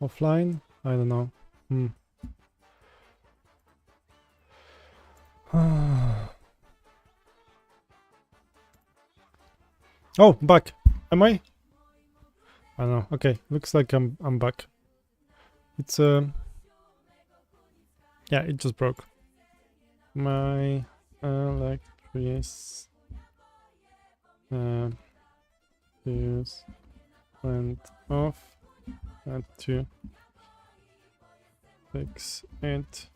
offline? I don't know. Oh, back. Am I? I don't know. Okay, looks like I'm back. It's yeah, it just broke. My electric fuse went off. Had to fix it.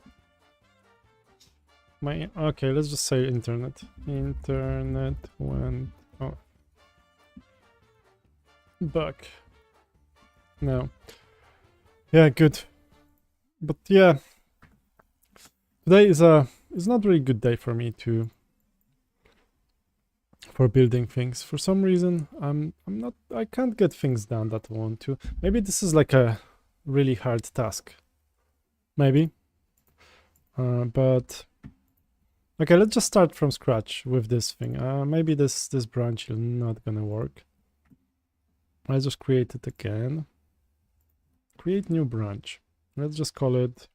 My okay, let's just say internet. Internet went off. Back. No. Yeah, good. But yeah, today is not really good day for me for building things. For some reason, I can't get things done that I want to. Maybe this is like a really hard task. Maybe. But okay, let's just start from scratch with this thing. Maybe this branch is not gonna work. I'll just create it again. Create new branch. Let's just call it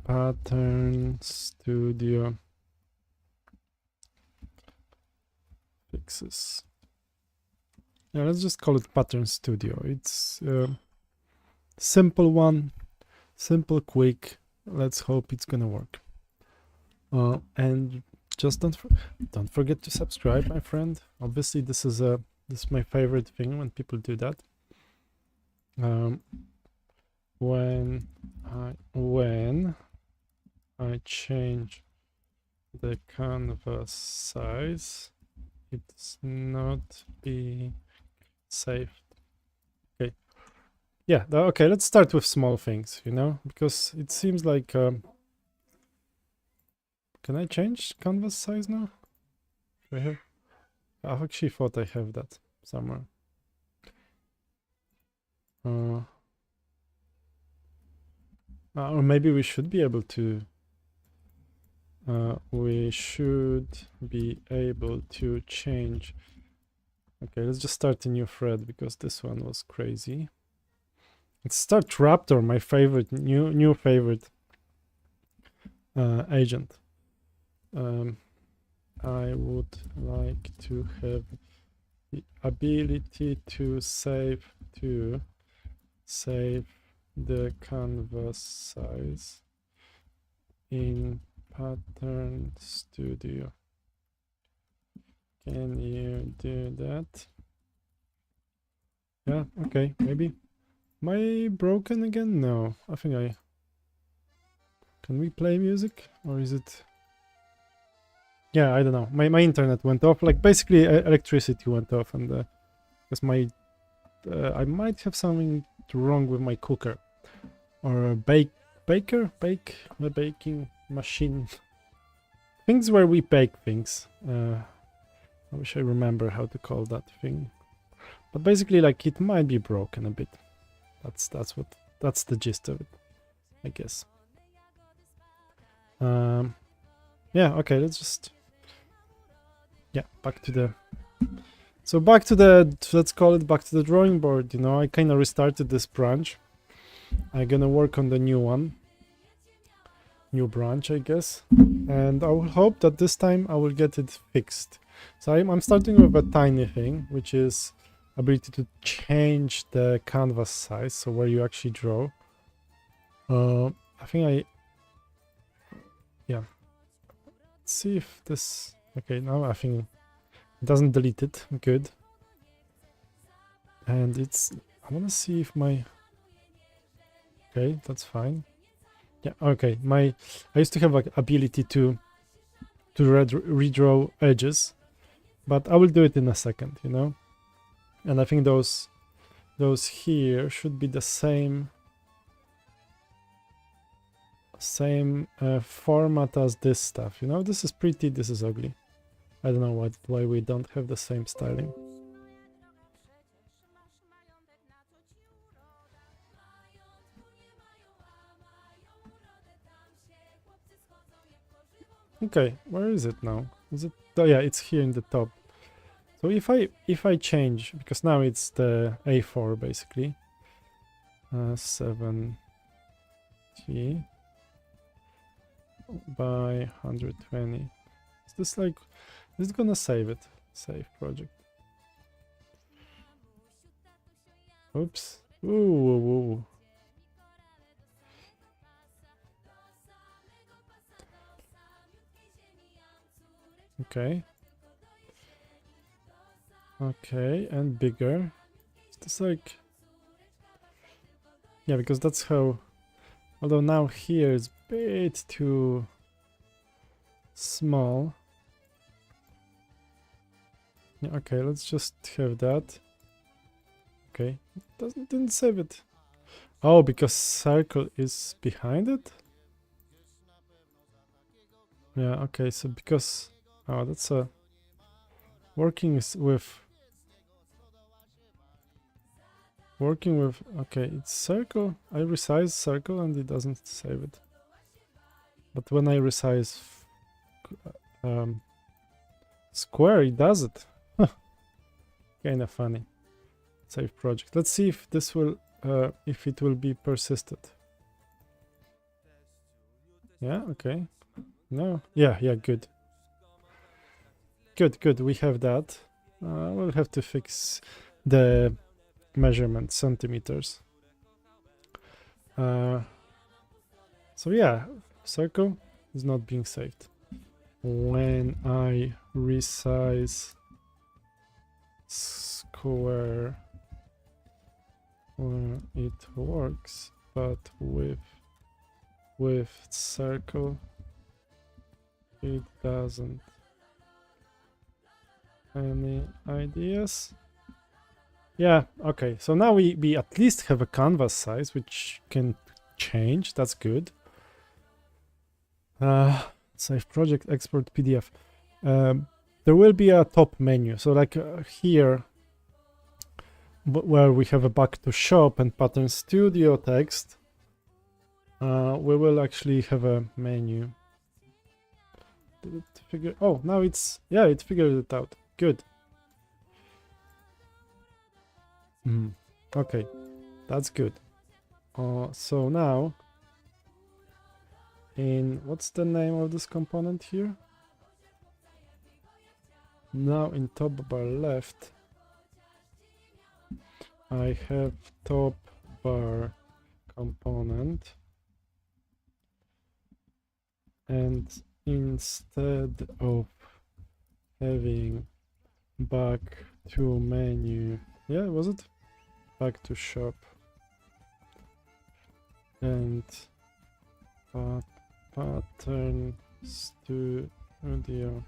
Pattern Studio Fixes. Yeah, let's just call it Pattern Studio. It's simple one, simple, quick. Let's hope it's gonna work. And just don't forget to subscribe, my friend. Obviously, this is my favorite thing when people do that. When I change the canvas size, it's not be saved. Okay. Yeah. Okay. Let's start with small things. Because it seems like. Can I change canvas size now? Do I have? I actually thought I have that somewhere. Or maybe we should be able to. We should be able to change. Okay, let's just start a new thread because this one was crazy. Let's start Raptor, my favorite new favorite agent. I would like to have the ability to save the canvas size in Pattern Studio. Can you do that? Yeah, okay, maybe. Am I broken again? No, I think I... Can we play music? Or is it... Yeah, I don't know. My internet went off. Like, basically, electricity went off. And because my... I might have something wrong with my cooker. Or a baking machine. Things where we bake things. I wish I remember how to call that thing. But basically, like, it might be broken a bit. That's the gist of it, I guess. Yeah, okay, let's just... Yeah, back to the... So back to the... Let's call it back to the drawing board, I kind of restarted this branch. I'm gonna work on the new one. New branch, I guess. And I will hope that this time I will get it fixed. So I'm starting with a tiny thing, which is ability to change the canvas size, so where you actually draw. I think yeah. Let's see if this... Okay, now I think it doesn't delete it. Good. And it's... I want to see if my... Okay, that's fine. Yeah, okay. I used to have like ability to redraw edges, but I will do it in a second, And I think those here should be the same format as this stuff. This is pretty, this is ugly. I don't know why we don't have the same styling. Okay, where is it now? Is it? Oh yeah, it's here in the top. So if I change, because now it's the A4 basically. 70 by 120. Is this like, is it gonna save it? Save project. Oops. Ooh, ooh, ooh. Okay. Okay, and bigger. Is this like... Yeah, because that's how... Although now here is a bit too small. Yeah, okay, let's just have that. Okay, didn't save it. Oh, because circle is behind it? Yeah, okay, so because... Oh, that's a... Working with... Okay, it's circle. I resize circle and it doesn't save it. But when I resize square, it does it. Kinda funny. Save project. Let's see if this will... if it will be persisted. Yeah, okay. No. Yeah, good. Good, we have that. We'll have to fix the measurement centimeters. So yeah, circle is not being saved. When I resize square, it works, but with circle it doesn't. Any ideas? Yeah, okay, so now we at least have a canvas size which can change. That's good. Save project, export PDF. There will be a top menu, so like here where we have a back to shop and pattern studio text, we will actually have a menu. Did it figure... Oh, now it's... Yeah, it figured it out. Good. Okay, that's good. So now, in... What's the name of this component here? Now in top bar left, I have top bar component, and instead of having back to menu, yeah, was it? Back to shop and pattern studio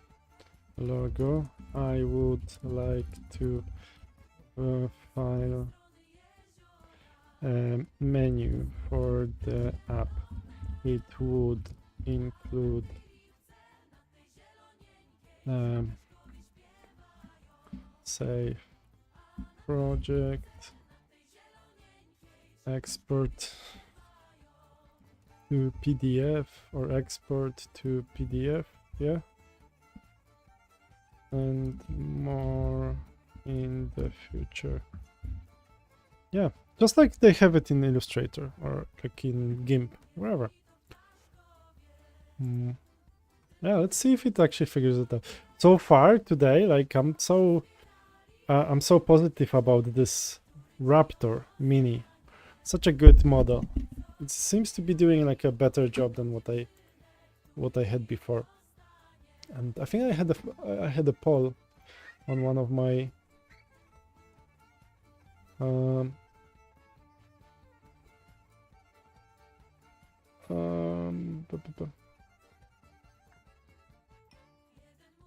logo, I would like to file menu for the app. It would include save project, export to PDF or export to PDF, yeah, and more in the future. Yeah, just like they have it in Illustrator or like in GIMP, wherever. Yeah, let's see if it actually figures it out. So far today, like I'm so positive about this Raptor Mini. Such a good model. It seems to be doing like a better job than what I had before. And I think I had a poll on one of my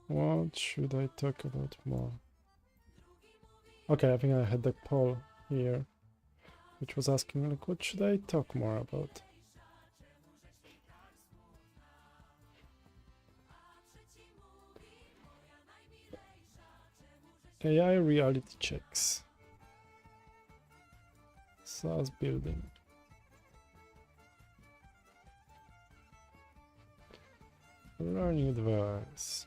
what should I talk about more? Okay, I think I had the poll here, which was asking like, what should I talk more about? AI reality checks. SaaS building. Learning advice.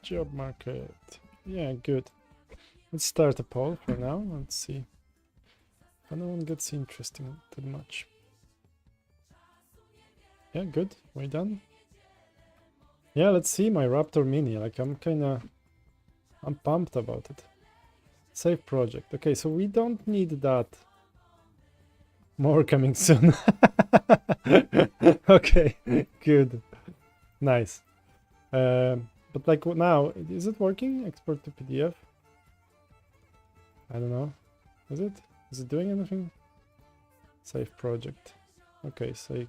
Job market. Yeah, good. Let's start a poll for now. Let's see But no one gets interesting that much. Yeah, good. We're done. Yeah, let's see my Raptor Mini. Like, I'm pumped about it. Save project. Okay, so we don't need that. More coming soon. Okay, good. Nice. But like now, is it working? Export to PDF? I don't know. Is it? Is it doing anything? Save project. Okay, save.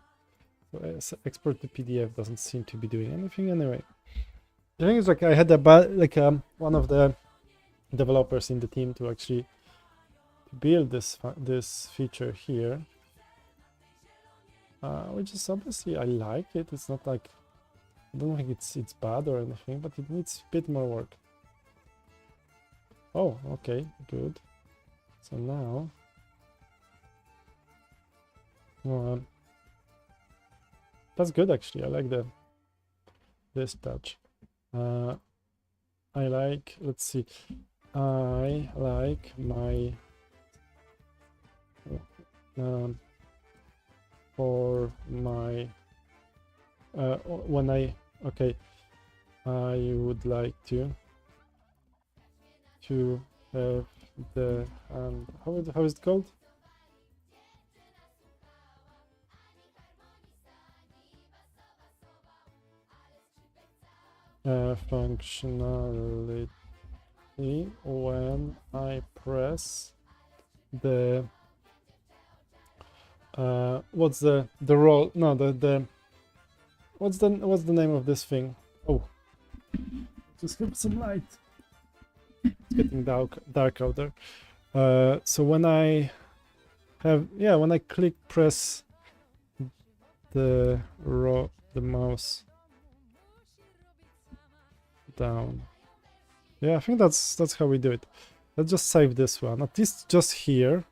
So, export to PDF doesn't seem to be doing anything anyway. The thing is, like, I had a one of the developers in the team to actually build this feature here, which is obviously I like it. It's not like I don't think it's bad or anything, but it needs a bit more work. Oh, okay, good. So now, that's good actually. I like this touch. I like. Let's see. I like my for my when I would like to have the how is it called? Functionality when I press the what's the role? No, the what's the name of this thing? Oh, just give some light. It's getting dark out there. So when I when I press the mouse down. Yeah, I think that's how we do it. Let's just save this one, at least just here.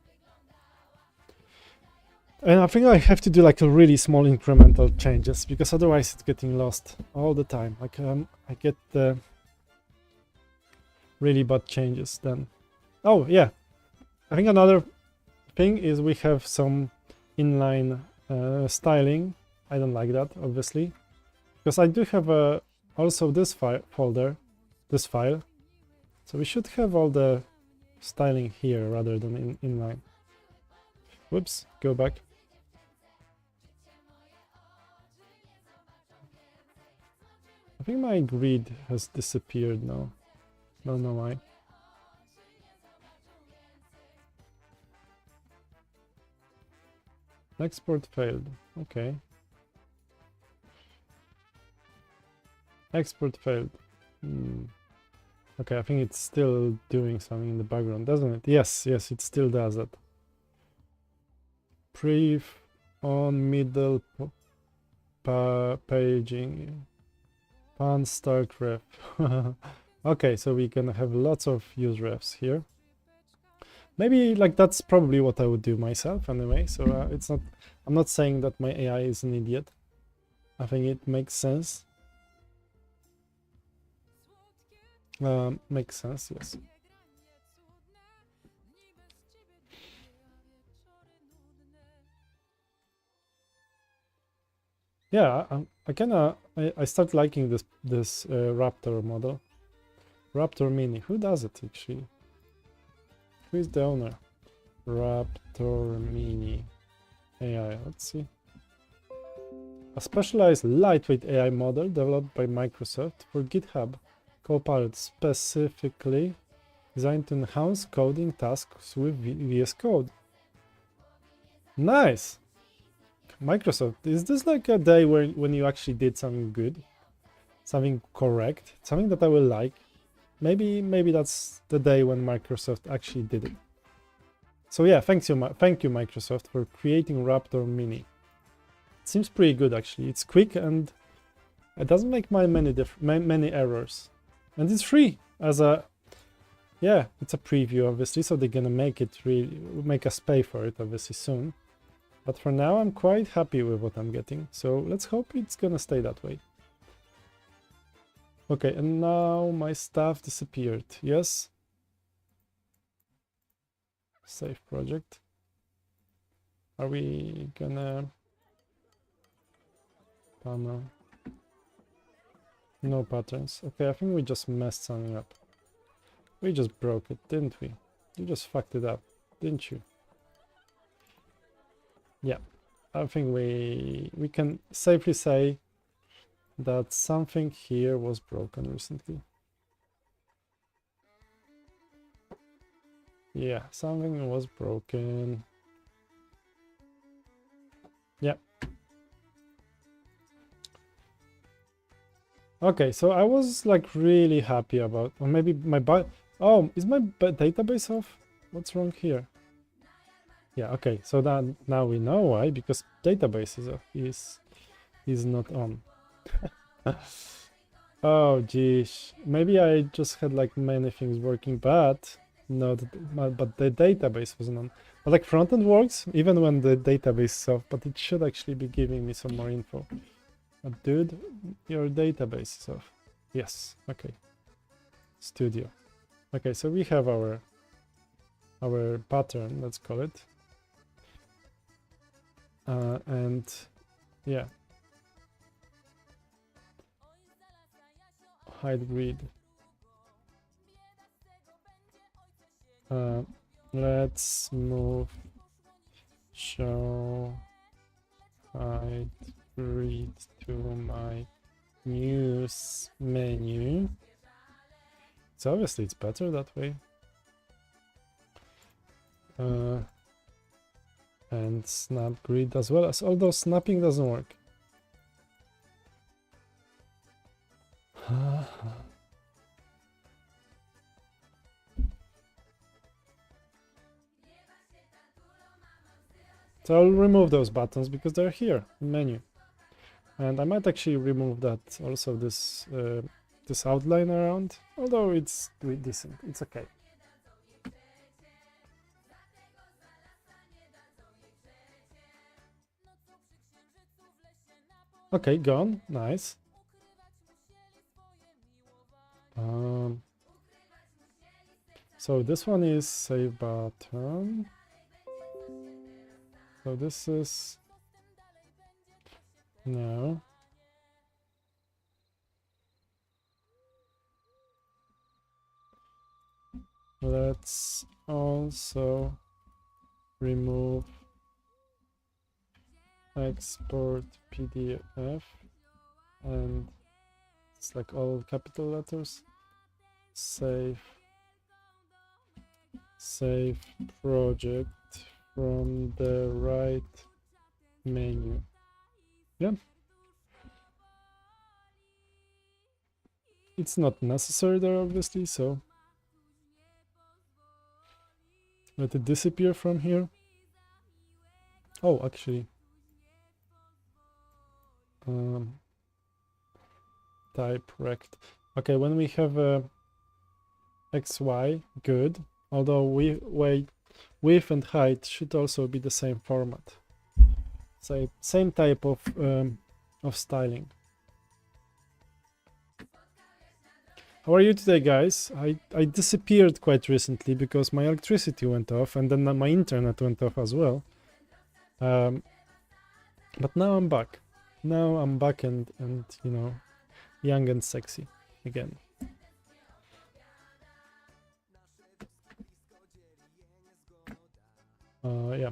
And I think I have to do like a really small incremental changes, because otherwise it's getting lost all the time. Like I get the really bad changes then. Oh yeah, I think another thing is we have some inline styling. I don't like that, obviously, because I do have also this file. So we should have all the styling here rather than inline. Whoops, go back. I think my grid has disappeared now. Don't know why. Export failed. Okay. Export failed. Okay, I think it's still doing something in the background, doesn't it? Yes, it still does that. Brief on middle paging. Pan start ref. Okay, so we're gonna have lots of use refs here. Maybe like that's probably what I would do myself anyway. So it's not. I'm not saying that my AI is an idiot. I think it makes sense. Makes sense, yes. Yeah, I start liking this Raptor model. Raptor Mini. Who does it actually? Who is the owner? Raptor Mini AI. Let's see. A specialized lightweight AI model developed by Microsoft for GitHub Copilot, specifically designed to enhance coding tasks with VS Code. Nice! Microsoft, is this like a day when you actually did something good? Something correct? Something that I will like? Maybe that's the day when Microsoft actually did it. So yeah, thank you Microsoft for creating Raptor Mini. It seems pretty good actually. It's quick and it doesn't make many errors. And it's free as a it's a preview obviously, so they're gonna make us pay for it obviously soon. But for now I'm quite happy with what I'm getting. So let's hope it's gonna stay that way. Okay, and now my stuff disappeared. Yes. Save project. Are we gonna panel? No patterns. Okay, I think we just messed something up. We just broke it, didn't we? You just fucked it up, didn't you? Yeah, I think we can safely say that something here was broken recently. Yeah, something was broken. Yeah. Okay, so I was like really happy about, or maybe my oh, is my database off? What's wrong here? Yeah, okay, so then now we know why, because database is not on. Oh geez, maybe I just had like many things working, but no, but the database wasn't on. But like frontend works even when the database is off, but it should actually be giving me some more info. But dude, your database is off. Yes, okay. Studio. Okay, so we have our pattern, let's call it. And yeah. Hide grid. Let's move show hide grid to my news menu. So obviously it's better that way. And snap grid as well, as although snapping doesn't work. So I'll remove those buttons because they're here in menu, and I might actually remove that also, this this outline around, although it's decent, it's okay. Okay, gone, nice. So this one is save button. So this is no. Let's also remove export PDF, and it's like all capital letters. Save project from the right menu. Yeah. It's not necessary there, obviously, so let it disappear from here. Oh, actually, type rect. Okay, when we have a XY, good. Although width and height should also be the same format. Same type of styling. How are you today, guys? I disappeared quite recently because my electricity went off, and then my internet went off as well. But now I'm back. Now I'm back and you know, young and sexy again. Yeah.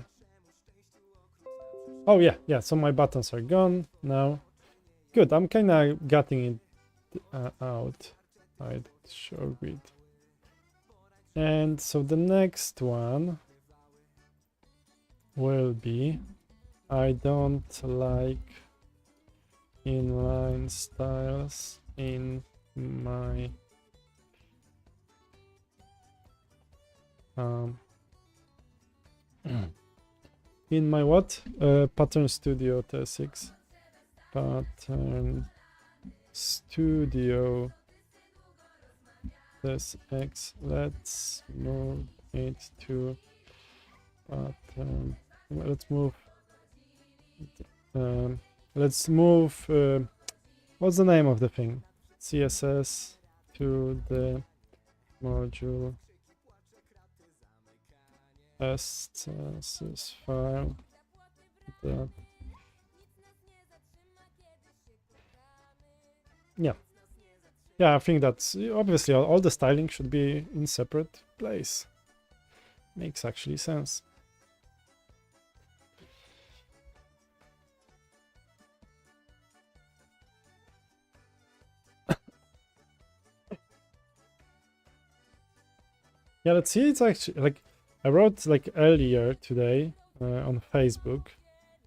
Oh yeah. So my buttons are gone now. Good. I'm kind of getting it out. I'd show grid. And so the next one will be, I don't like inline styles in my in my what? Pattern Studio TSX. Pattern Studio TSX. Let's move it to pattern. Let's move. Let's move. What's the name of the thing? CSS to the module SCSS file uh, yeah. Yeah, I think that's obviously all the styling should be in separate place. Makes actually sense. Yeah, let's see. It's actually like I wrote like earlier today on Facebook,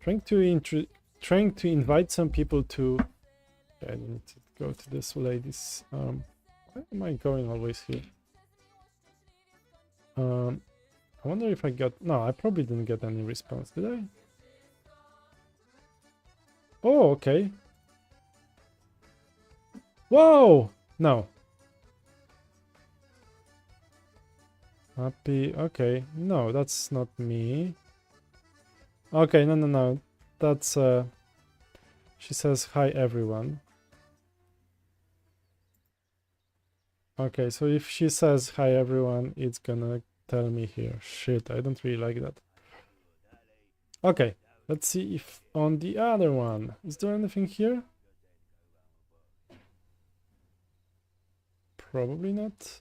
trying to invite some people to. Okay, I need to go to this lady's. Why am I going always here? I wonder if I got. No, I probably didn't get any response, did I? Oh, okay. Whoa! No. Happy. Okay. No, that's not me. Okay, no. That's she says hi everyone. Okay, so if she says hi everyone, it's gonna tell me here. Shit, I don't really like that. Okay, let's see if on the other one, is there anything here? Probably not.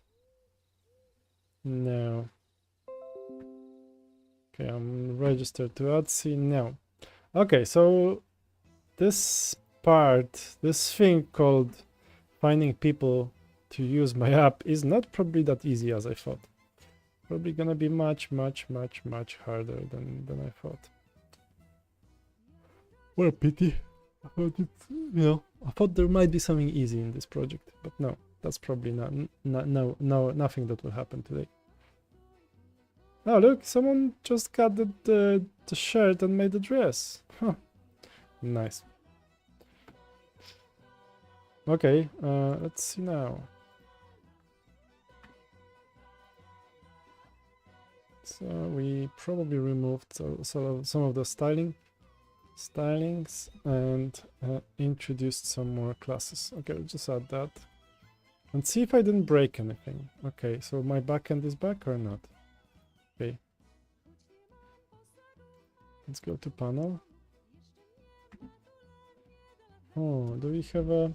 No. Okay, I'm registered to Etsy. No. Okay, so this part, this thing called finding people to use my app is not probably that easy as I thought. Probably gonna be much harder than I thought. What a pity. I thought I thought there might be something easy in this project, but no, that's probably nothing that will happen today. Oh, look, someone just got the shirt and made the dress. Huh. Nice. Okay, let's see now. So we probably removed some of the stylings and introduced some more classes. Okay, we'll just add that. And see if I didn't break anything. Okay, so my backend is back or not? Okay. Let's go to panel. Oh, do we have a...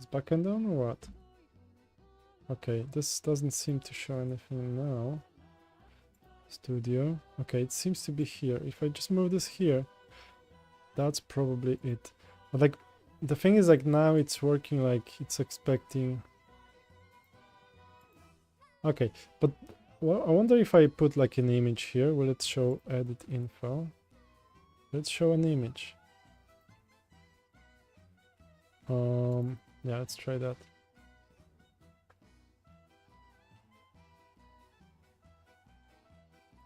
Is backend on or what? Okay, this doesn't seem to show anything now. Studio. Okay, it seems to be here. If I just move this here, that's probably it. But like, the thing is like now it's working like it's expecting... Okay, but well, I wonder if I put like an image here, will it show edit info? Let's show an image. Yeah, let's try that.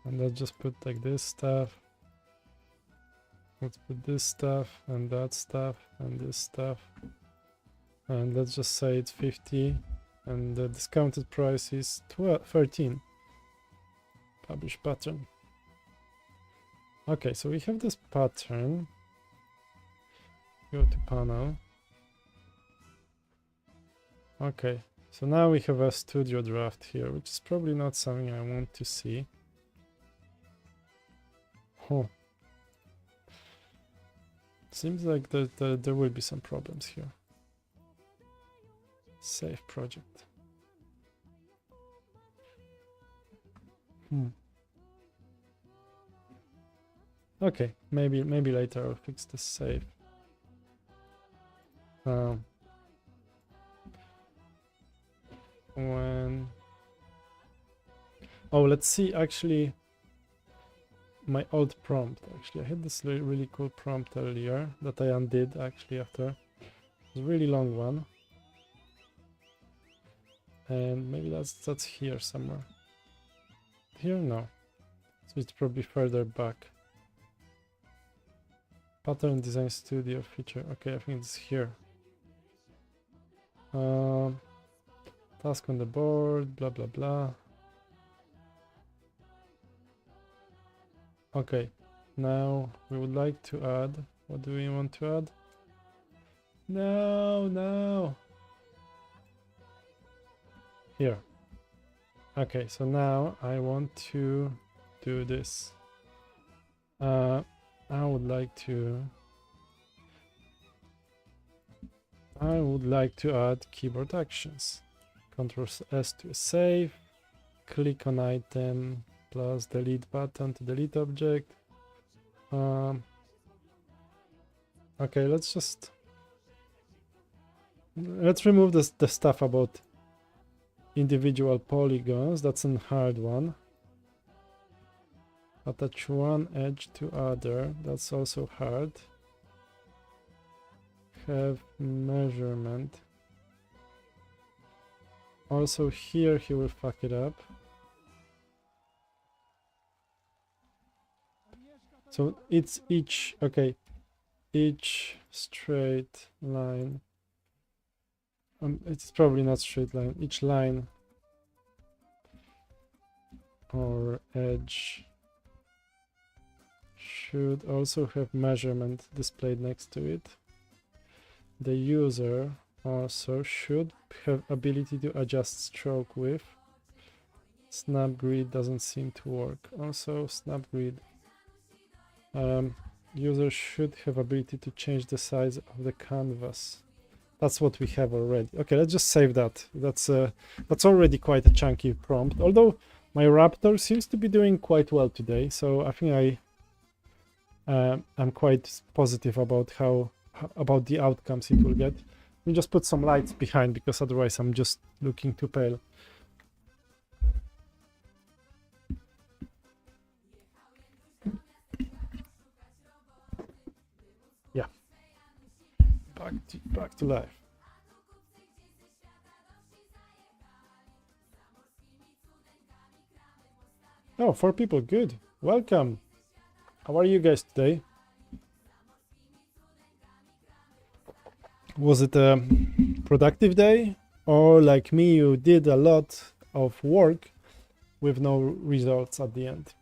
And let's just put like this stuff. Let's put this stuff and that stuff and this stuff. And let's just say it's 50 and the discounted price is 13. Publish pattern. Okay, so we have this pattern. Go to panel. Okay, so now we have a studio draft here, which is probably not something I want to see. Oh. Seems like there will be some problems here. Save project. Okay, maybe later I'll fix the save. When... Oh, let's see actually my old prompt. Actually, I had this really cool prompt earlier that I undid actually after. It's a really long one. And maybe that's here somewhere. Here? No. So it's probably further back. Pattern Design Studio feature. Okay, I think it's here. Task on the board, blah blah blah. Okay, now we would like to add. What do we want to add? No. Here. Okay, so now I want to do this. I would like to add keyboard actions. Ctrl S to save, click on item plus delete button to delete object. Okay, let's remove the stuff about individual polygons. That's a hard one. Attach one edge to other. That's also hard. Have measurement. Also here he will fuck it up. So it's each straight line. It's probably not straight line. Each line or edge should also have measurement displayed next to it. The user also should have ability to adjust stroke width. Snap grid doesn't seem to work. Also snap grid. User should have ability to change the size of the canvas. That's what we have already. Okay, let's just save that. That's already quite a chunky prompt. Although my Raptor seems to be doing quite well today, so I think I'm quite positive about about the outcomes it will get. Let me just put some lights behind because otherwise I'm just looking too pale. Yeah. Back to life. Oh, 4 people, good. Welcome. How are you guys today? Was it a productive day? Or like me, you did a lot of work with no results at the end?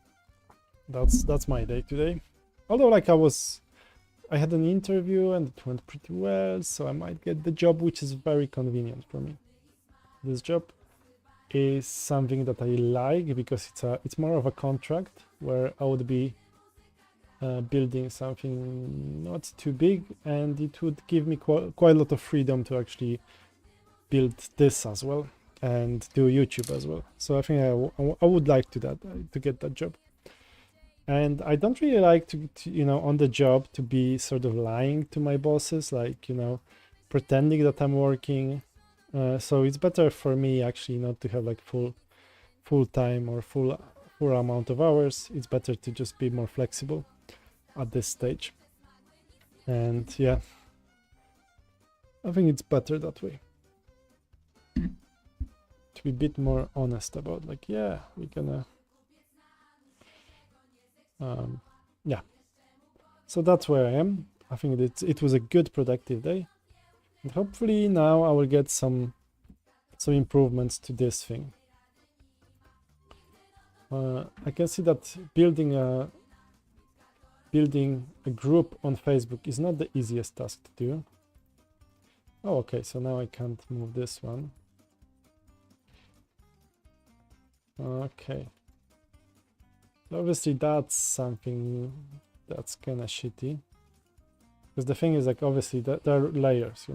That's my day today. Although like I had an interview and it went pretty well, so I might get the job, which is very convenient for me. This job is something that I like because it's more of a contract where I would be building something not too big, and it would give me quite a lot of freedom to actually build this as well and do YouTube as well. So I think I would like to get that job. And I don't really like to on the job to be sort of lying to my bosses, like pretending that I'm working. So it's better for me actually not to have like full time or full amount of hours. It's better to just be more flexible at this stage. And yeah, I think it's better that way. To be a bit more honest about like, yeah, we're gonna yeah. So that's where I am. I think it was a good productive day. And hopefully now I will get some improvements to this thing. I can see that building a group on Facebook is not the easiest task to do. Oh, okay, so now I can't move this one. Okay. Obviously that's something that's kind of shitty. Because the thing is, like, obviously there are layers,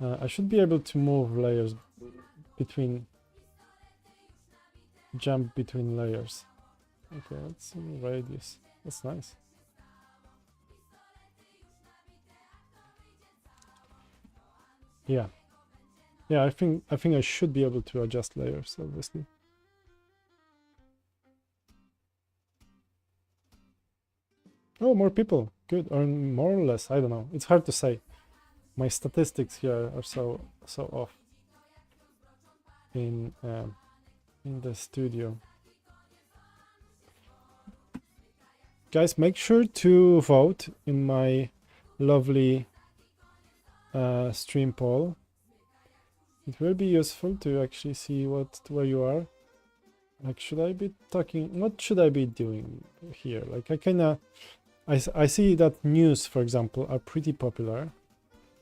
I should be able to move layers jump between layers. Okay, let's see radius. That's nice. Yeah. Yeah, I think I should be able to adjust layers, obviously. Oh, more people. Good, or more or less, I don't know. It's hard to say. My statistics here are so off in the studio. Guys, make sure to vote in my lovely stream poll. It will be useful to actually see where you are. Like, should I be talking? What should I be doing here? Like, I see that news, for example, are pretty popular.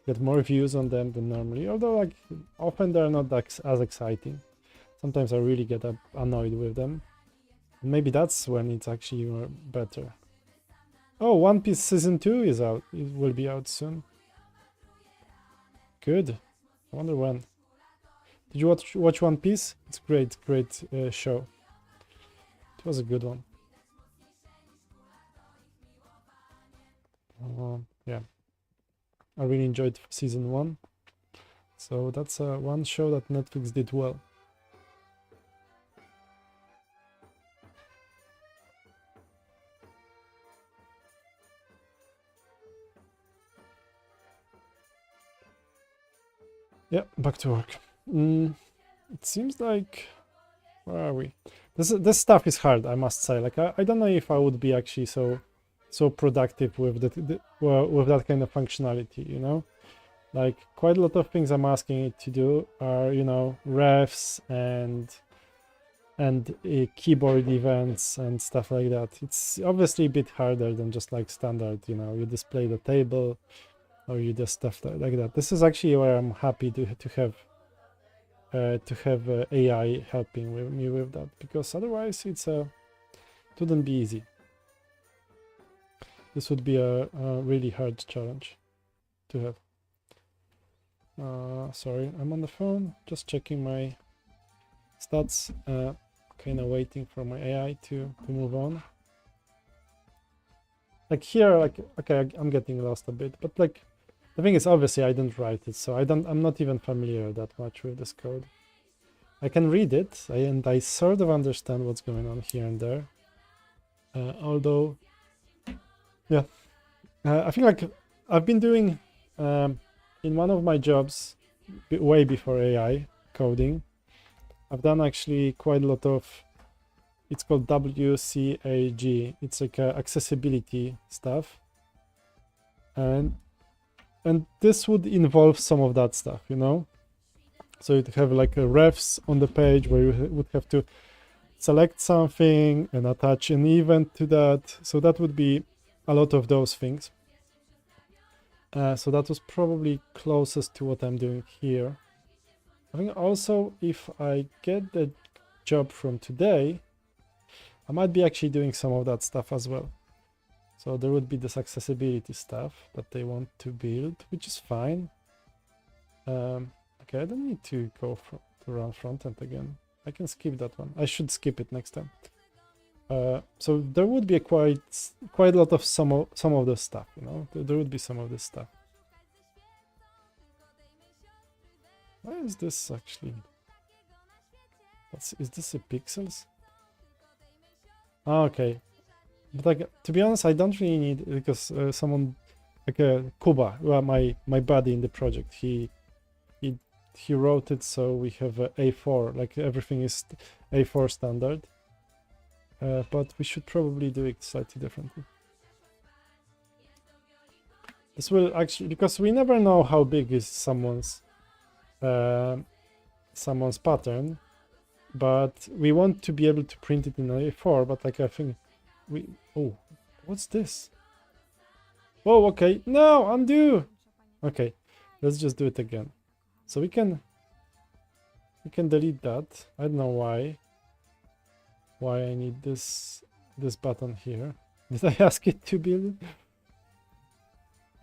Get more views on them than normally, although like often they're not as exciting. Sometimes I really get annoyed with them. Maybe that's when it's actually better. Oh, One Piece season 2 is out. It will be out soon. Good. I wonder when. Did you watch One Piece? It's great show. It was a good one. Yeah, I really enjoyed season 1. So that's one show that Netflix did well. Yeah, back to work. It seems like, where are we? This stuff is hard, I must say. Like I don't know if I would be actually so productive with with that kind of functionality, you know? Like quite a lot of things I'm asking it to do are, you know, refs and keyboard events and stuff like that. It's obviously a bit harder than just like standard, you know, you display the table or you do stuff like that. This is actually where I'm happy to have AI helping me with that, because otherwise it wouldn't be easy. This would be a really hard challenge to have. Sorry, I'm on the phone, just checking my stats, kind of waiting for my AI to move on. Like here, like, okay, I'm getting lost a bit, but like, the thing is, obviously I didn't write it, so I'm not even familiar that much with this code. I can read it, and I sort of understand what's going on here and there. Although, yeah, I think like I've been doing in one of my jobs way before AI coding, I've done actually quite a lot of, it's called WCAG. It's like accessibility stuff. And this would involve some of that stuff, you know? So you'd have like a refs on the page where you would have to select something and attach an event to that. So that would be a lot of those things. So that was probably closest to what I'm doing here. I think also if I get the job from today, I might be actually doing some of that stuff as well. So there would be this accessibility stuff that they want to build, which is fine. Okay, I don't need to go to run frontend again. I can skip that one. I should skip it next time. So there would be quite a lot of some of this stuff, you know. There would be some of this stuff. Why is this actually? Is this a pixels? Oh, okay, but like, to be honest, I don't really need, because someone like Kuba, well, my buddy in the project, he wrote it, so we have A4, like everything is A4 standard. But we should probably do it slightly differently. This will actually, because we never know how big is someone's pattern, but we want to be able to print it in A4. But like, I think oh, what's this? Oh, okay, no, undo. Okay, let's just do it again. So we can delete that. I don't know why I need this button here. Did I ask it to build it?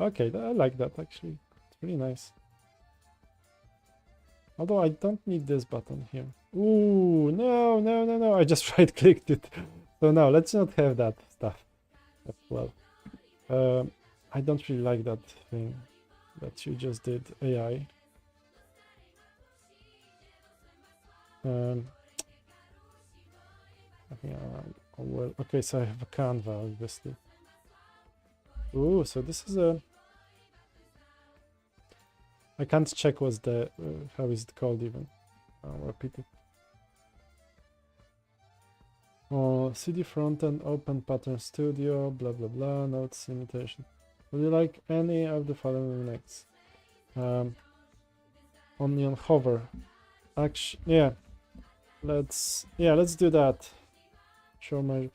Okay, I like that actually. It's really nice. Although I don't need this button here. Ooh, no. I just right clicked it. So no, let's not have that stuff as well. I don't really like that thing that you just did, AI. Well, okay, so I have a Canva, obviously. Ooh, so this is a... I can't check what's the... how is it called even? I'll repeat it. Oh, CD frontend, open pattern studio, blah blah blah, notes, imitation. Would you like any of the following next? Only on hover. Actually, yeah. Let's do that. Show my...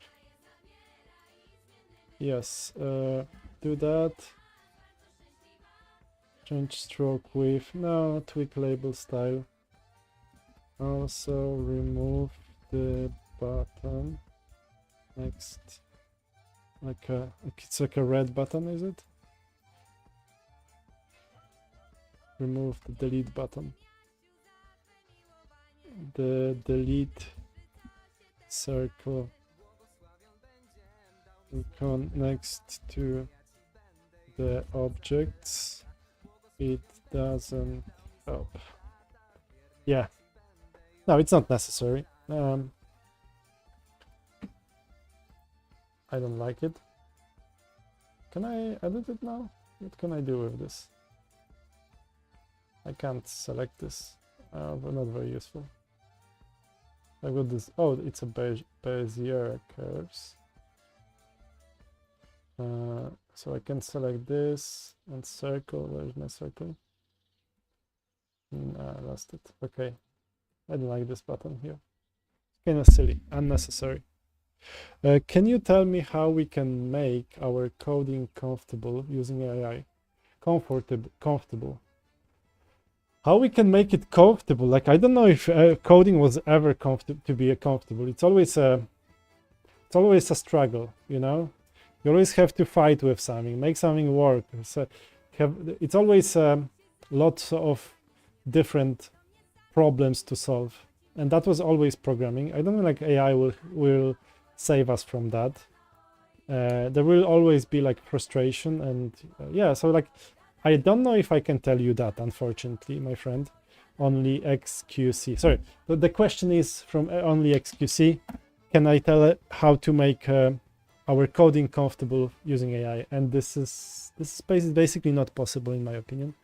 Yes, do that. Change stroke width. No, tweak label style. Also remove the button. Next. Like it's like a red button, is it? Remove the delete button. The delete circle icon next to the objects. It doesn't help. Yeah. No, it's not necessary. I don't like it. Can I edit it now? What can I do with this? I can't select this. But not very useful. I got this. Oh, it's a Bezier curves. So I can select this and circle. Where's my circle? I lost it. Okay. I don't like this button here. Kind of silly, unnecessary. Can you tell me how we can make our coding comfortable using AI? Comfortable. How we can make it comfortable? Like, I don't know if coding was ever comfortable. It's always a struggle, you know. You always have to fight with something, make something work. So it's always lots of different problems to solve, and that was always programming. I don't think like AI will save us from that. There will always be like frustration and yeah. So like, I don't know if I can tell you that, unfortunately, my friend. Only XQC. Sorry, the question is from only XQC. Can I tell it how to make our coding comfortable using AI? And this is basically not possible in my opinion,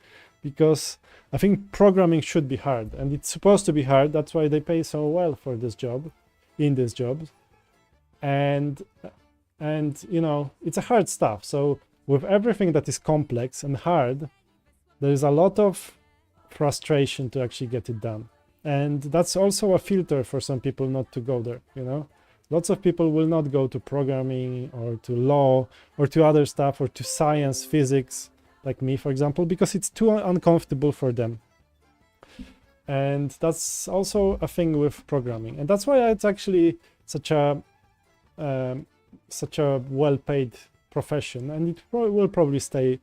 because I think programming should be hard, and it's supposed to be hard. That's why they pay so well for this job, in this job, and you know, it's a hard stuff. So with everything that is complex and hard, there is a lot of frustration to actually get it done, and that's also a filter for some people not to go there, you know. Lots of people will not go to programming or to law or to other stuff or to science, physics, like me, for example, because it's too uncomfortable for them. And that's also a thing with programming, and that's why it's actually such a well-paid profession, and it will probably stay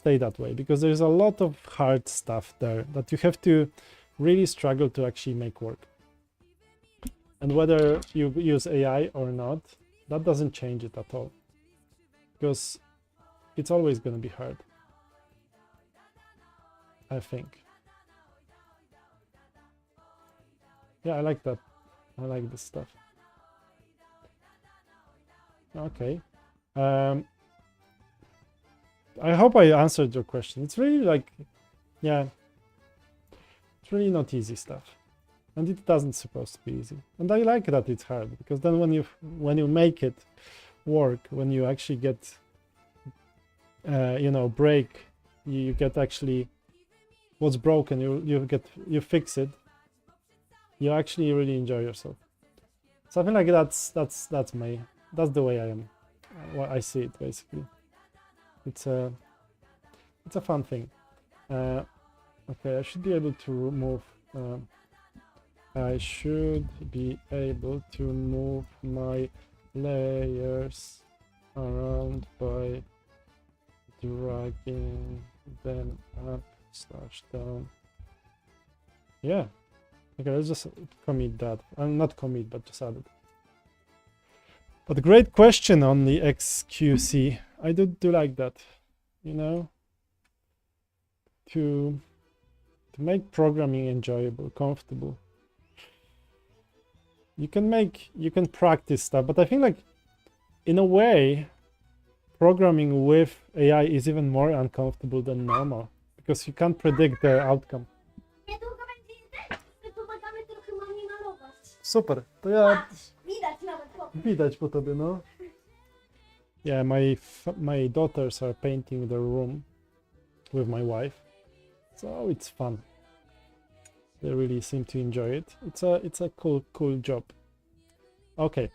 that way, because there's a lot of hard stuff there that you have to really struggle to actually make work. And whether you use AI or not, that doesn't change it at all, because it's always going to be hard, I think. Yeah, I like that. I like this stuff. Okay. I hope I answered your question. It's really like, yeah, it's really not easy stuff. And it doesn't supposed to be easy. And I like that it's hard, because then when you make it work, when you actually get, you know, break, you get actually what's broken, you fix it, you actually really enjoy yourself. Something like that's the way I am. What I see it, basically. It's a fun thing. Okay, I should be able to remove. I should be able to move my layers around by dragging them up / down. Yeah. Okay, let's just commit that. Not commit, but just add it. But great question on the XQC. I do like that, you know, to make programming enjoyable, comfortable. You can practice stuff, but I think like in a way, programming with AI is even more uncomfortable than normal, because you can't predict the outcome. Super, to ja... Widać po tobie, no. Yeah, my daughters are painting the room with my wife, so it's fun. They really seem to enjoy it. It's a cool job. Okay,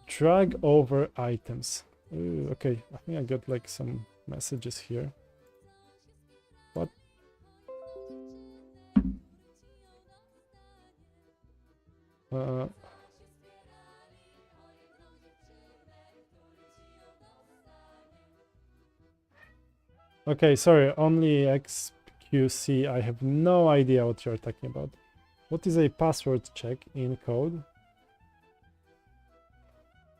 drag over items. Ooh, okay, I think I got like some messages here. What? Okay, sorry, only XQC. I have no idea what you're talking about. What is a password check in code?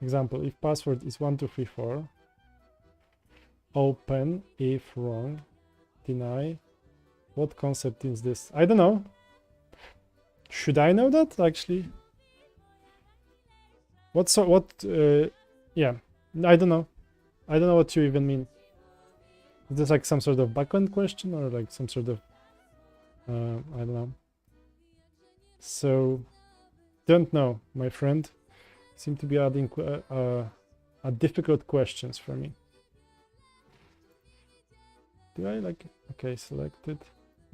Example, if password is 1234, open, if wrong, deny. What concept is this? I don't know. Should I know that, actually? Yeah, I don't know. I don't know what you even mean. Is this like some sort of backend question or like some sort of, I don't know. So, don't know, my friend. Seem to be adding difficult questions for me. Do I like, okay, selected.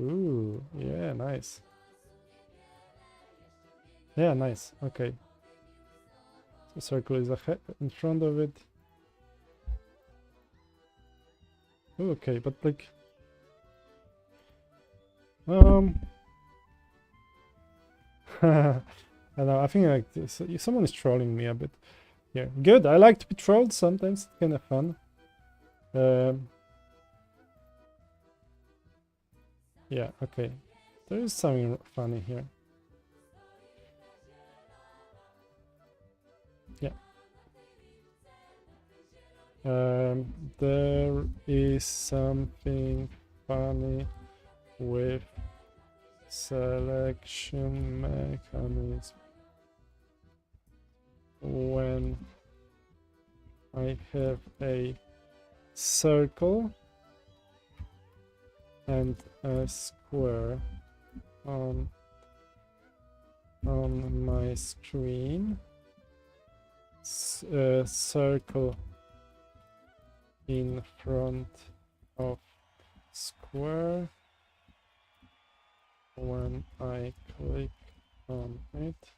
Ooh, yeah, nice. Yeah, nice, okay. So circle is ahead in front of it. Okay, but like, I don't know, I think like this, someone is trolling me a bit here. Good, I like to be trolled sometimes, it's kind of fun. Yeah, okay. There is something funny here. Yeah. There is something funny with selection mechanism when I have a circle and a square on my screen. Circle in front of square. When I click on it,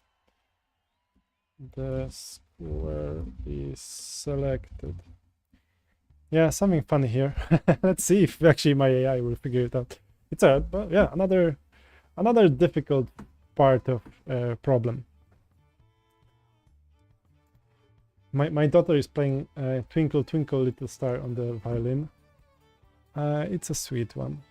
the square is selected. Yeah, something funny here. Let's see if actually my AI will figure it out. It's but yeah, another difficult part of problem. My daughter is playing Twinkle Twinkle Little Star on the violin. It's a sweet one.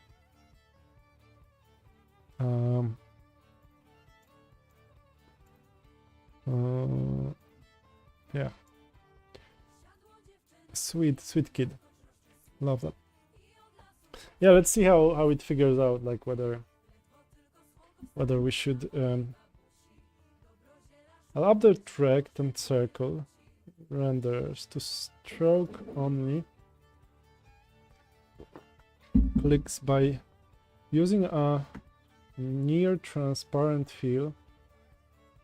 Yeah. Sweet kid. Love that. Yeah, let's see how it figures out, like whether we should I'll update rect and circle renders to stroke only clicks by using a near transparent fill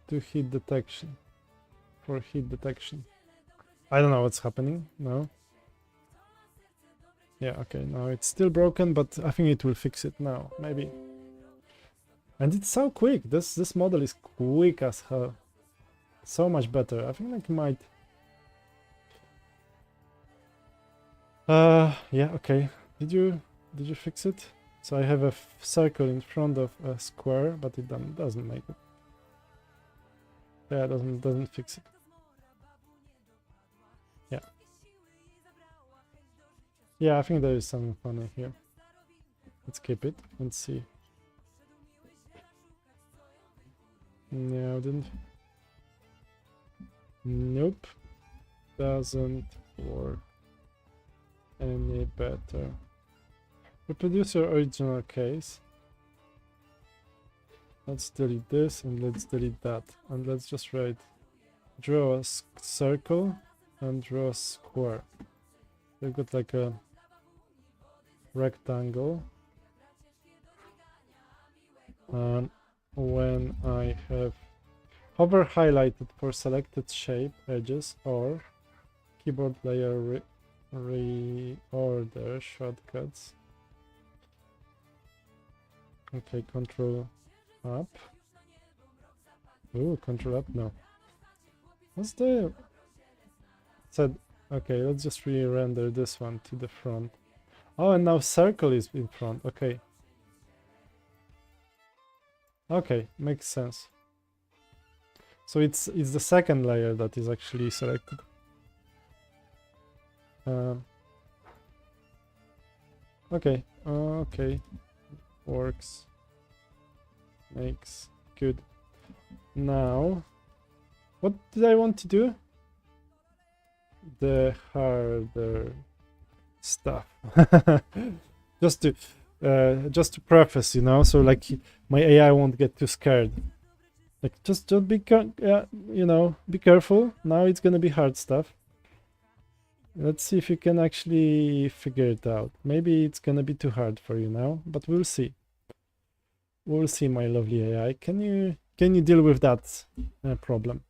to hit detection. For hit detection. I don't know what's happening now. Yeah, okay, now it's still broken, but I think it will fix it now, maybe. And it's so quick. This model is quick as hell. So much better. I think like might. Yeah, okay. Did you fix it? So I have a circle in front of a square, but it doesn't make it. Yeah, it doesn't fix it. Yeah. Yeah, I think there is something funny here. Let's keep it and see. No, didn't. Nope. Doesn't work any better. Reproduce your original case. Let's delete this and let's delete that. And let's just write draw a circle and draw a square. We've got like a rectangle. And when I have hover highlighted for selected shape edges or keyboard layer reorder shortcuts. Okay, control up. Ooh, control up, no. What's the said? Okay, let's just re-render this one to the front. Oh, and now circle is in front. Okay. Okay, makes sense. So it's the second layer that is actually selected. Okay, okay, works, makes, good. Now, what did I want to do? The harder stuff. just to preface, you know, so like my AI won't get too scared. Like just be you know, be careful. Now it's gonna be hard stuff. Let's see if you can actually figure it out. Maybe it's gonna be too hard for you now, but we'll see. We'll see, my lovely AI. Can you deal with that problem?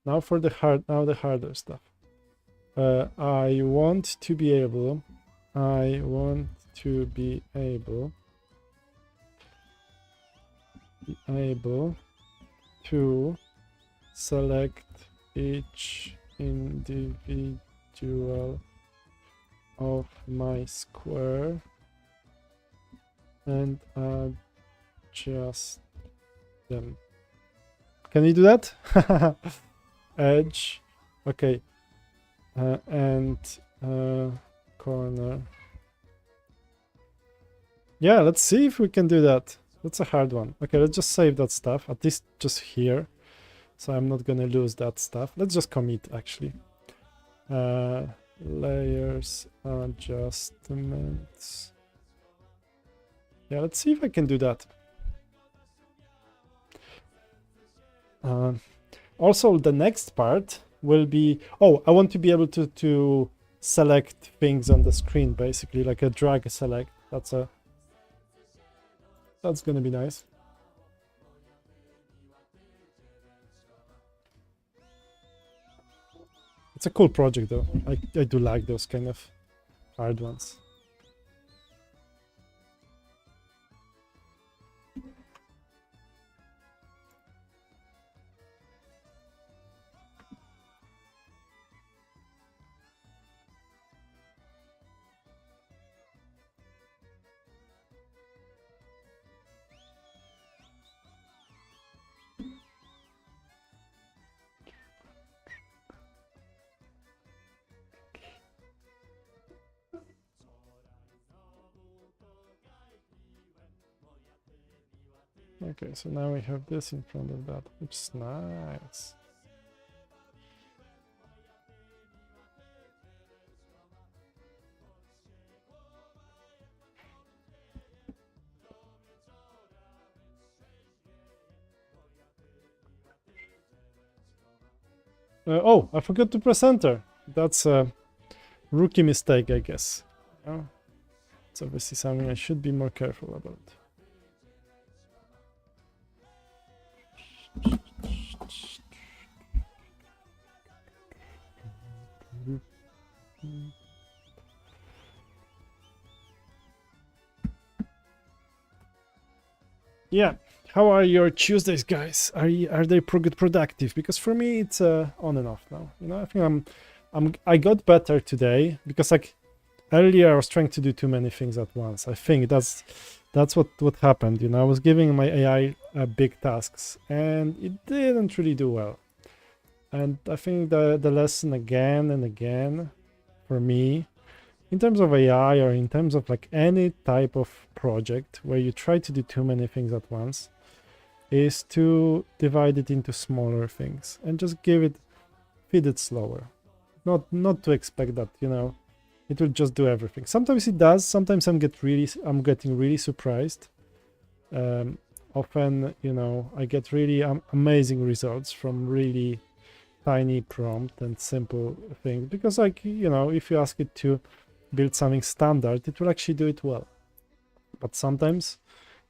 Now for the harder stuff. I want to be able to select each individual of my square and adjust them. Can you do that? Edge, okay, and corner. Yeah, let's see if we can do that. That's a hard one. Okay, let's just save that stuff, at least just here, so I'm not gonna lose that stuff. Let's just commit, actually. Layers, adjustments. Yeah, let's see if I can do that. Also, the next part will be, I want to be able to select things on the screen, basically, like a drag select. That's gonna be nice. It's a cool project, though. I do like those kind of hard ones. Okay, so now we have this in front of that, which is nice. Oh, I forgot to press enter. That's a rookie mistake, I guess. Oh, it's obviously something I should be more careful about. Yeah, how are your Tuesdays, guys? Are they good productive? Because for me, it's on and off now. You know, I think I got better today because like earlier I was trying to do too many things at once. I think that's what happened. You know, I was giving my AI big tasks and it didn't really do well. And I think the lesson again and again for me, in terms of AI or in terms of like any type of project where you try to do too many things at once, is to divide it into smaller things and just feed it slower. Not to expect that, you know, it will just do everything. Sometimes it does. Sometimes I'm getting really surprised. Often, you know, I get really amazing results from really tiny prompt and simple things, because like, you know, if you ask it to build something standard, it will actually do it well. But sometimes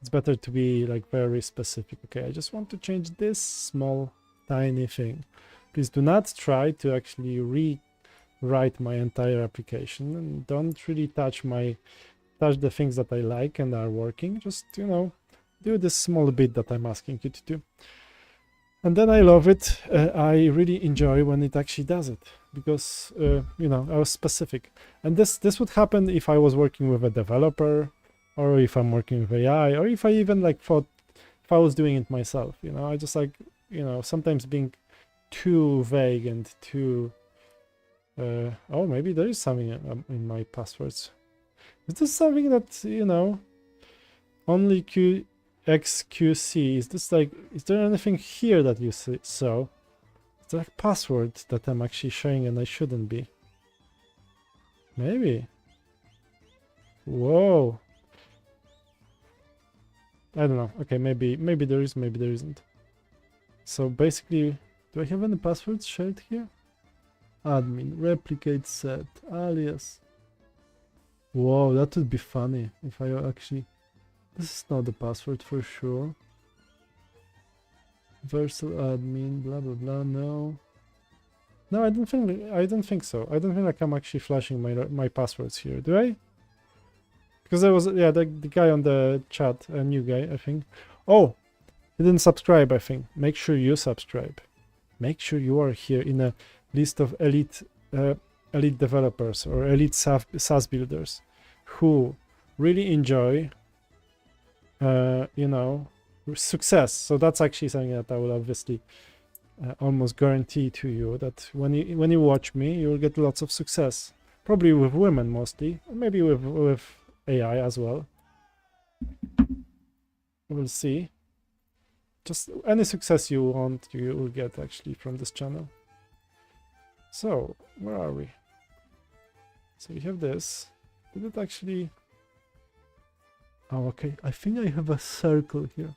it's better to be like very specific. Okay, I just want to change this small tiny thing. Please do not try to actually rewrite my entire application, and don't really touch the things that I like and are working. Just, you know, do this small bit that I'm asking you to do. And then I love it. I really enjoy when it actually does it, because you know, I was specific. And this would happen if I was working with a developer, or if I'm working with AI, or if I even like thought if I was doing it myself. You know, I just like, you know, sometimes being too vague and too oh, maybe there is something in my passwords. Is this something that, you know, only XQC? Is this like, is there anything here that you saw? Is there like password that I'm actually showing and I shouldn't be? Maybe. Whoa. I don't know. Okay, maybe there is, maybe there isn't. So basically, do I have any passwords shared here? Admin, replicate set, alias. Whoa, that would be funny if I actually... This is not the password for sure. Versal admin, blah blah blah, no. No, I don't think so. I don't think like I'm actually flashing my passwords here, do I? Because there was, yeah, the guy on the chat, a new guy, I think. Oh, he didn't subscribe, I think. Make sure you subscribe. Make sure you are here in a list of elite developers or elite SaaS builders who really enjoy, you know, success. So that's actually something that I will obviously almost guarantee to you, that when you watch me, you will get lots of success. Probably with women mostly, or maybe with AI as well. We'll see. Just any success you want, you will get actually from this channel. So, where are we? So we have this. Did it actually... Oh, okay. I think I have a circle here.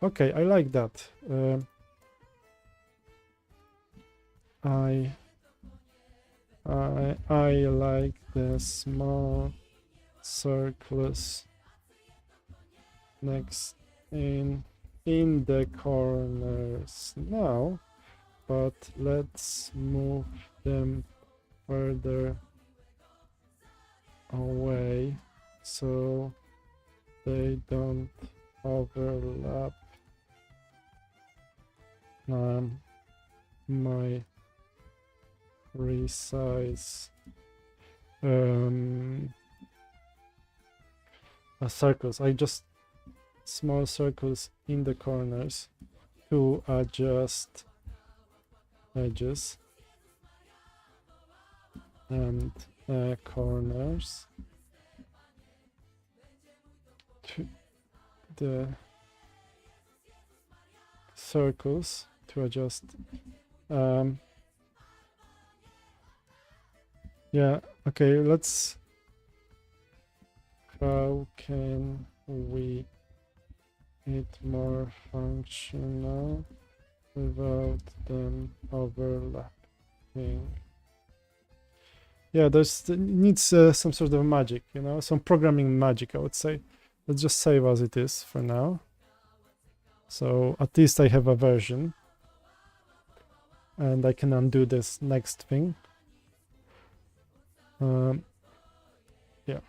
Okay, I like that. I like the small circles next in the corners now, but let's move them further away so they don't overlap my resize circles. I just small circles in the corners to adjust edges and corners to the circles to adjust. Yeah, okay, let's... How can we it more functional without them overlapping? Yeah, needs some sort of magic, you know, some programming magic, I would say. Let's just save as it is for now. So at least I have a version. And I can undo this next thing. Yeah.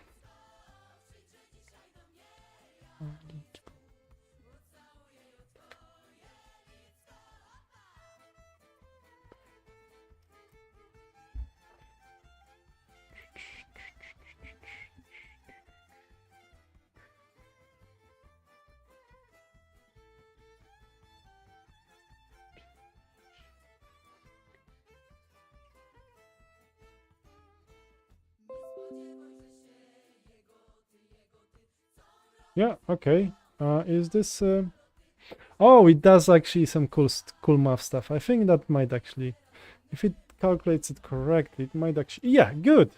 Yeah, okay. Is this... Oh, it does actually some cool math stuff. I think that might actually... If it calculates it correctly, it might actually... Yeah, good!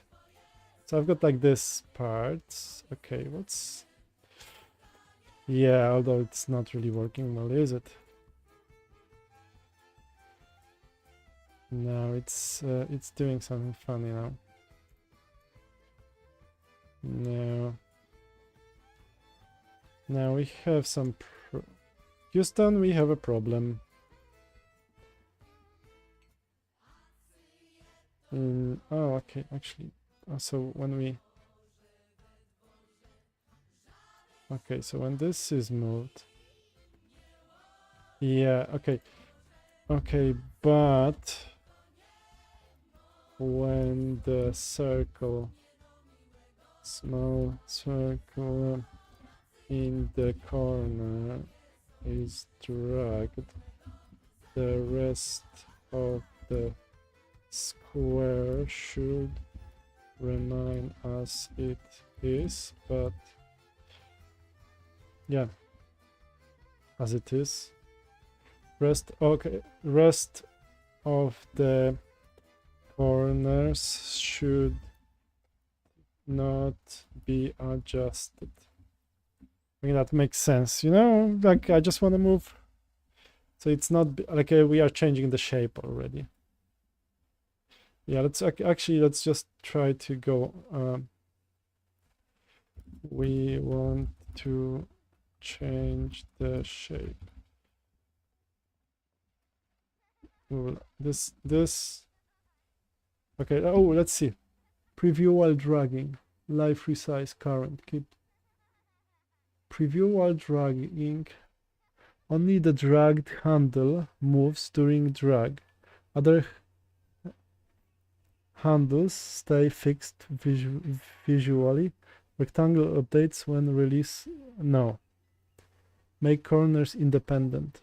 So I've got like this part. Okay, what's... Yeah, although it's not really working well, is it? No, it's doing something funny now. No. Now we have some... Houston, we have a problem. Oh, okay, actually. So when we... Okay, so when this is moved... Yeah, okay. Okay, but... When the circle... Small circle in the corner is dragged, the rest of the square should remain as it is, but yeah, as it is. Rest of the corners should not be adjusted. I think that makes sense, you know, like I just want to move, so it's not like we are changing the shape already. Yeah, let's just try to go. We want to change the shape. This. Okay. Oh, let's see. Preview while dragging. Live resize current. Keep. Preview while dragging. Only the dragged handle moves during drag. Other handles stay fixed visually. Rectangle updates when release. No. Make corners independent.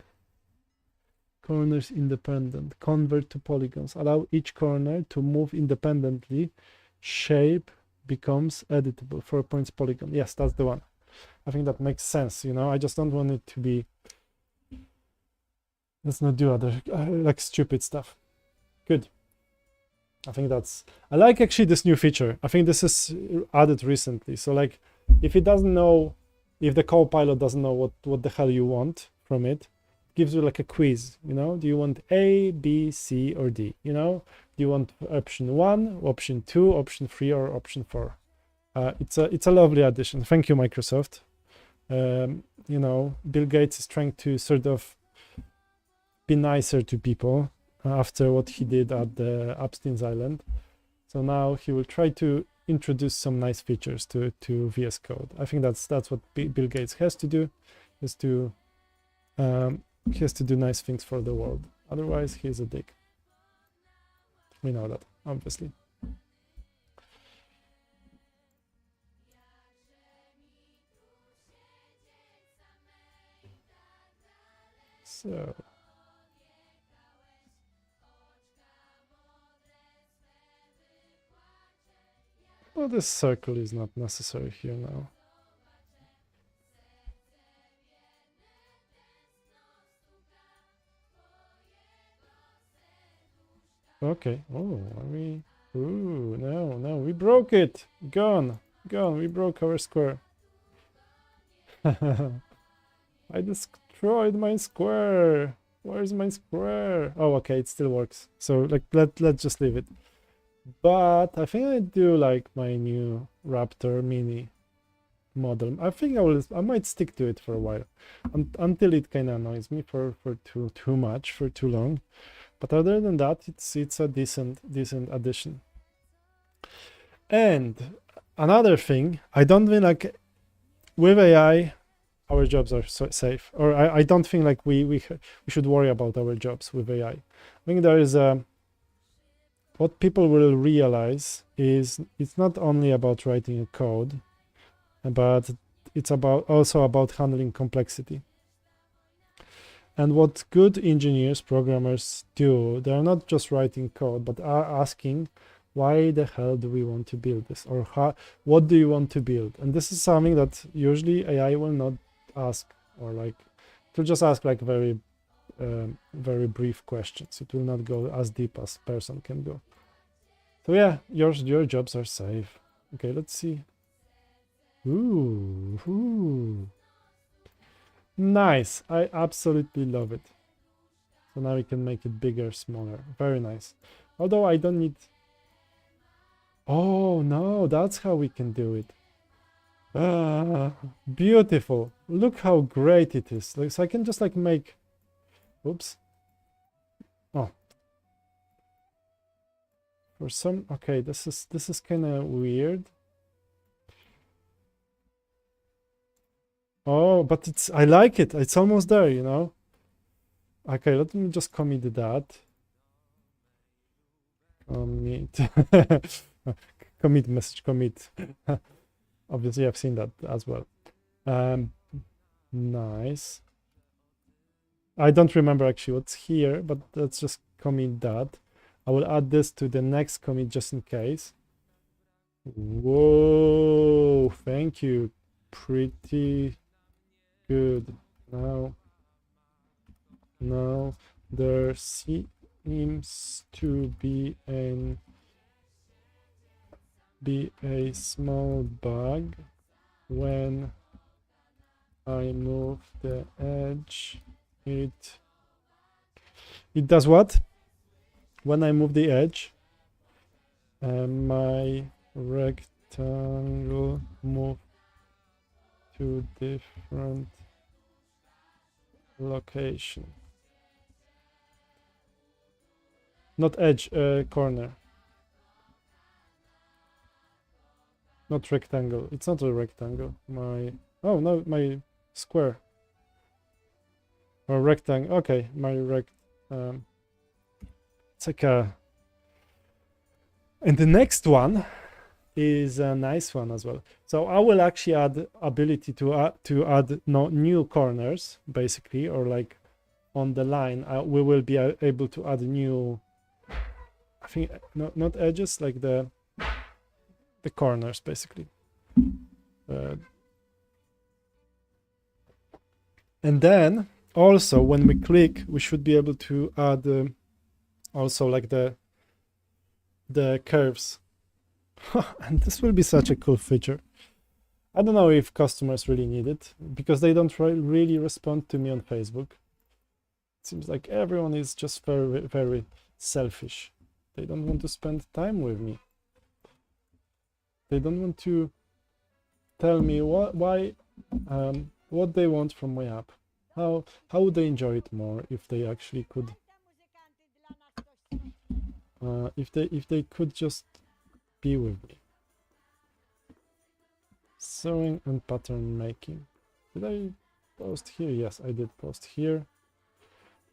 Corners independent. Convert to polygons. Allow each corner to move independently. Shape becomes editable. 4 points polygon. Yes, that's the one. I think that makes sense, you know. I just don't want it to be. Let's not do other like stupid stuff. Good. I think that's. I like actually this new feature. I think this is added recently. So like, if it doesn't know, if the Copilot doesn't know what the hell you want from it, gives you like a quiz, you know. Do you want A, B, C, or D? You know, do you want option 1, option 2, option 3, or option 4? It's a lovely addition. Thank you, Microsoft. You know, Bill Gates is trying to sort of be nicer to people after what he did at the Epstein's Island. So now he will try to introduce some nice features to VS Code. I think that's what Bill Gates has to do, is to he has to do nice things for the world. Otherwise, he's a dick. We know that, obviously. So. Well, this circle is not necessary here now. Okay. Oh, are we? Ooh, no, we broke it. Gone. We broke our square. I destroyed my square. Where's my square? Oh, okay, it still works. So like, let's just leave it. But I think I do like my new Raptor Mini model. I think I might stick to it for a while, until it kind of annoys me for too much, for too long. But other than that, it's a decent addition. And another thing, I don't think like with AI our jobs are safe, or I don't think like we should worry about our jobs with AI. I think there is what people will realize is it's not only about writing a code, but it's also about handling complexity. And what good engineers, programmers do, they're not just writing code, but are asking, why the hell do we want to build this? Or what do you want to build? And this is something that usually AI will not ask, or like, it will just ask like very brief questions. It will not go as deep as person can go. So yeah, your jobs are safe. Okay, let's see. Ooh. Nice. I absolutely love it. So now we can make it bigger, smaller. Very nice. Although I don't need... Oh, no, that's how we can do it. Beautiful. Look how great it is. Like, so I can just like make... Oops. Oh. For some... Okay, this is kind of weird. Oh, but I like it. It's almost there, you know. Okay, let me just commit that. Commit. Commit message, commit. Obviously, I've seen that as well. Nice. I don't remember actually what's here, but let's just commit that. I will add this to the next commit just in case. Whoa, thank you. Pretty good. Now there seems to be a small bug when I move the edge. It does what? When I move the edge, my rectangle move to different location. Not edge, corner. Not rectangle. It's not a rectangle. Oh no, my square. Or rectangle. Okay, my it's like a. And the next one is a nice one as well. So I will actually add ability to add new corners, basically, or like on the line. We will be able to add new. I think not edges, like the corners, basically. And then also when we click, we should be able to add also like the curves. And this will be such a cool feature. I don't know if customers really need it because they don't really respond to me on Facebook. It seems like everyone is just very, very selfish. They don't want to spend time with me. They don't want to tell me what they want from my app. How would they enjoy it more if they actually could? If they could just be with me. Sewing and pattern making. Did I post here? Yes, I did post here.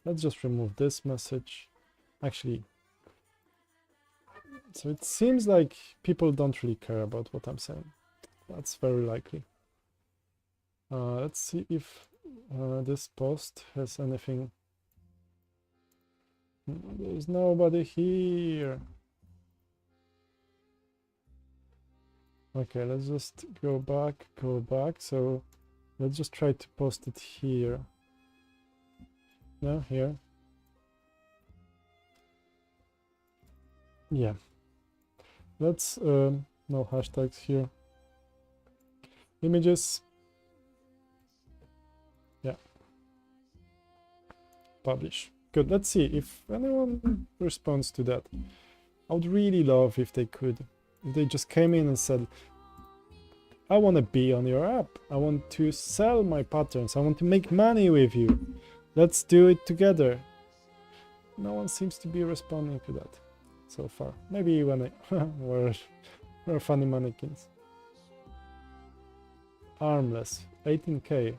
Let's just remove this message. Actually, so it seems like people don't really care about what I'm saying. That's very likely. Let's see if this post has anything. There's nobody here. Okay, let's just go back. So let's just try to post it here. No, here. Yeah. Let's no hashtags here. Images. Yeah. Publish. Good. Let's see if anyone responds to that. I would really love if they could. If they just came in and said, I want to be on your app. I want to sell my patterns. I want to make money with you. Let's do it together. No one seems to be responding to that so far. Maybe when we're funny mannequins. Armless, 18K.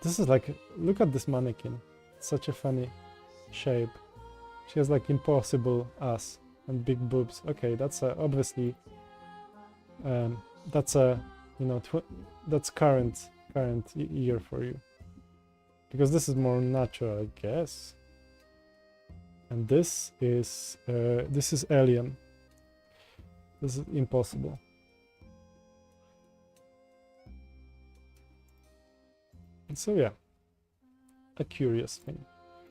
This is like, look at this mannequin. It's such a funny shape. She has like impossible ass and big boobs. Okay, that's obviously that's a that's current year for you, because this is more natural, I guess. And this is alien. This is impossible. And so yeah, a curious thing.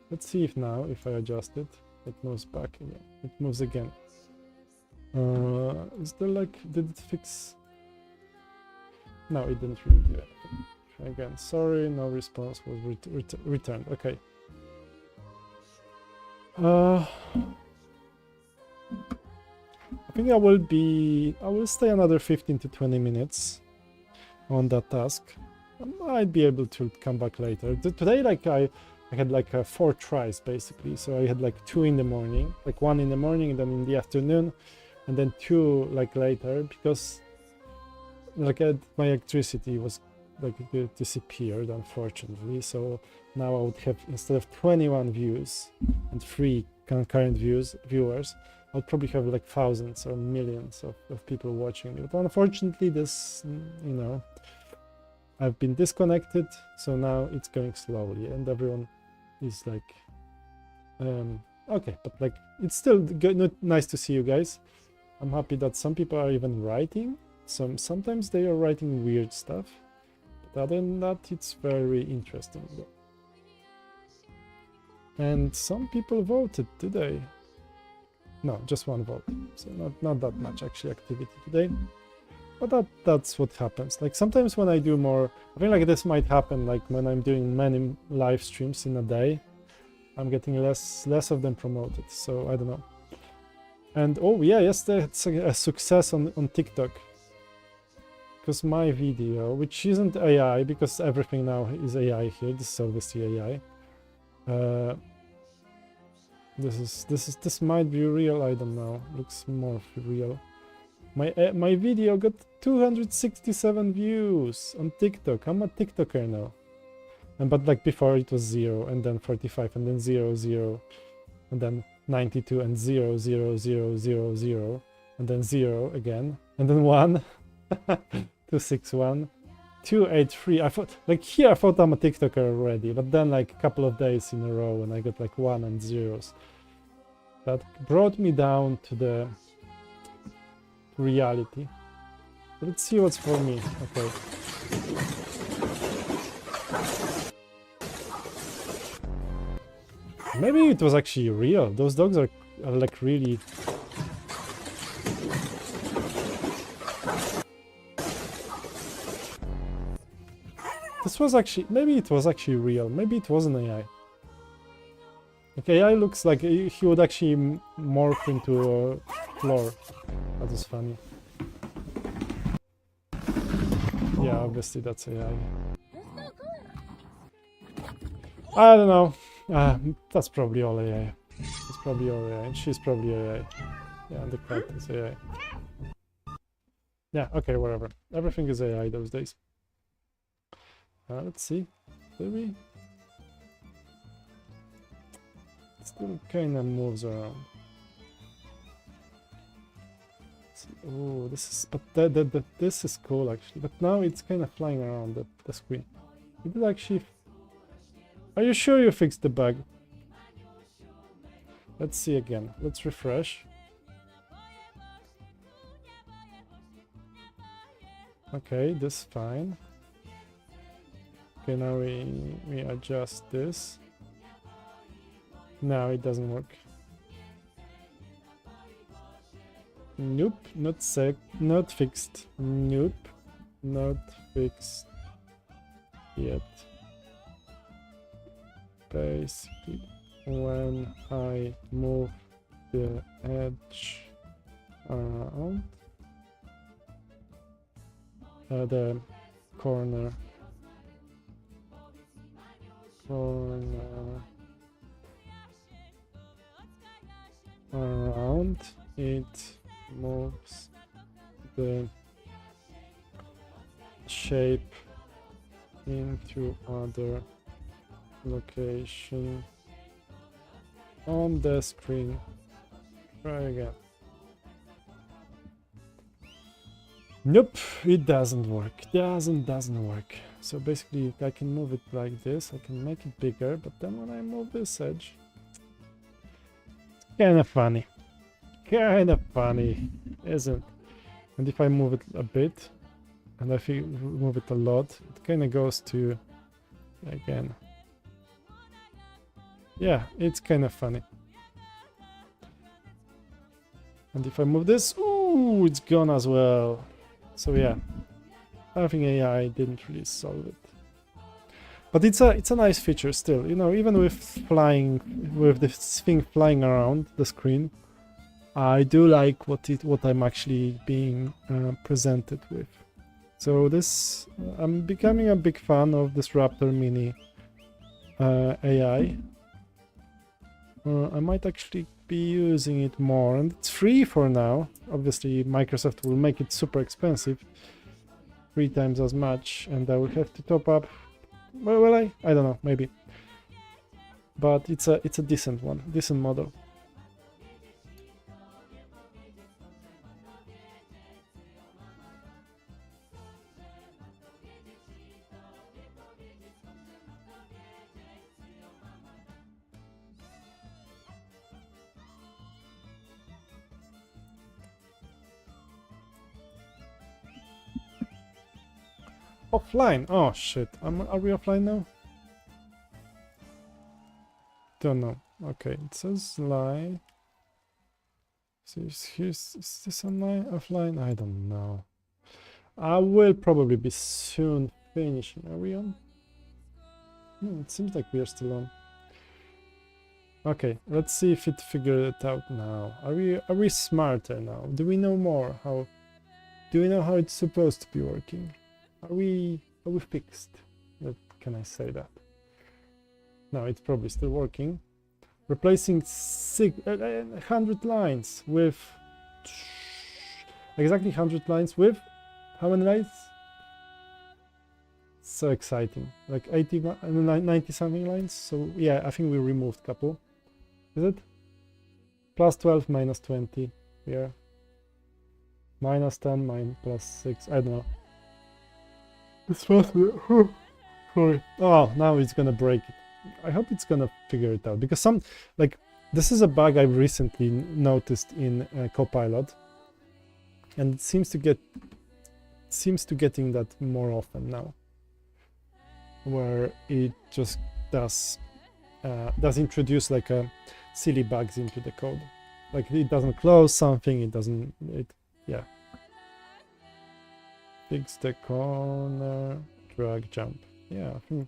Let's see if now, if I adjust it, it moves back again. It moves again. Is there like, did it fix? No, it didn't really do anything. Try again. Sorry, no response was returned. Okay. I think I will stay another 15 to 20 minutes on that task. I might be able to come back later. Today, like I had like 4 tries basically. So I had like 2 in the morning, like 1 in the morning, and then in the afternoon, and then 2 like later, because like my electricity was like disappeared, unfortunately. So now I would have, instead of 21 views and 3 concurrent viewers, I would probably have like thousands or millions of people watching me. But unfortunately, this, I've been disconnected, so now it's going slowly, and everyone is like, okay, but like it's still good, nice to see you guys. I'm happy that some people are even writing. Sometimes they are writing weird stuff. But other than that, it's very interesting. And some people voted today. No, just one vote. So not that much actually activity today. But that's what happens. Like sometimes when I do more, I think like this might happen like when I'm doing many live streams in a day. I'm getting less of them promoted, so I don't know. And oh yeah, yesterday it's a success on TikTok. Because my video, which isn't AI, because everything now is AI here, this is obviously AI. This might be real, I don't know. Looks more real. My video got 267 views on TikTok. I'm a TikToker now. But like before it was 0 and then 45 and then 0 0 and then 92 and 0 0 0 0 0 and then 0 again and then 1 261 283. I thought like here I thought I'm a TikToker already, but then like a couple of days in a row and I got like 1 and zeros. That brought me down to the reality. Let's see what's for me. Okay. Maybe it was actually real. Those dogs are like really... This was actually... Maybe it was actually real. Maybe it wasn't AI. Like AI looks like he would actually morph into a floor. That was funny. Yeah, obviously that's AI. I don't know. That's probably all AI. It's probably all AI, and she's probably AI. Yeah, and the cat is AI. Yeah, okay, whatever. Everything is AI those days. Let's see. Did we? It still kind of moves around. Oh, this is... But this is cool, actually. But now it's kind of flying around the screen. It did actually... Are you sure you fixed the bug? Let's see again. Let's refresh. Okay, this is fine. Okay, now we adjust this. No, it doesn't work. Nope, not fixed. Nope, not fixed yet. Basically, when I move the edge around, the corner around, it moves the shape into other location on the screen. Try again. Nope, it doesn't work. Doesn't work. So basically I can move it like this, I can make it bigger, but then when I move this edge, it's kind of funny. Isn't it? And if I move it a bit, and if I move it a lot, it kind of goes to, again. Yeah, it's kind of funny. And if I move this, ooh, it's gone as well. So yeah, I think AI didn't really solve it. But it's a nice feature still, you know, even with this thing flying around the screen, I do like what I'm actually being presented with. So this, I'm becoming a big fan of this Raptor Mini AI. I might actually be using it more, and it's free for now. Obviously, Microsoft will make it super expensive, 3 times as much, and I will have to top up. Well, I don't know, maybe. But it's a decent one, decent model. offline. Oh shit. Are we offline now? Don't know. Okay, it says line. So here's, is this online, offline? I don't know. I will probably be soon finishing. Are we on? It seems like we are still on. Okay, let's see if it figured it out now. Are we smarter now? Do we know more? Do we know how it's supposed to be working? Are we fixed? Can I say that? No, it's probably still working. Replacing 100 lines with exactly 100 lines with how many lines? So exciting, like 90 something lines. So yeah, I think we removed a couple. Is it plus 12 minus 20 here, minus 10 plus 6? I don't know. This was sorry. Oh, now it's gonna break it. I hope it's gonna figure it out, because this is a bug I've recently noticed in Copilot, and it seems to getting that more often now, where it just does introduce like a silly bugs into the code, like it doesn't close something, yeah. Fix the corner, drag, jump. Yeah, I think.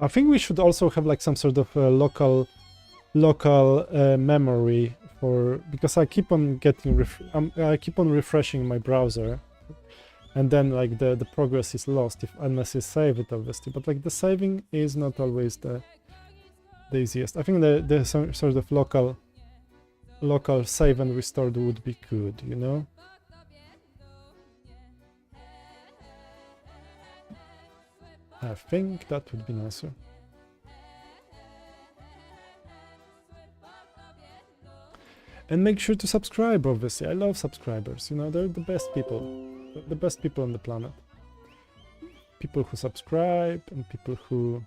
I think we should also have like some sort of local memory because I keep on getting I keep on refreshing my browser, and then like the progress is lost unless you save it, obviously. But like the saving is not always the easiest. I think the sort of local save and restored would be good, you know. I think that would be nicer. And make sure to subscribe, obviously. I love subscribers, you know, they're the best people. The best people on the planet. People who subscribe and people who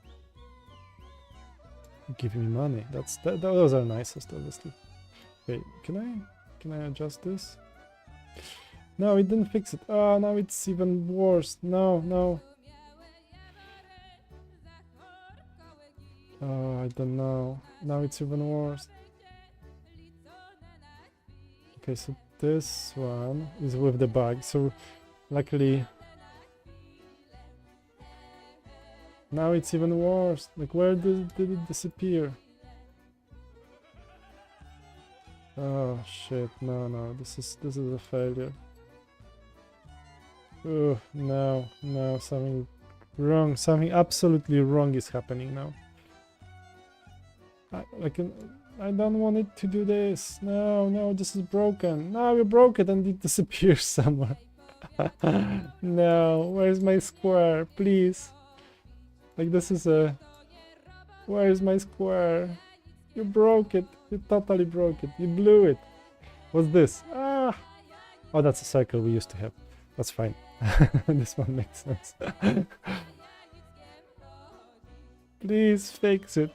give me money. Those are nicest, obviously. Wait, can I adjust this? No, it didn't fix it. Oh, now it's even worse. No. Oh, I don't know. Now it's even worse. Okay, so this one is with the bug. So luckily now it's even worse. Like, where did it disappear? Oh shit, no, this is a failure. Oh no, something wrong, something absolutely wrong is happening now. I don't want it to do this. No, this is broken. Now you broke it and it disappears somewhere. No, where's my square? Please. Like, this is where's my square? You broke it. You totally broke it. You blew it. What's this? Ah! Oh, that's a circle we used to have. That's fine. This one makes sense. Please fix it.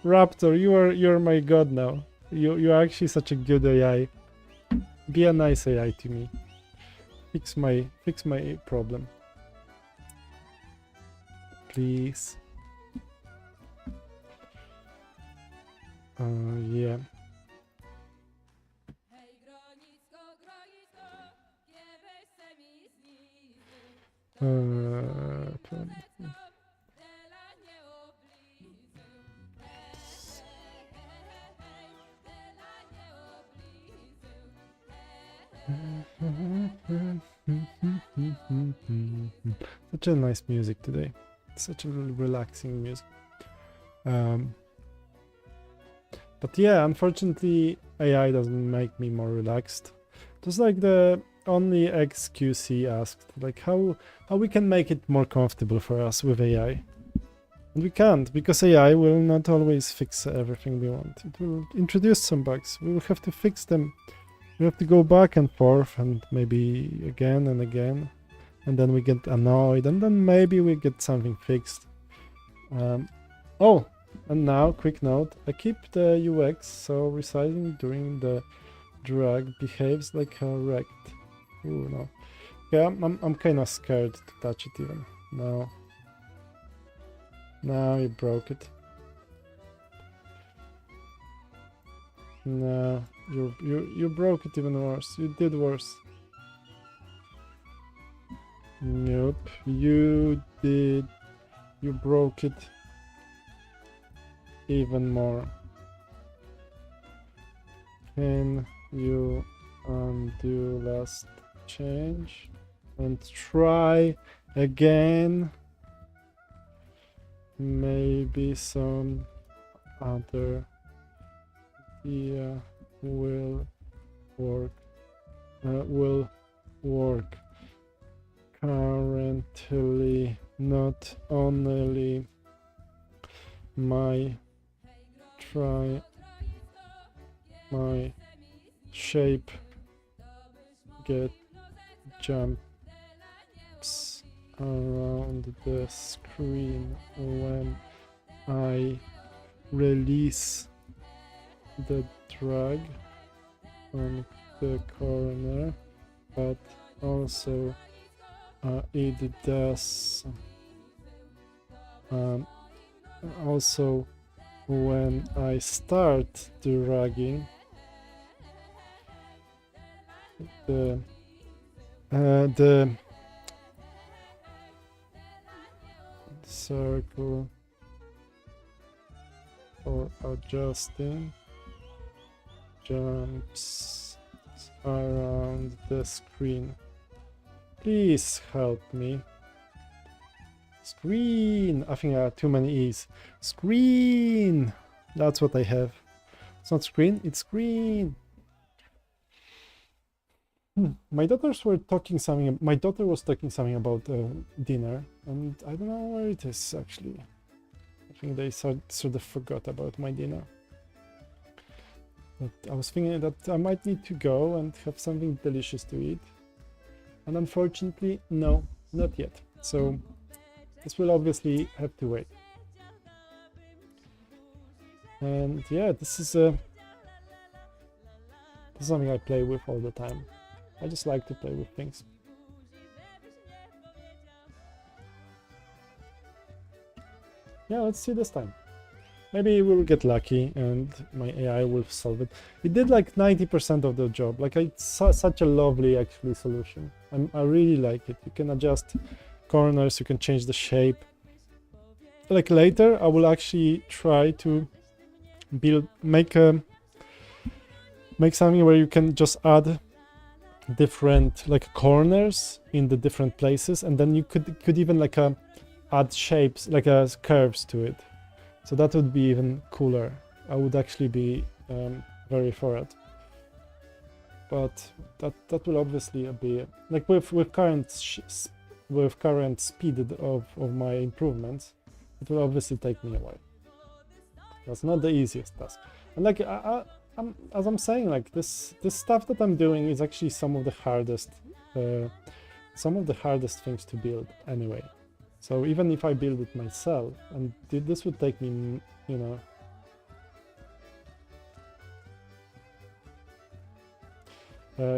Raptor, you're my god now. You're actually such a good AI. Be a nice AI to me. Fix my problem. Please. Yeah. Such a nice music today. Such a relaxing music. But yeah, unfortunately, AI doesn't make me more relaxed. Just like the only XQC asked, like how we can make it more comfortable for us with AI. And we can't, because AI will not always fix everything we want. It will introduce some bugs. We will have to fix them. We have to go back and forth, and maybe again and again. And then we get annoyed, and then maybe we get something fixed. Oh, and now quick note, I keep the UX so resizing during the drag behaves like a rect. Ooh, no. Yeah, I'm kind of scared to touch it even. No. No, you broke it. No, you broke it even worse. You did worse. Nope, you did. You broke it even more. Can you undo last change and try again? Maybe some other idea will work. Will work. Currently, not only my shape get jumps around the screen when I release the drag on the corner, but also it does also when I start dragging the circle for adjusting jumps around the screen. Please help me. Screen! I think I have too many E's. Screen! That's what I have. It's not screen, it's screen! My daughters were talking something. My daughter was talking something about dinner, and I don't know where it is actually. I think they sort of forgot about my dinner. But I was thinking that I might need to go and have something delicious to eat. And unfortunately, no, not yet. So this will obviously have to wait. And yeah, this is something I play with all the time. I just like to play with things. Yeah, let's see this time. Maybe we will get lucky and my AI will solve it. It did like 90% of the job. Like it's such a lovely actually solution. I really like it. You can adjust corners, you can change the shape. Like later, I will actually try to make something where you can just add different like corners in the different places, and then you could even like add shapes like curves to it. So that would be even cooler. I would actually be very for it. But that will obviously be like with current speed of my improvements, it will obviously take me a while. That's not the easiest task. And like as I'm saying, like this stuff that I'm doing is actually some of the hardest things to build anyway. So even if I build it myself, and this would take me, you know,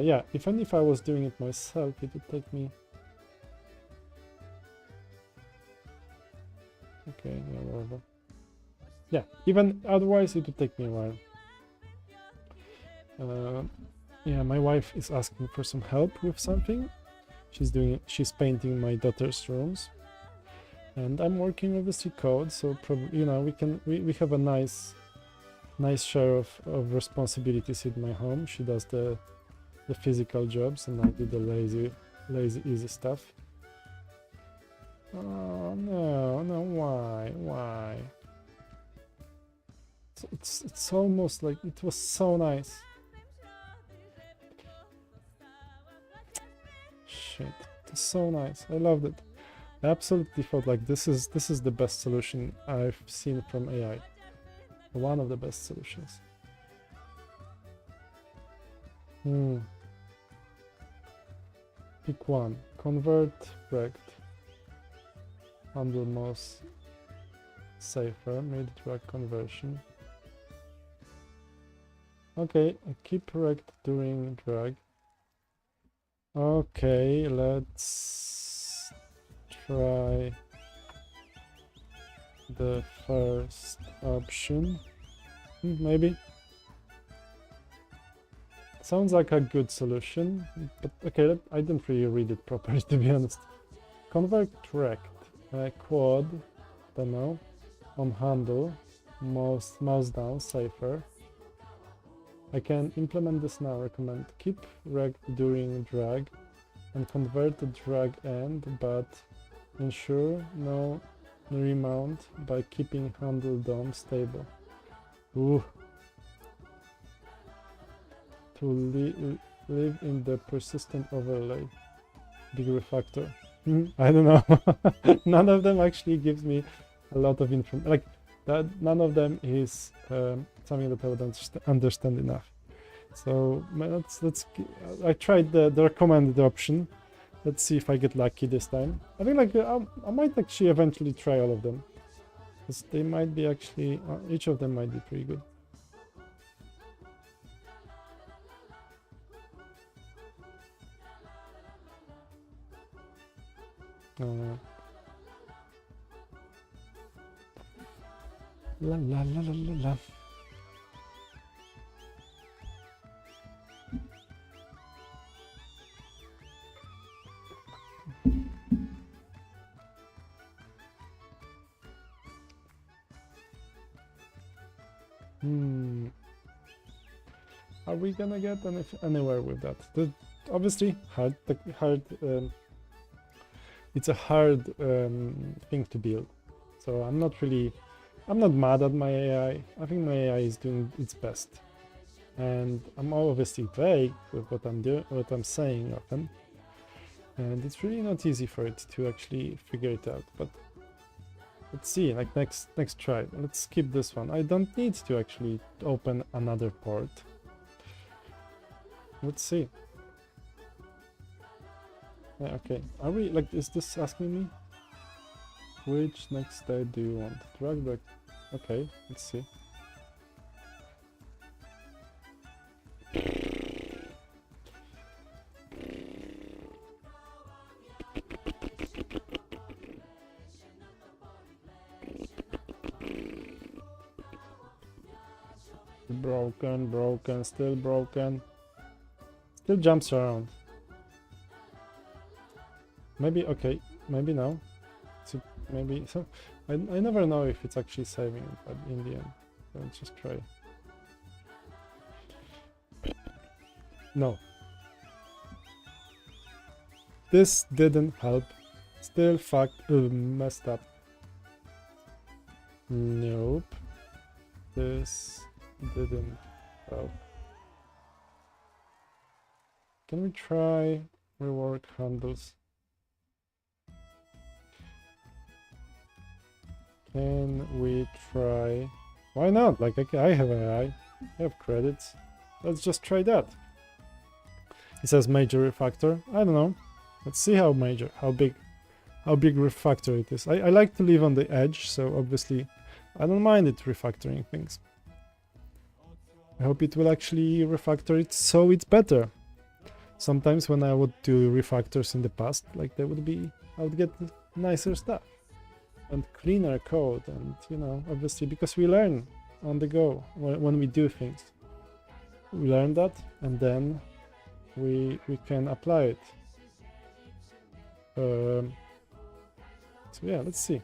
yeah, even if I was doing it myself, it would take me. Okay, yeah, whatever. Yeah, even otherwise it would take me a while. Yeah, my wife is asking for some help with something. She's painting my daughter's rooms, and I'm working obviously code, so probably, you know, we have a nice share of responsibilities in my home. She does the physical jobs, and I do the lazy easy stuff. Oh no, why? It's almost like it was so nice. Shit, it's so nice. I loved it. I absolutely felt like this is the best solution I've seen from AI. One of the best solutions. Pick one. Convert, rect. Handle mouse. safer. Mid drag conversion. Okay, keep rect during drag. Okay, let's try the first option. Maybe. Sounds like a good solution, but okay, I didn't really read it properly, to be honest. Convert rect, quad, don't know, on handle, mouse down, safer. I can implement this now. Recommend keep rect during drag and convert the drag end, but ensure no remount by keeping handle DOM stable. Ooh. To live in the persistent overlay. Big refactor. I don't know. None of them actually gives me a lot of information. Like that, none of them is something that I would understand enough. So I tried the recommended option. Let's see if I get lucky this time. I think like I might actually eventually try all of them, because they might be actually each of them might be pretty good. La la la la la la. Are we gonna get anywhere with that? Obviously hard. It's a hard thing to build. So I'm not mad at my AI. I think my AI is doing its best, and I'm obviously vague with what I'm saying often, and it's really not easy for it to actually figure it out. But let's see, like next try. Let's skip this one. I don't need to actually open another port. Let's see. Yeah, okay. Are we like? Is this asking me? Which next state do you want? Drag back. Okay, let's see. Broken, still broken. Still jumps around. Maybe, okay, maybe now. So maybe, so I never know if it's actually saving it, but in the end, let's just try. No. This didn't help. Still messed up. Nope. This didn't help. Can we try rework handles? Can we try? Why not? Like I have AI, I have credits. Let's just try that. It says major refactor. I don't know. Let's see how big refactor it is. I like to live on the edge, so obviously I don't mind it refactoring things. I hope it will actually refactor it so it's better. Sometimes when I would do refactors in the past, like I would get nicer stuff and cleaner code, and you know, obviously because we learn on the go when we do things. We learn that, and then we can apply it. So yeah, let's see.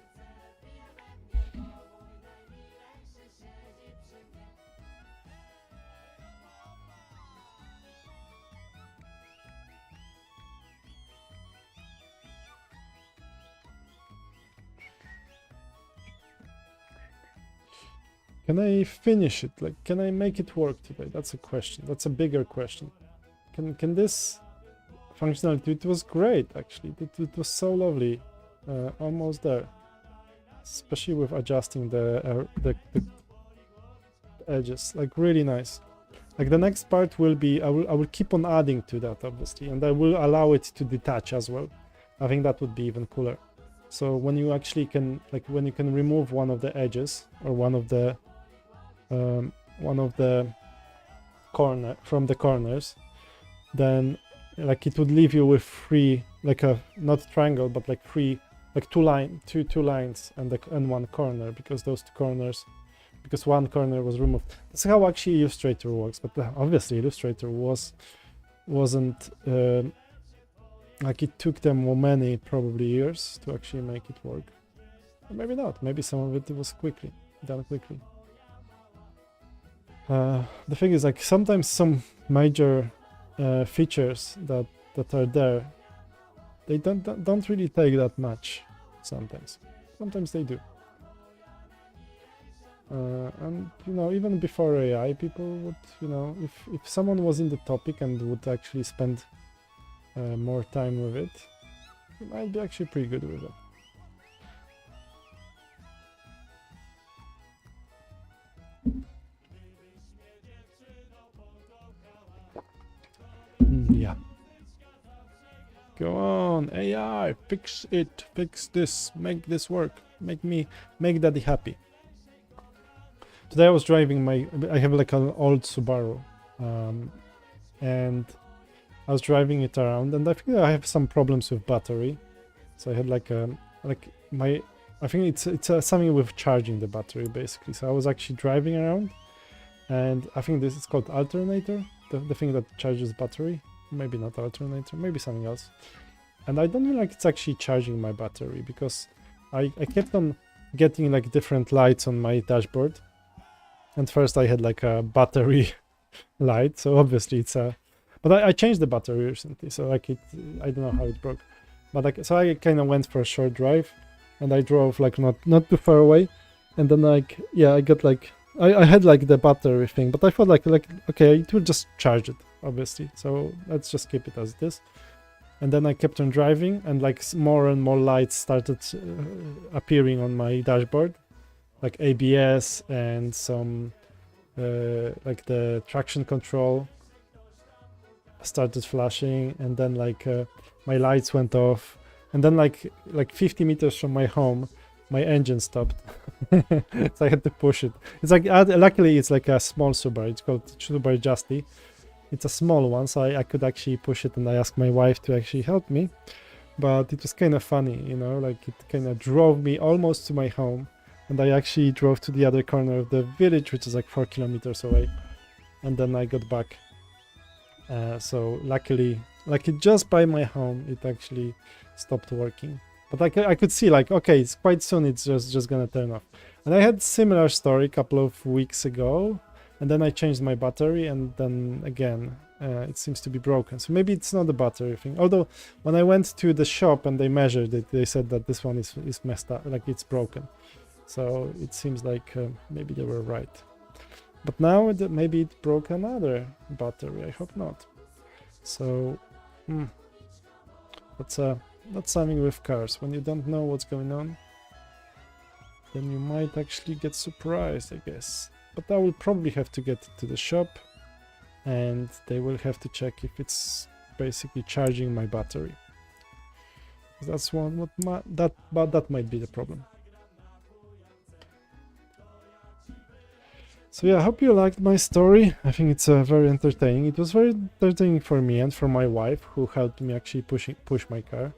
Can I finish it? Like, can I make it work today? That's a question. That's a bigger question. Can this functionality? It was great, actually. It was so lovely. Almost there. Especially with adjusting the edges. Like, really nice. Like, the next part will be, I will keep on adding to that, obviously. And I will allow it to detach as well. I think that would be even cooler. So when you actually can, like when you can remove one of the edges or one of the corner from the corners, then like it would leave you with three, like a not triangle but like three, like two lines and one corner, because those two corners, because one corner was removed. That's how actually Illustrator works. But obviously Illustrator wasn't like it took them many probably years to actually make it work. Or maybe not. Maybe some of it was done quickly. The thing is, like sometimes some major features that are there, they don't really take that much. Sometimes they do. And you know, even before AI, people would, you know, if someone was in the topic and would actually spend more time with it, you might be actually pretty good with it. Yeah. Go on, AI, fix it, fix this, make this work, make daddy happy. Today I was driving I have like an old Subaru, and I was driving it around, and I think I have some problems with battery. So I had like I think it's something with charging the battery basically. So I was actually driving around, and I think this is called alternator, the thing that charges battery. Maybe not alternator, maybe something else. And I don't feel like it's actually charging my battery, because I kept on getting like different lights on my dashboard. And first I had like a battery light, so obviously it's a, but I changed the battery recently, so like I don't know how it broke. But like, so I kind of went for a short drive, and I drove like not too far away, and then like, yeah, I got like, I had like the battery thing, but I thought like okay, it will just charge it, obviously, so let's just keep it as it is. And then I kept on driving, and like more and more lights started appearing on my dashboard, like ABS and some like the traction control started flashing, and then like my lights went off, and then like 50 meters from my home my engine stopped. So I had to push it. It's like luckily it's like a small Subaru, it's called Subaru Justy. It's a small one, so I could actually push it, and I asked my wife to actually help me. But it was kind of funny, you know, like it kind of drove me almost to my home, and I actually drove to the other corner of the village, which is like 4 kilometers away, and then I got back. So luckily, like it just by my home, it actually stopped working. But I could see like, okay, it's quite soon, it's just gonna turn off. And I had similar story a couple of weeks ago, and then I changed my battery, and then again, it seems to be broken. So maybe it's not the battery thing. Although when I went to the shop and they measured it, they said that this one is messed up, like it's broken. So it seems like maybe they were right. But now maybe it broke another battery. I hope not. So that's something with cars. When you don't know what's going on, then you might actually get surprised, I guess. But I will probably have to get to the shop, and they will have to check if it's basically charging my battery. That's that might be the problem. So yeah, I hope you liked my story. I think it's very entertaining. It was very entertaining for me and for my wife, who helped me actually push my car.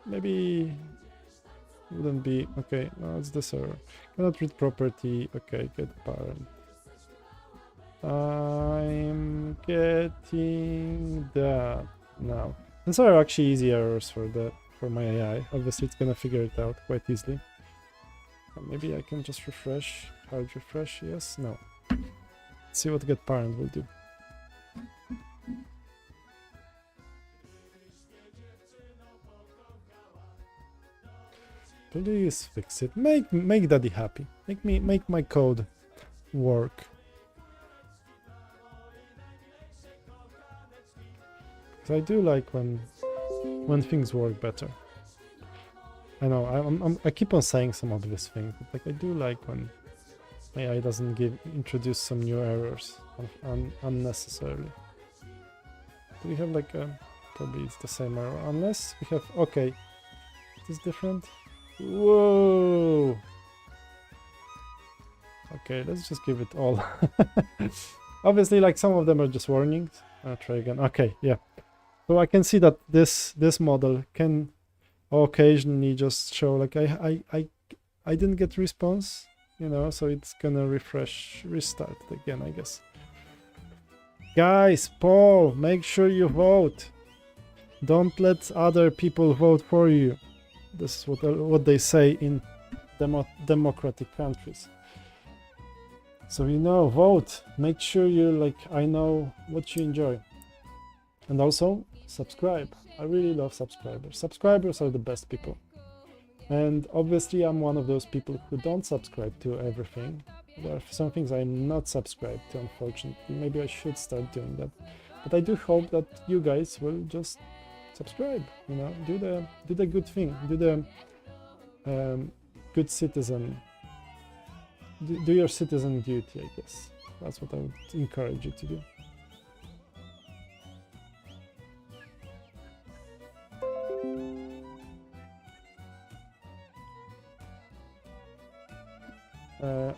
Maybe wouldn't be okay. No, it's the server. Cannot read property. Okay, get parent. I'm getting that now. And so are actually easy errors for my AI. Obviously, it's gonna figure it out quite easily. Maybe I can just refresh. Hard refresh? Yes? No. Let's see what get parent will do. Please fix it. Make daddy happy. Make my code work. Because I do like when things work better. I know I keep on saying some obvious things, but like I do like when AI doesn't introduce some new errors unnecessarily. Do we have like a Probably it's the same error, unless we have, okay, it is different. Whoa! Okay, let's just give it all. Obviously, like some of them are just warnings. I'll try again. Okay, yeah. So I can see that this model can occasionally just show like I didn't get response, you know, so it's gonna restart again, I guess. Guys, poll, make sure you vote. Don't let other people vote for you. This is what they say in democratic countries. So you know, vote. Make sure you I know what you enjoy. And also subscribe. I really love subscribers. Subscribers are the best people. And obviously I'm one of those people who don't subscribe to everything. There are some things I'm not subscribed to, unfortunately. Maybe I should start doing that. But I do hope that you guys will just subscribe, you know, do the good thing, do the good citizen, do your citizen duty, I guess. That's what I would encourage you to do.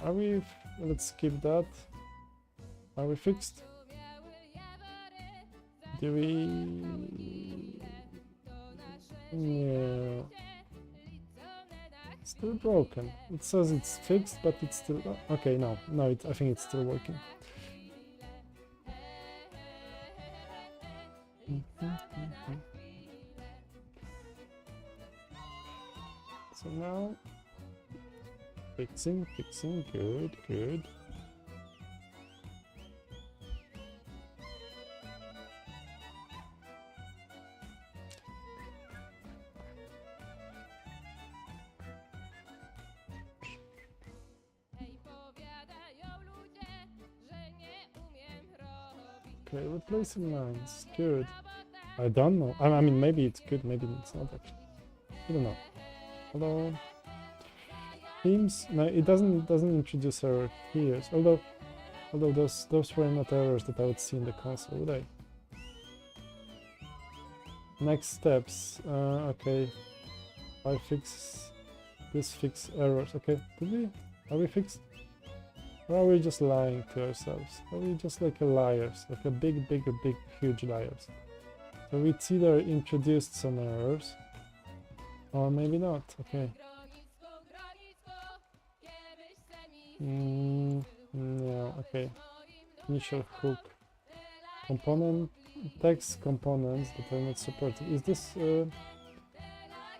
Are we, let's skip that. Are we fixed? Do we? Yeah. Still broken. It says it's fixed, but it's still, okay, no, I think it's still working. So now, fixing, good. Okay, replacing lines, good. I don't know. I mean, maybe it's good, maybe it's not actually. I don't know. Hello. Themes? No, it doesn't introduce error here. Although those were not errors that I would see in the console, would I? Next steps. Okay. I fix this. Fix errors. Okay. Are we fixed? Or are we just lying to ourselves? Are we just like liars? Like a big, huge liars? So it's either introduced some errors, or maybe not. Okay. Yeah, okay. Initial hook. Component, text components that are not supported. Is this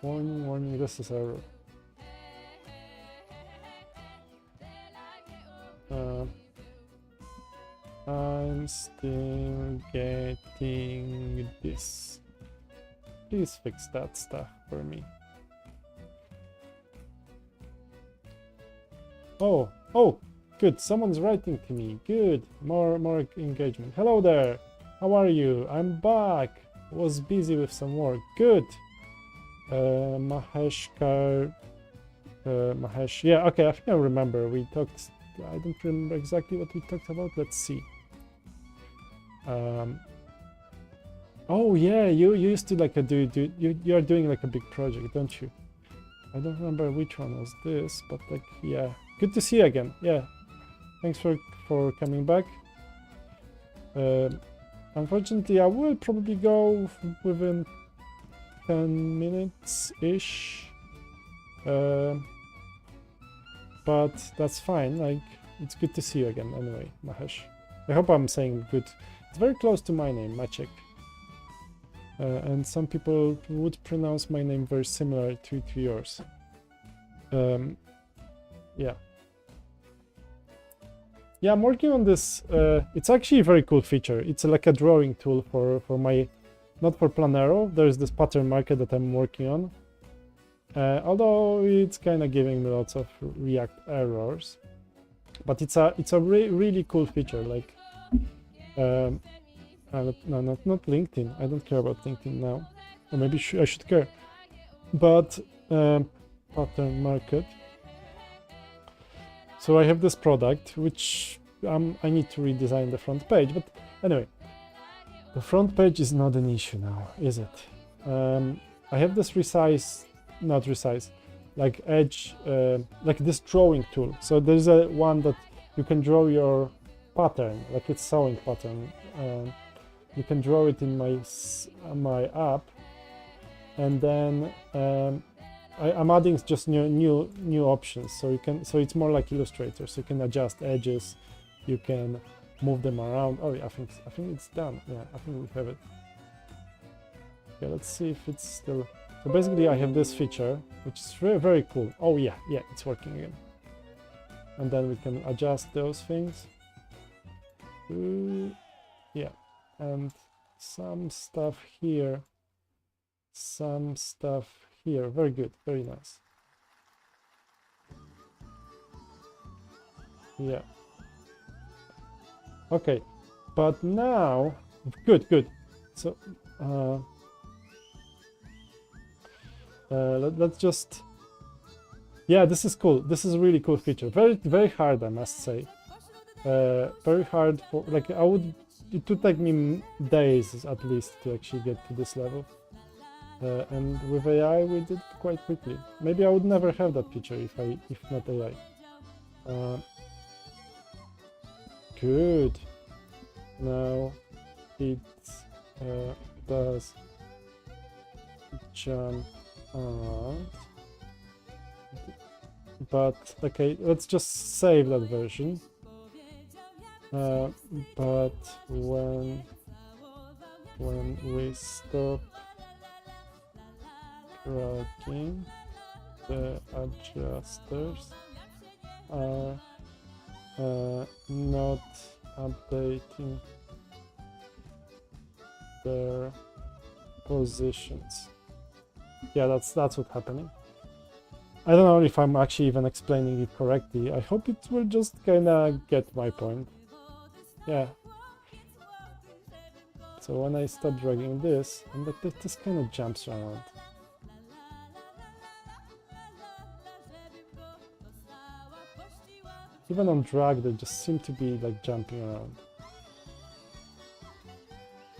warning, this is error. I'm still getting this. Please fix that stuff for me. Oh, good. Someone's writing to me. Good. More engagement. Hello there. How are you? I'm back. Was busy with some work. Good. Mahesh. Yeah, okay, I think I remember. We talked. I don't remember exactly what we talked about. Let's see. Oh yeah, you used to like you are doing like a big project, don't you? I don't remember which one was this, but like, yeah, good to see you again. Yeah, thanks for coming back. Unfortunately, I will probably go within 10 minutes ish, but that's fine. Like, it's good to see you again anyway, Mahesh. I hope I'm saying good. It's very close to my name, Maciek. And some people would pronounce my name very similar to yours. Yeah. Yeah, I'm working on this. It's actually a very cool feature. It's like a drawing tool for my, not for Planero. There's this pattern marker that I'm working on. Although it's kind of giving me lots of React errors. But it's a really cool feature. Like, no, not LinkedIn. I don't care about LinkedIn now, or maybe I should care. But pattern market. So I have this product, which I need to redesign the front page. But anyway, The front page is not an issue now, is it? I have this not resize, like edge, like this drawing tool. So there's a one that you can draw your pattern, like it's sewing pattern. You can draw it in my app, and then I'm adding just new options. So it's more like Illustrator. So you can adjust edges, you can move them around. Oh yeah, I think it's done. Yeah, I think we have it. Okay, let's see if it's still. So basically, I have this feature, which is very cool. Oh yeah, it's working again. And then we can adjust those things. Yeah, and some stuff here. Very good, very nice. Yeah. Okay, but now, good. So let's just. Yeah, this is cool. This is a really cool feature. Very hard, I must say. Very hard for like it would take me days at least to actually get to this level. And with AI we did quite quickly. Maybe I would never have that feature if not AI. Good. Now it does jump out. But okay, let's just save that version. But when we stop tracking, the adjusters are not updating their positions. Yeah, that's what's happening. I don't know if I'm actually even explaining it correctly. I hope it will just kinda get my point. Yeah. So when I stop dragging this, and this kind of jumps around. Even on drag, they just seem to be like jumping around.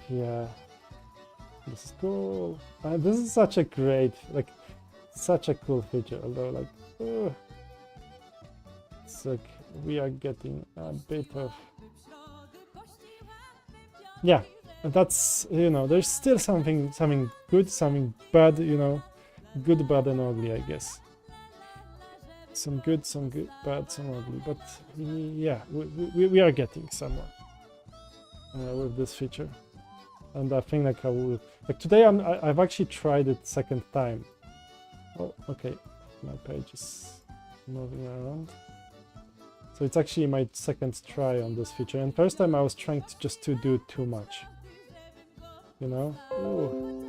Yeah. This is cool. This is such a great, like, such a cool feature. Although, like, it's like we are getting a bit of. Yeah, that's, you know, there's still something good, something bad, you know, good, bad, and ugly, I guess. Some good, bad, some ugly, but yeah, we are getting somewhere with this feature, and I think like I will, like today I've actually tried it second time. Oh, okay, my page is moving around. So it's actually my second try on this feature, and first time I was trying to do too much, you know. Ooh.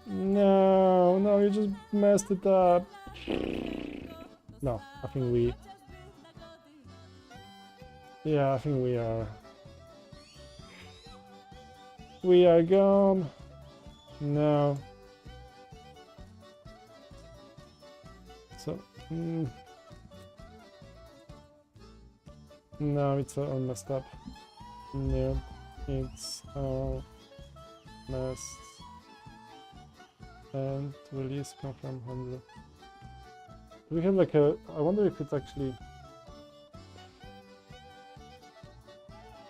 No, you just messed it up. No, I think we are gone. No. So no, it's all messed up. No, it's all messed. And release confirm handler. Do we have like a? I wonder if it's actually.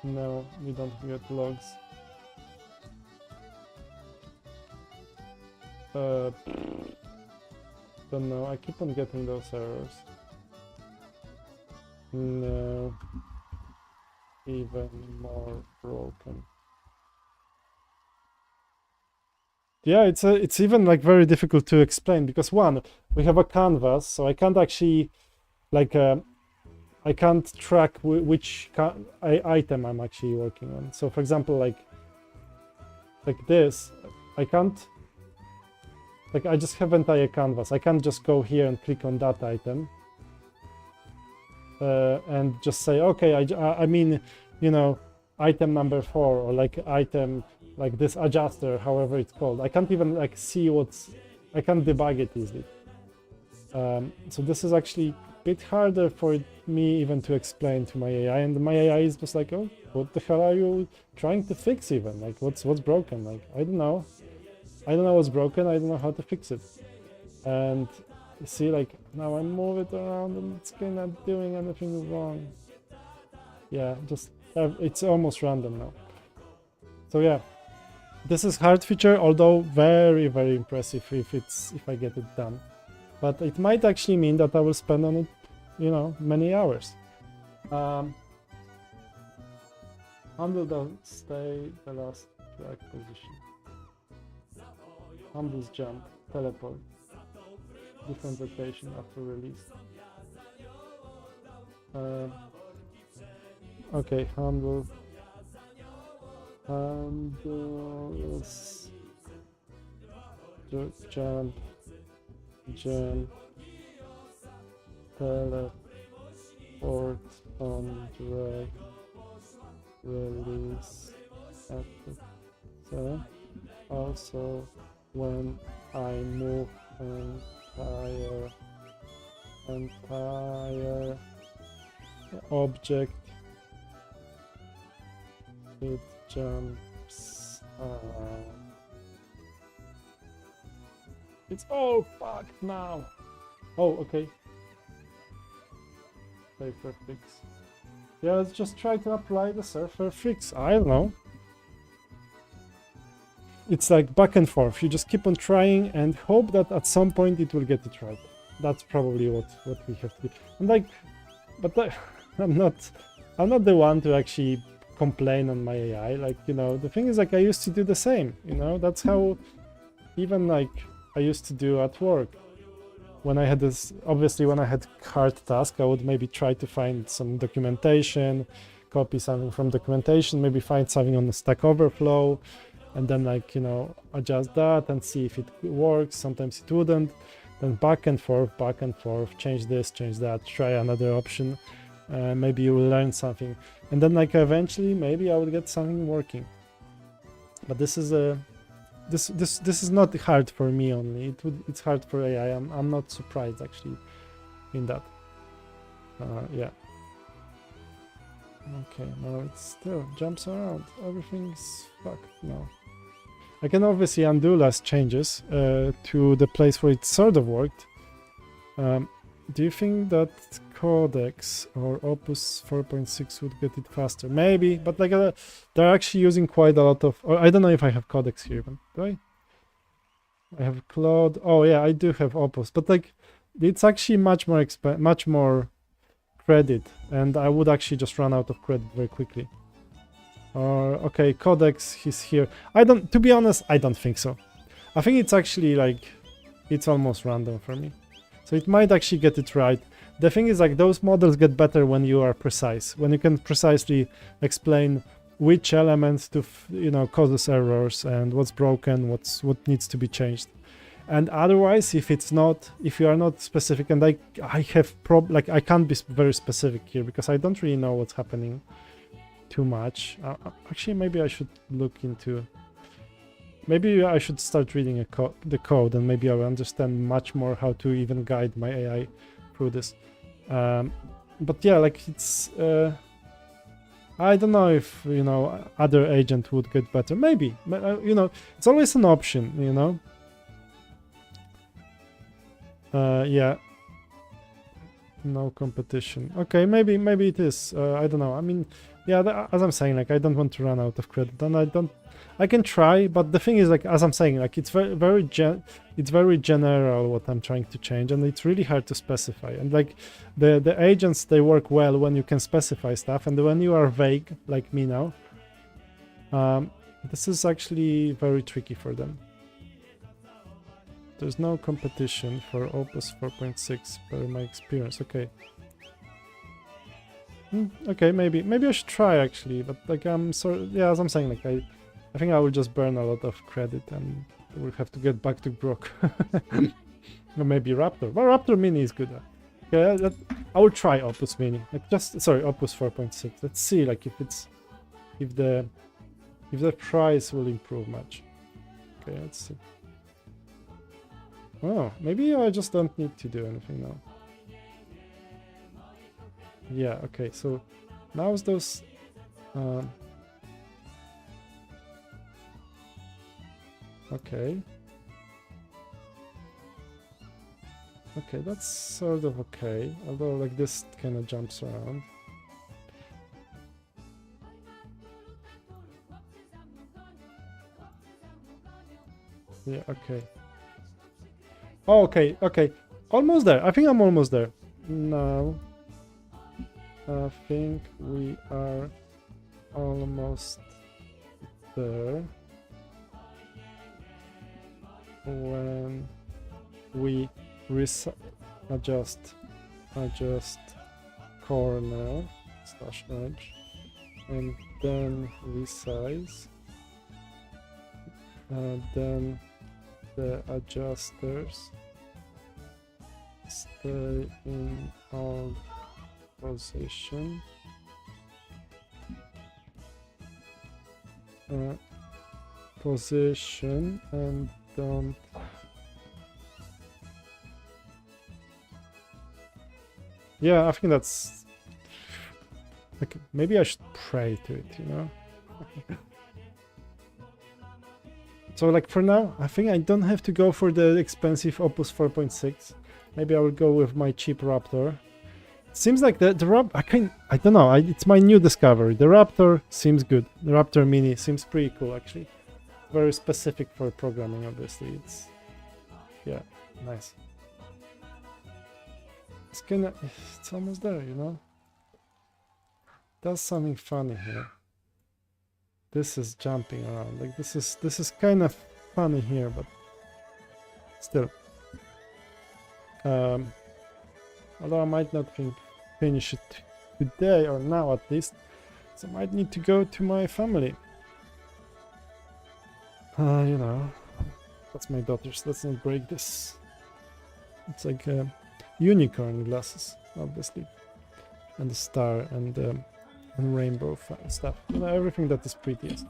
No, we don't get logs. Don't know. I keep on getting those errors. No. Even more broken. Yeah, it's even like very difficult to explain because one, we have a canvas, so I can't actually like I can't track which item I'm actually working on. So for example, like this, I can't, like I just have entire canvas. I can't just go here and click on that item and just say, okay, I mean, you know, item number 4 or like item like this adjuster, however it's called. I can't even like see I can't debug it easily. So this is actually a bit harder for me even to explain to my AI, and my AI is just like, oh, what the hell are you trying to fix even? Like, what's broken? Like, I don't know what's broken, I don't know how to fix it. And you see, like, now I move it around and it's kind of doing anything wrong. Yeah, just it's almost random now. So yeah, this is hard feature, although very impressive if I get it done. But it might actually mean that I will spend on it, you know, many hours. Handle doesn't stay the last track position. Handles jump, teleport, different rotation after release. Okay, handles, jump, teleport, on, drag, release, after. So also when I move entire object, it jumps around. It's all fucked now. Oh, okay. Surfer fix. Yeah, let's just try to apply the surfer fix. I don't know. It's like back and forth. You just keep on trying and hope that at some point it will get it right. That's probably what we have to do. And like, but I'm not the one to actually complain on my AI. Like, you know, the thing is, like, I used to do the same. You know, that's how even like I used to do at work. When I had this, obviously, when I had hard task, I would maybe try to find some documentation, copy something from documentation, maybe find something on the Stack Overflow, and then, like, you know, adjust that and see if it works. Sometimes it wouldn't. Then back and forth, change this, change that, try another option. Maybe you will learn something, and then, like, eventually maybe I will get something working. But this is a this is not hard for me only. It's hard for AI. I'm not surprised actually in that. Yeah. Okay, now it still jumps around. Everything's fucked now. I can obviously undo last changes to the place where it sort of worked. Do you think that Codex or Opus 4.6 would get it faster? Maybe, but like they're actually using quite a lot of. Or I don't know if I have Codex here even. Do I? I have Claude. Oh yeah, I do have Opus, but like it's actually much more credit, and I would actually just run out of credit very quickly. Okay, Codex, he's here. To be honest, I don't think so. I think it's actually like it's almost random for me. So it might actually get it right. The thing is, like, those models get better when you are precise, when you can precisely explain which elements to, you know, causes errors and what's broken, what needs to be changed. And otherwise, if you are not specific, and I have I can't be very specific here because I don't really know what's happening too much. Actually, maybe I should look into. Maybe I should start reading the code, and maybe I'll understand much more how to even guide my AI through this. But yeah, like it's. I don't know if, you know, other agent would get better. Maybe, you know, it's always an option, you know. Yeah. No competition. Okay, maybe it is. I don't know. I mean, yeah, as I'm saying, like, I don't want to run out of credit, and I can try, but the thing is, like, as I'm saying, like, it's very general what I'm trying to change, and it's really hard to specify. And like the agents, they work well when you can specify stuff, and when you are vague, like me now, this is actually very tricky for them. There's no competition for Opus 4.6 per my experience. Okay. Okay, maybe I should try actually, but like yeah, as I'm saying, like I think I will just burn a lot of credit and we'll have to get back to Grok. Or maybe Raptor. Well, Raptor Mini is good. Okay, I will try Opus Mini. Like Opus 4.6. Let's see, like, if the price will improve much. Okay, let's see. Oh, maybe I just don't need to do anything now. Yeah, okay, so now those okay. Okay, that's sort of okay, although like this kind of jumps around. Yeah, okay. Oh, okay, okay. Almost there. I think I'm almost there. Now, I think we are almost there. When we adjust corner slash edge and then resize, then the adjusters stay in all position, and don't yeah, I think that's like maybe I should pray to it, you know. So like for now, I think I don't have to go for the expensive Opus 4.6. Maybe I will go with my cheap Raptor. Seems like the Raptor, I don't know, it's my new discovery. The Raptor seems good. The Raptor Mini seems pretty cool actually. Very specific for programming, obviously. It's, yeah, nice. It's almost there, you know. Does something funny here. This is jumping around. Like this is kind of funny here, but still. Although I might not finish it today or now at least, so I might need to go to my family. You know, that's my daughter's. Let's not break this. It's like unicorn glasses, obviously, and the star and rainbow stuff. You know, everything that is prettiest.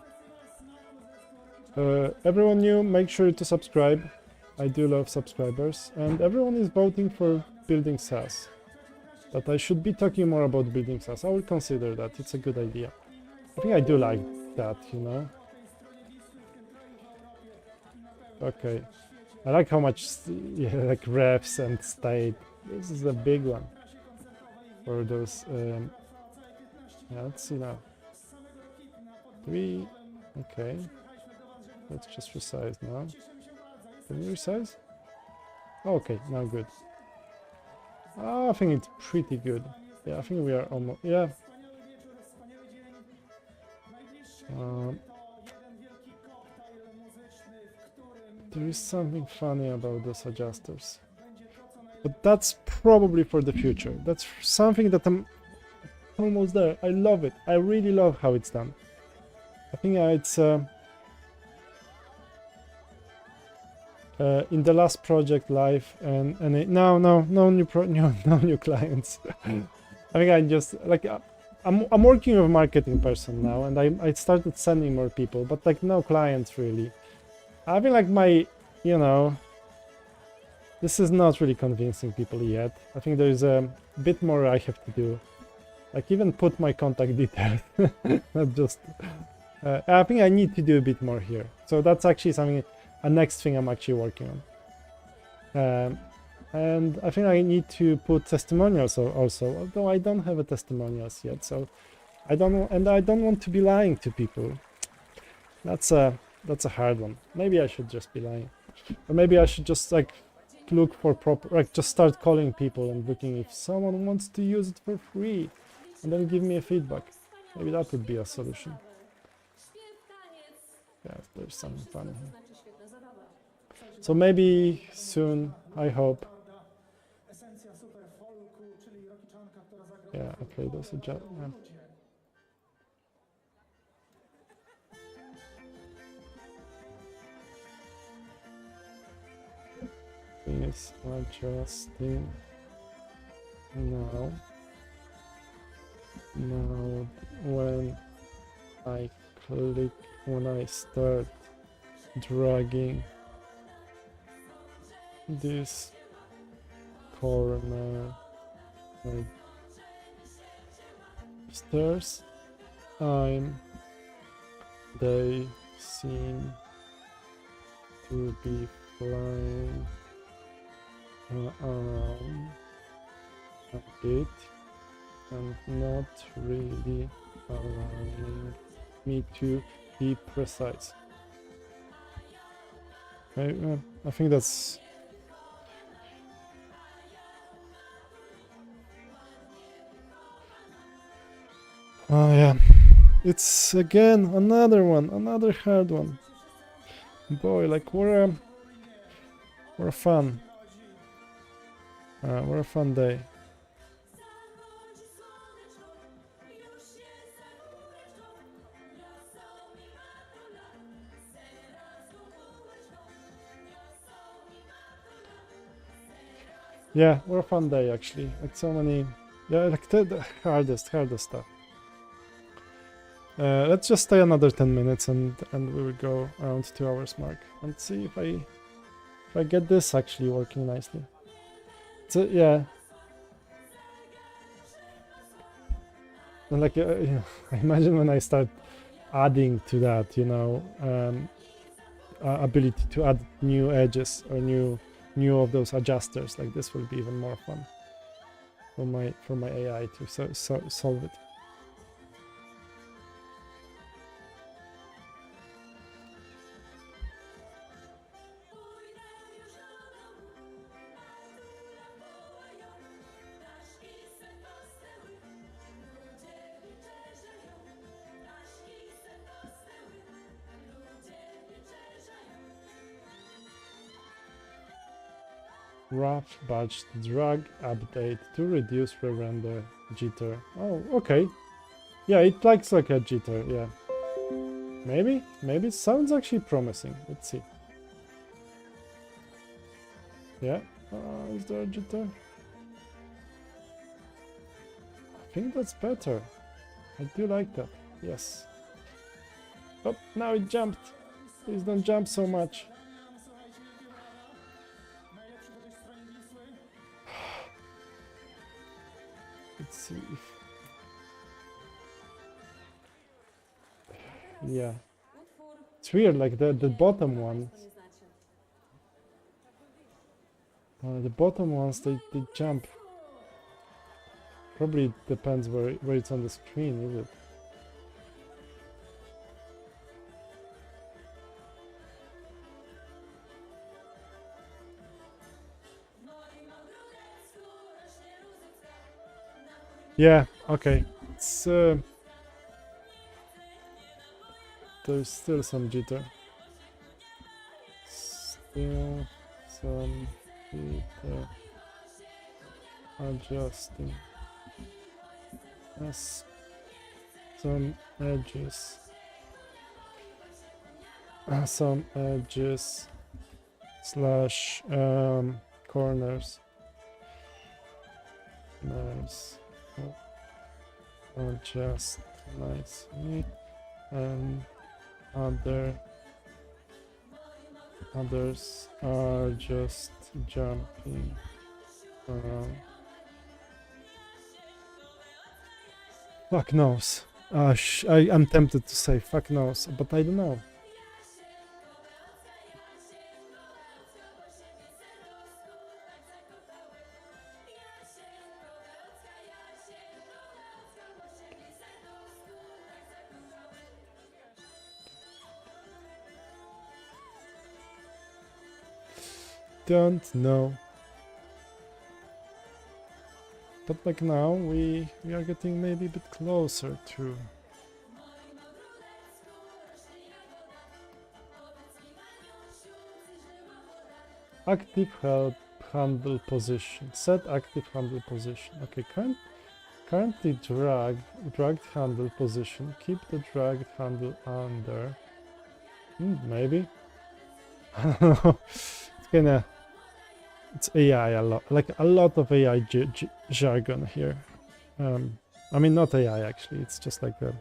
Everyone new, make sure to subscribe. I do love subscribers, and everyone is voting for building SaaS. But I should be talking more about building SaaS. I will consider that. It's a good idea. I think I do like that, you know. Okay. I like how much, yeah, like refs and state. This is a big one for those. Yeah, let's see now. 3. Okay. Let's just resize now. Can you resize? Oh, okay, now good. Oh, I think it's pretty good. Yeah, I think we are almost. Yeah. There is something funny about those adjusters. But that's probably for the future. That's something that I'm almost there. I love it. I really love how it's done. I think it's in the last project live and no new clients. I think I just like I'm working with a marketing person now, and I started sending more people, but like no clients really. I feel like my, you know, this is not really convincing people yet. I think there's a bit more I have to do. Like even put my contact details, not just. I think I need to do a bit more here. So that's actually something, a next thing I'm actually working on. And I think I need to put testimonials also, although I don't have a testimonials yet. So I don't want to be lying to people. That's a hard one. Maybe I should just be lying, or maybe I should just like look for proper, like just start calling people and looking if someone wants to use it for free, and then give me a feedback. Maybe that would be a solution. Yeah, there's something funny here. So maybe soon, I hope. Yeah, okay, that's a job. Yeah. Is adjusting now. Now when I click, when I start dragging this corner like stairs. They seem to be flying around a bit and not really allowing me to be precise. I think that's... Oh yeah, it's again another one, another hard one. Boy, like we're a fun day. Yeah, we're a fun day actually. Like so many, yeah, like the hardest stuff. Let's just stay another 10 minutes and we will go around 2 hours mark and see if I get this actually working nicely. So yeah, and like I imagine when I start adding to that, you know, ability to add new edges or new of those adjusters, like this will be even more fun for my AI to solve it. Rough batch drag update to reduce re-render jitter. Oh, okay. Yeah, it likes like a jitter, yeah. Maybe it sounds actually promising. Let's see. Yeah, is there a jitter? I think that's better. I do like that, yes. Oh, now it jumped. Please don't jump so much. Let's see if... Yeah. It's weird, like the bottom ones. The bottom ones, they jump. Probably depends where it's on the screen, is it? Yeah, okay. It's there's still some jitter. Still some jitter. Adjusting. Yes. Some edges. Some edges slash corners. Nice. Adjust nicely, and others are just jumping around. Fuck knows. I'm tempted to say fuck knows, but I don't know. Don't know. But like now we are getting maybe a bit closer to... Active help handle position. Set active handle position. Okay, currently dragged handle position. Keep the dragged handle under. Maybe. I don't know. It's kinda... It's AI a lot, like a lot of AI jargon here. I mean, not AI actually. It's just like a...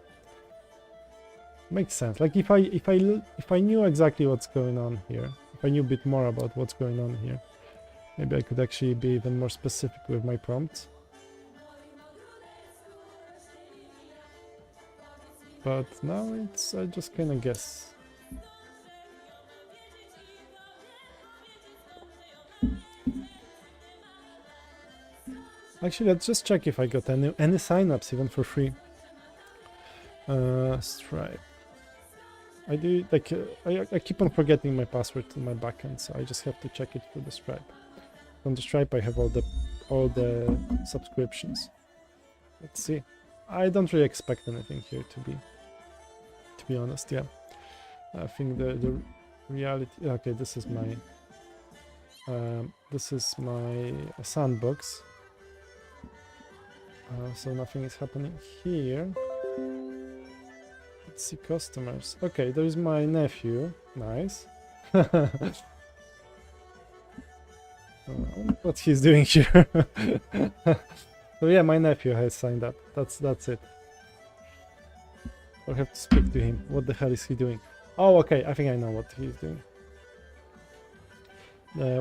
Makes sense. Like if I knew exactly what's going on here, if I knew a bit more about what's going on here, maybe I could actually be even more specific with my prompts. but now it's I just kind of guess. Actually, let's just check if I got any signups even for free. Stripe. I do like I keep on forgetting my password to my backend, so I just have to check it through the Stripe. On the Stripe, I have all the subscriptions. Let's see. I don't really expect anything here to be honest. Yeah, I think the reality. Okay, this is my sandbox. So nothing is happening here. Let's see customers. Okay, there is my nephew. Nice. What he's doing here. So yeah, my nephew has signed up. That's it. I'll have to speak to him. What the hell is he doing? Oh, okay. I think I know what he's doing.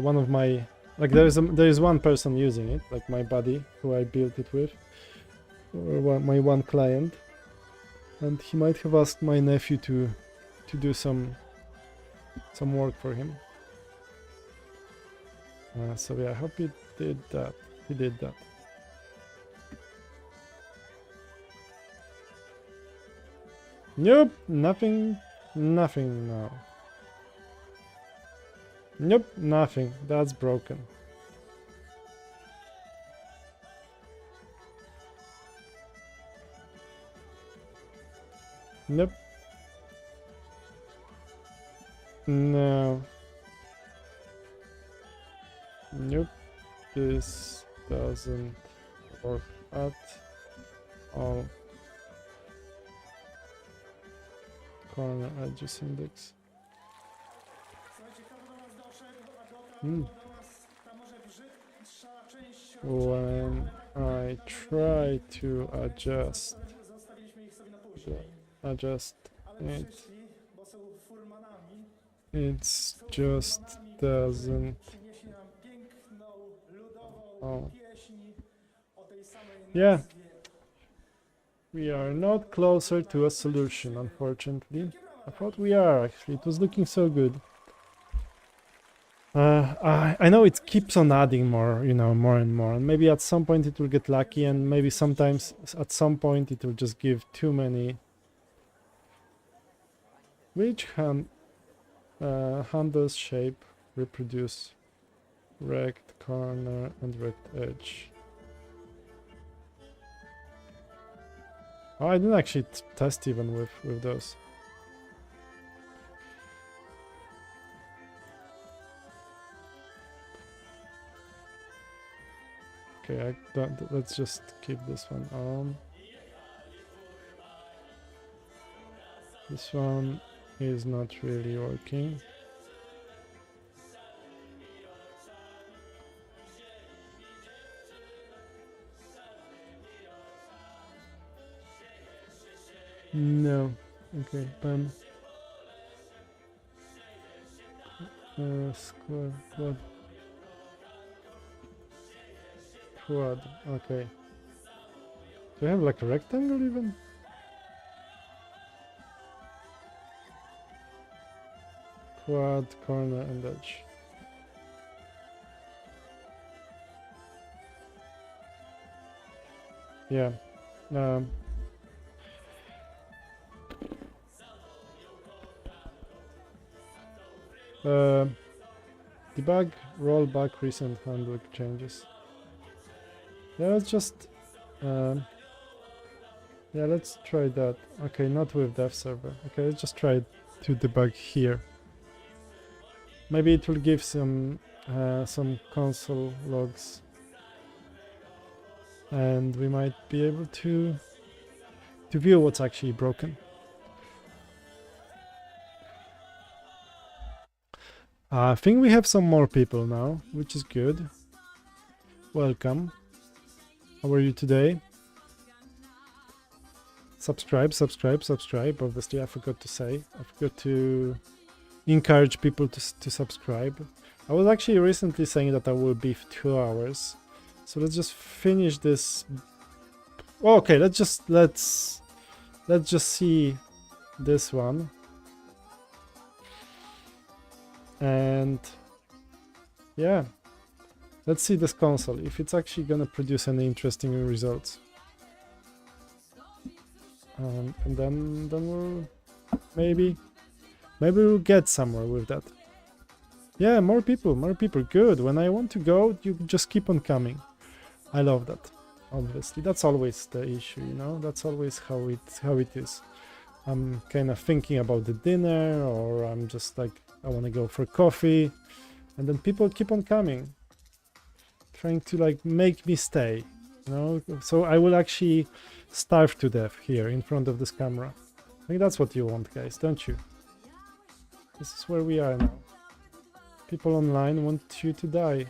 One of my there is one person using it, like my buddy who I built it with, or my one client, and he might have asked my nephew to do some work for him. So yeah, I hope he did that. He did that. Nope, nothing now. Nope, nothing. That's broken. Nope. No. Nope. This doesn't work at all. Corner edges index. When I try to adjust it, it just doesn't. Oh. Yeah, we are not closer to a solution, unfortunately. I thought we are, actually. It was looking so good. I know it keeps on adding more, more and more, and maybe at some point it will get lucky, and maybe sometimes at some point it will just give too many. Which handles shape reproduce rect corner and rect edge? Oh, I didn't actually test even with those. Okay, let's just keep this one on. This one is not really working. No. Okay, bam. Square, quad. Okay. Do I have like a rectangle even? Quad, corner, and edge. Yeah. Debug, roll back recent handle changes. Yeah, let's just yeah, let's try that. Okay, not with dev server. Okay, let's just try to debug here. Maybe it will give some console logs, and we might be able to view what's actually broken. I think we have some more people now, which is good. Welcome. How are you today? Subscribe. Obviously, I forgot to say. I forgot to encourage people to subscribe. I was actually recently saying that I will be 2 hours. So let's just finish this. Okay, let's let's just see this one. And yeah, let's see this console, if it's actually gonna produce any interesting results. And then we'll maybe we'll get somewhere with that. Yeah, more people, good. When I want to go, you just keep on coming. I love that. Obviously, that's always the issue, you know. That's always how it is. I'm kind of thinking about the dinner, or I'm just like, I want to go for coffee, and then people keep on coming, trying to like make me stay, you know. So I will actually starve to death here in front of this camera. I think that's what you want, guys, don't you? This is where we are now. People online want you to die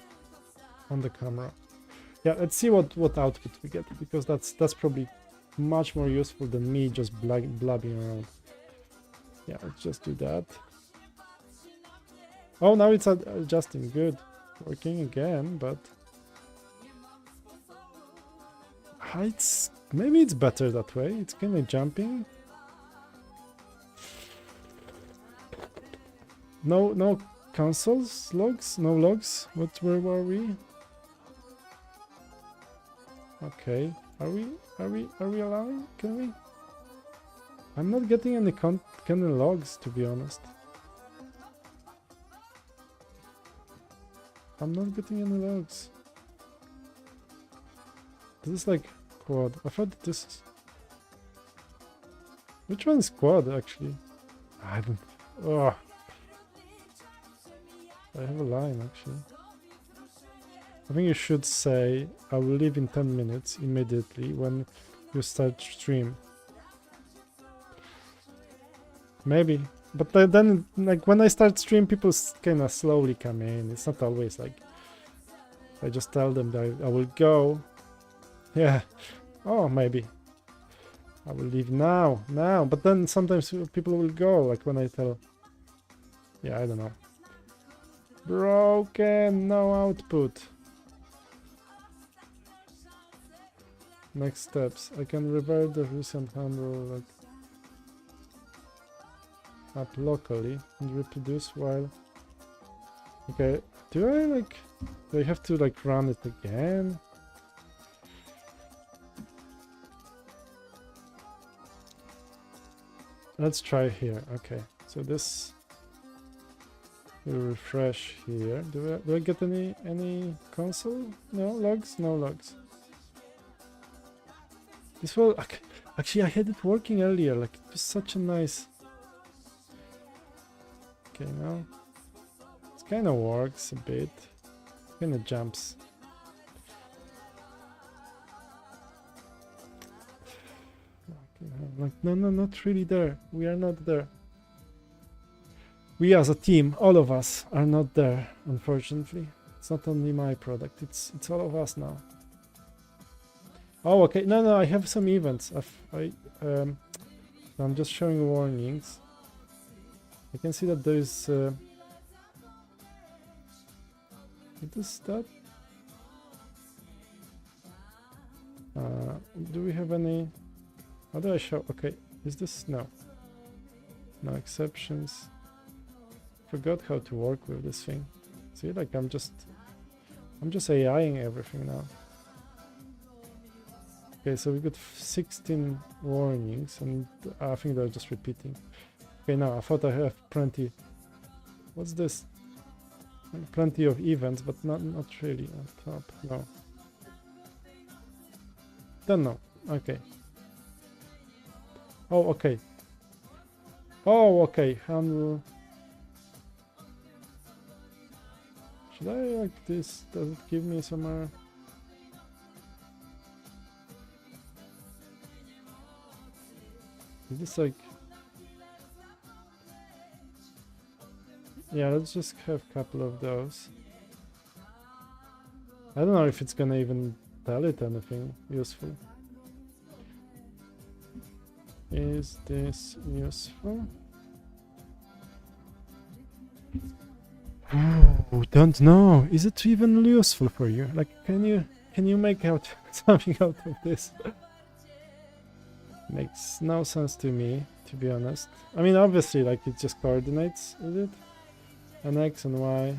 on the camera. Yeah, let's see what output we get, because that's probably much more useful than me just blabbing around. Yeah, let's just do that. Oh, now it's adjusting. Good. Working again, but maybe it's better that way. It's kind of jumping. No consoles logs, no logs. Where were we? Okay, are we allowing? Can we? I'm not getting any kind of logs, to be honest. I'm not getting any logs. This is like quad. I thought that this is... Which one is quad, actually? I don't... Oh. I have a line, actually. I think you should say, I will leave in 10 minutes immediately when you start stream. Maybe. But then, like, when I start stream, people kind of slowly come in. It's not always like... I just tell them that I will go. Yeah. Oh, maybe. I will leave now. But then sometimes people will go, like when I tell... Yeah, I don't know. Broken, no output. Next steps. I can revert the recent handle like up locally and reproduce while... Okay, do I have to like run it again? Let's try here. Okay, so this will refresh here. Do I get any console? No logs? No logs. This will... Actually, I had it working earlier. Like, it was such a nice... Okay, now... It kind of works a bit. Kind of jumps. Like, no, not really there. We are not there. We as a team, all of us, are not there, unfortunately. It's not only my product, it's all of us now. Oh, okay. No, I have some events. I'm just showing warnings. I can see that there is... what is that? Do we have any... How do I show? Okay, is this... No. No exceptions. Forgot how to work with this thing. See, like I'm just AIing everything now. Okay, so we got 16 warnings, and I think they're just repeating. Okay, now I thought I have plenty. What's this? Plenty of events, but not really on top. No. Don't know. Okay. Oh, okay. Oh, okay. Handle. Should I like this? Does it give me some? Is this like? Yeah, let's just have a couple of those. I don't know if it's gonna even tell it anything useful. Is this useful? Oh, don't know. Is it even useful for you? Like, can you make out something out of this? Makes no sense to me, to be honest. I mean, obviously, like it just coordinates, is it? An X and Y.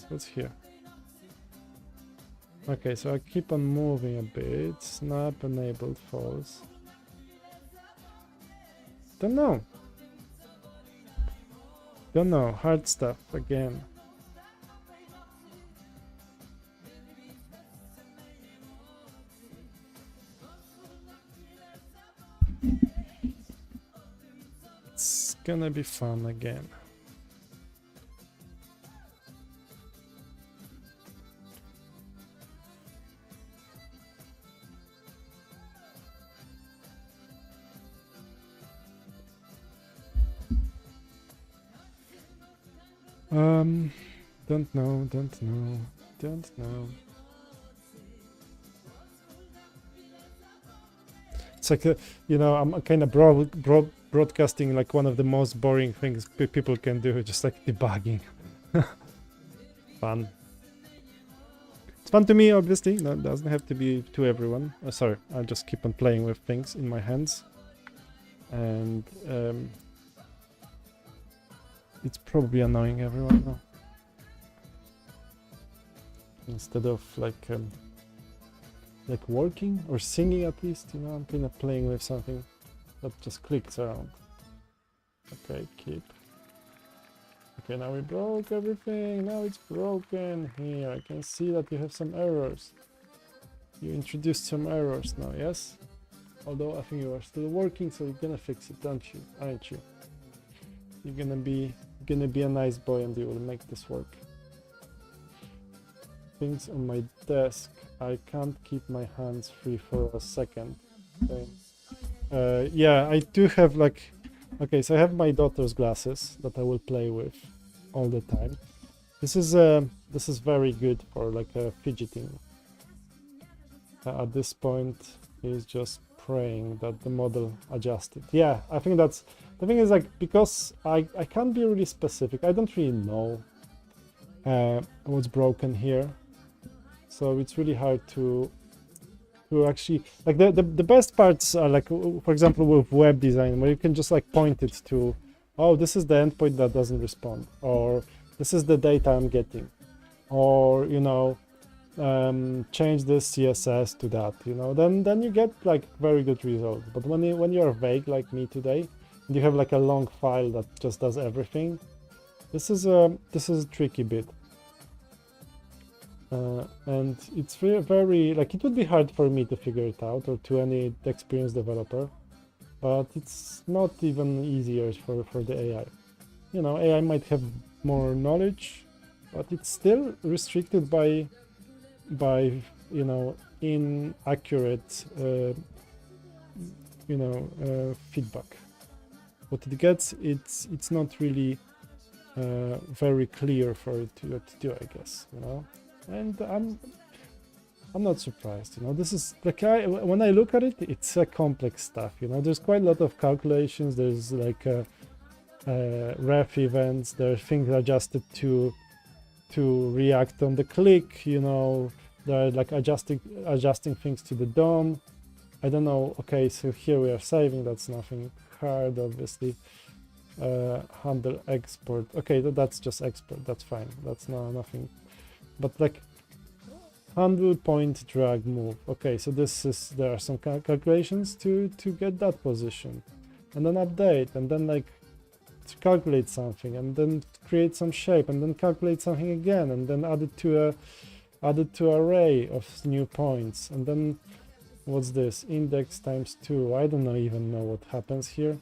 What's here? Okay, so I keep on moving a bit. Snap enabled false. Don't know. Don't know. Hard stuff again. It's gonna be fun again. Don't know. It's like, you know, I'm kind of broadcasting like one of the most boring things people can do, just like debugging. Fun. It's fun to me, obviously. No, it doesn't have to be to everyone. Sorry, I'll just keep on playing with things in my hands. And it's probably annoying everyone now. Instead of like working or singing at least, you know, I'm kind of playing with something that just clicks around. Okay, keep. Okay, now we broke everything. Now it's broken here. I can see that you have some errors. You introduced some errors now, yes? Although I think you are still working, so you're gonna fix it, don't you? Aren't you? You're gonna be a nice boy and you will make this work. Things on my desk. I can't keep my hands free for a second. Okay. Yeah, I do have like... Okay, so I have my daughter's glasses that I will play with all the time. This is very good for like fidgeting. At this point, he's just praying that the model adjusted. Yeah, I think that's... The thing is, like, because I can't be really specific. I don't really know what's broken here. So it's really hard to actually... Like, the best parts are, like, for example, with web design, where you can just, like, point it to, oh, this is the endpoint that doesn't respond. Or this is the data I'm getting. Or, you know... change this CSS to that, you know, then you get like very good results. But when you're vague like me today, and you have like a long file that just does everything, this is a tricky bit, and it's very like, it would be hard for me to figure it out, or to any experienced developer, but it's not even easier for the AI. You know, AI might have more knowledge, but it's still restricted by you know, inaccurate you know, feedback. What it gets, it's not really very clear for it to do, I guess, you know. And I'm not surprised, you know. This is like, when I look at it, it's a complex stuff, you know. There's quite a lot of calculations. There's like ref events. There are things adjusted to react on the click, you know. They're like adjusting things to the DOM. I don't know. Okay, so here we are saving. That's nothing hard, obviously. Handle export. Okay, that's just export. That's fine. That's nothing. But like, handle point drag move. Okay, so there are some calculations to get that position, and then update, and then like to calculate something, and then create some shape, and then calculate something again, and then add it to array of new points. And then what's this? Index times 2. I don't even know what happens here.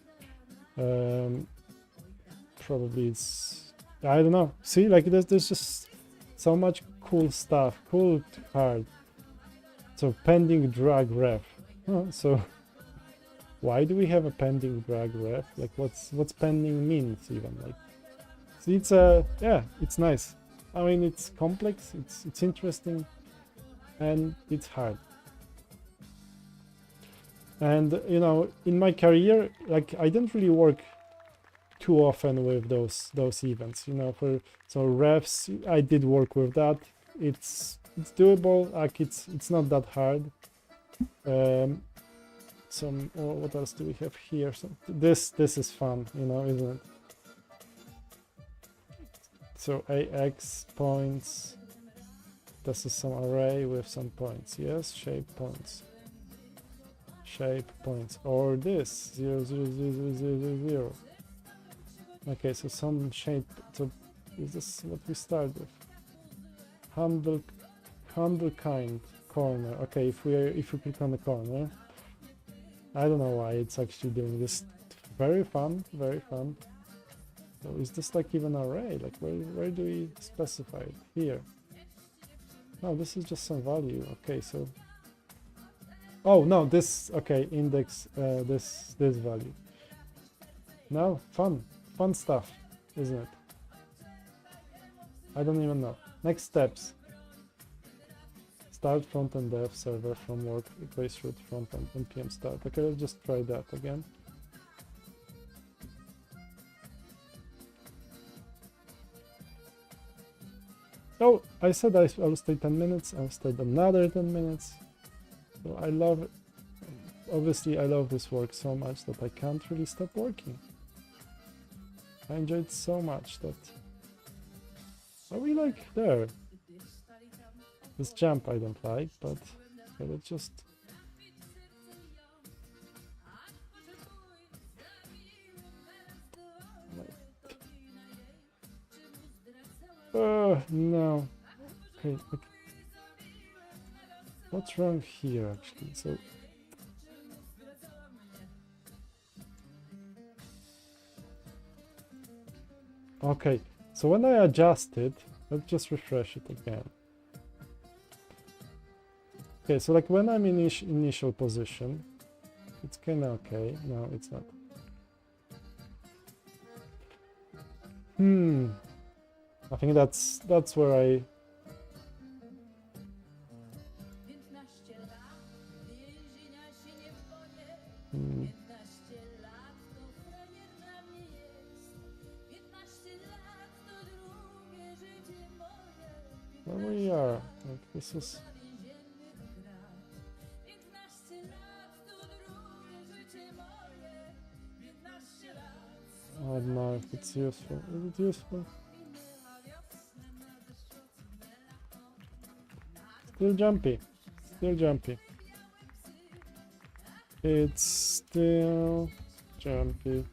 Probably it's, I don't know. See, like there's just so much cool stuff, cool to hard. So pending drag ref. So why do we have a pending drag ref? Like what's pending means even? Like, so it's yeah, it's nice. I mean, it's complex, it's interesting, and it's hard. And you know, in my career, like I don't really work too often with those events. You know, so refs, I did work with that. It's doable. Like it's not that hard. some, or what else do we have here? So this is fun, you know, isn't it? So AX points, this is some array with some points, yes, shape points. Shape points, or this 0, 0, 0, 0, 0, 0, 0. Okay, so some shape. So is this what we start with? Handle kind corner. Okay, if we click on the corner, I don't know why it's actually doing this. Very fun, very fun. So is this like even an array? Like where do we specify it? Here. No, this is just some value. Okay, so. Oh no, this, okay, index this value. No, fun stuff, isn't it? I don't even know. Next steps. Start front-end dev server from work equals root front-end npm start. Okay, let's just try that again. Oh, I said I will stay 10 minutes. I'll stay another 10 minutes. So I love it. Obviously, I love this work so much that I can't really stop working. I enjoyed so much that... Are we like there? This jump I don't like, but let's just... No. Okay, okay. What's wrong here actually? So... Okay, so when I adjust it, let's just refresh it again. Okay, so like when I'm in initial position, it's kind of okay. No, it's not. I think that's where I... Where we are, like this is... I don't know if it's useful. Is it useful? Still jumpy. Still jumpy. It's still jumpy.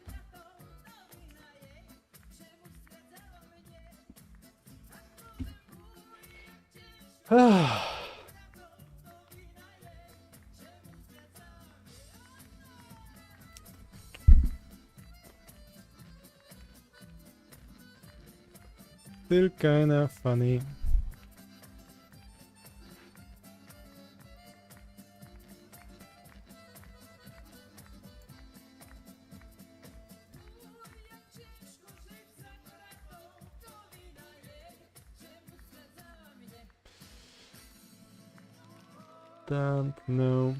Still kinda funny. Don't know.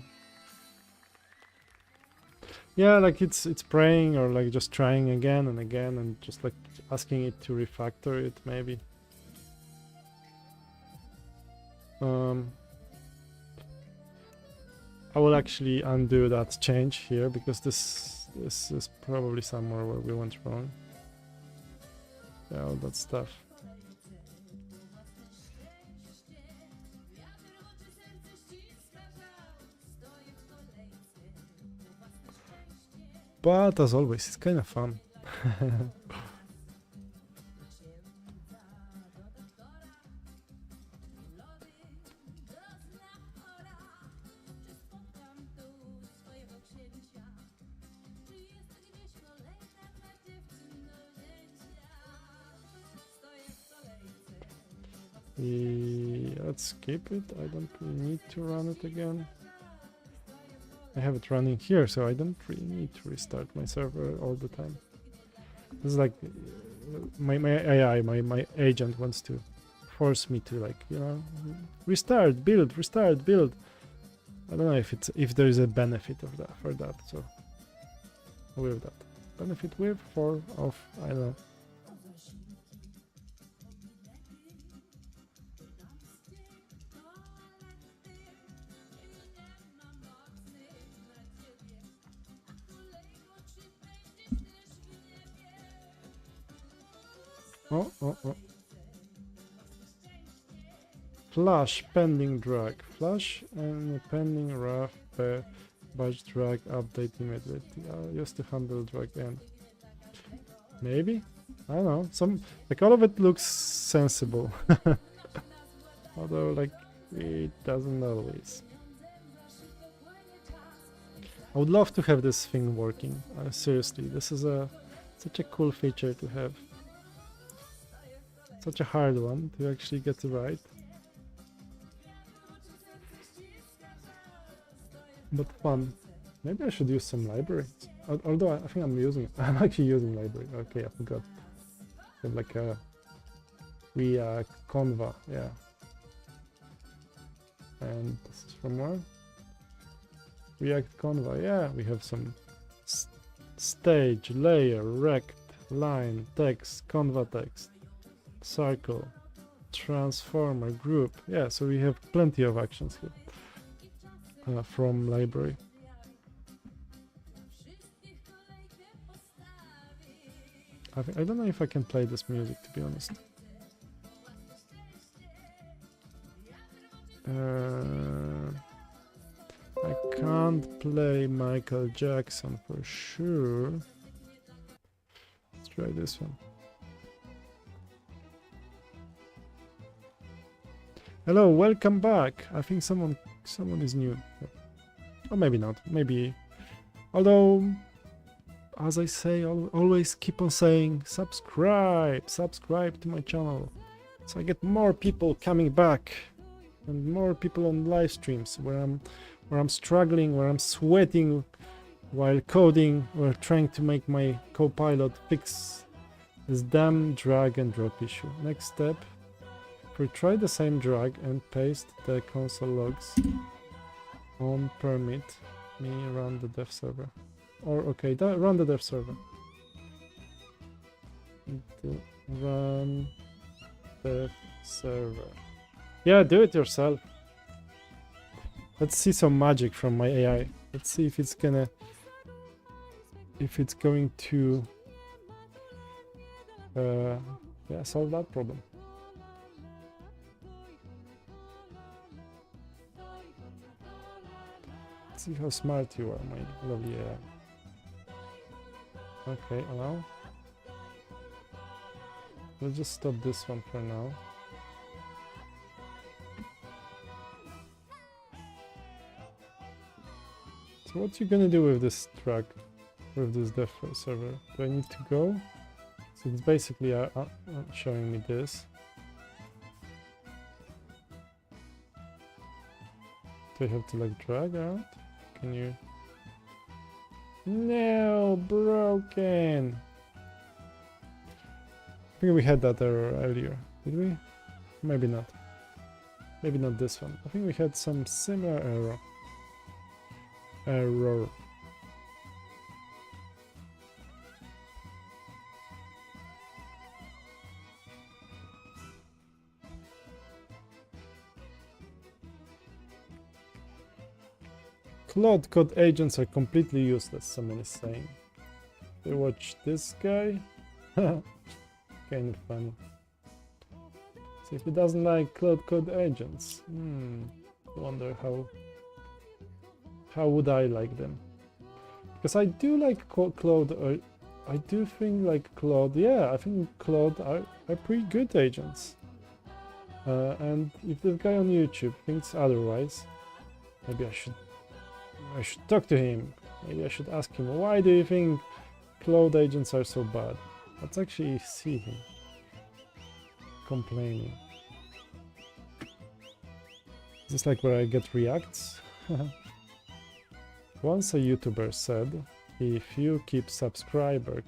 Yeah, like it's praying or like just trying again and again and just like asking it to refactor it maybe. I will actually undo that change here because this is probably somewhere where we went wrong. Yeah, all that stuff. But as always, it's kind of fun. Let's skip it. I don't really need to run it again. I have it running here, so I don't really need to restart my server all the time. This is like my AI, my agent wants to force me to, like, you know, restart, build. I don't know if there is a benefit of that for that. So with that benefit with for of I don't know. Oh. Flash pending drag. Flash and pending rough batch drag update immediately. Just to handle drag in. Maybe? I don't know. Like all of it looks sensible. Although like it doesn't always. I would love to have this thing working. Seriously, this is such a cool feature to have. Such a hard one to actually get it right. But fun. Maybe I should use some libraries. Although I think I'm actually using library. Okay, I forgot. I have like a React Canva, yeah. And this is from where? React Canva, yeah. We have some stage, layer, rect, line, text, Canva text, circle, transformer, group. Yeah, so we have plenty of actions here. From library. I don't know if I can play this music, to be honest. I can't play Michael Jackson for sure. Let's try this one. Hello, welcome back. I think someone is new. Or maybe not. Maybe. Although, as I say, I'll always keep on saying subscribe to my channel. So I get more people coming back and more people on live streams where I'm struggling, where I'm sweating while coding, or trying to make my Copilot fix this damn drag and drop issue. Next step. Retry the same drag and paste the console logs on permit me run the dev server. Or okay, run the dev server. Run dev server. Yeah, do it yourself. Let's see some magic from my AI. Let's see if it's going to yeah, solve that problem. See how smart you are, my lovely AI. Okay, allow. We'll just stop this one for now. So what you gonna do with this track, with this dev server? Do I need to go? So it's basically showing me this. Do I have to like drag out? Can you? No, broken. I think we had that error earlier, did we? Maybe not. Maybe not this one. I think we had some similar error. Cloud code agents are completely useless, someone is saying. They watch this guy. Kind of funny. So if he doesn't like cloud code agents, I wonder how would I like them? Because I do like Claude. I do think like Claude. Yeah, I think Claude are pretty good agents. And if this guy on YouTube thinks otherwise, maybe I should talk to him. Maybe I should ask him, why do you think Claude agents are so bad? Let's actually see him complaining. Is this like where I get reacts? Once a YouTuber said, if you keep subscriber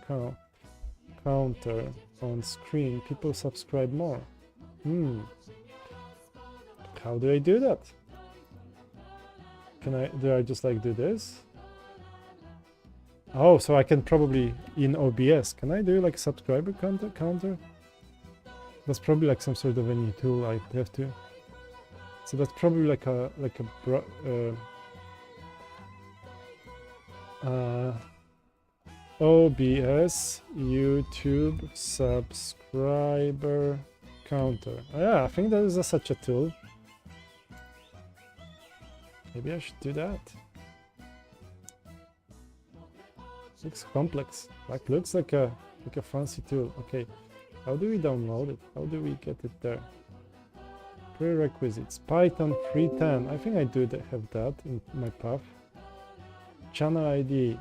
counter on screen, people subscribe more. How do I do that? Do I just like do this? Oh, so I can probably in OBS, can I do like subscriber counter? That's probably like some sort of a new tool I have to. So that's probably like a OBS YouTube subscriber counter. Oh, yeah, I think there is such a tool. Maybe I should do that. Looks complex. Like looks like a fancy tool. Okay, how do we download it? How do we get it there? Prerequisites. Python 3.10. I think I do have that in my path. Channel ID.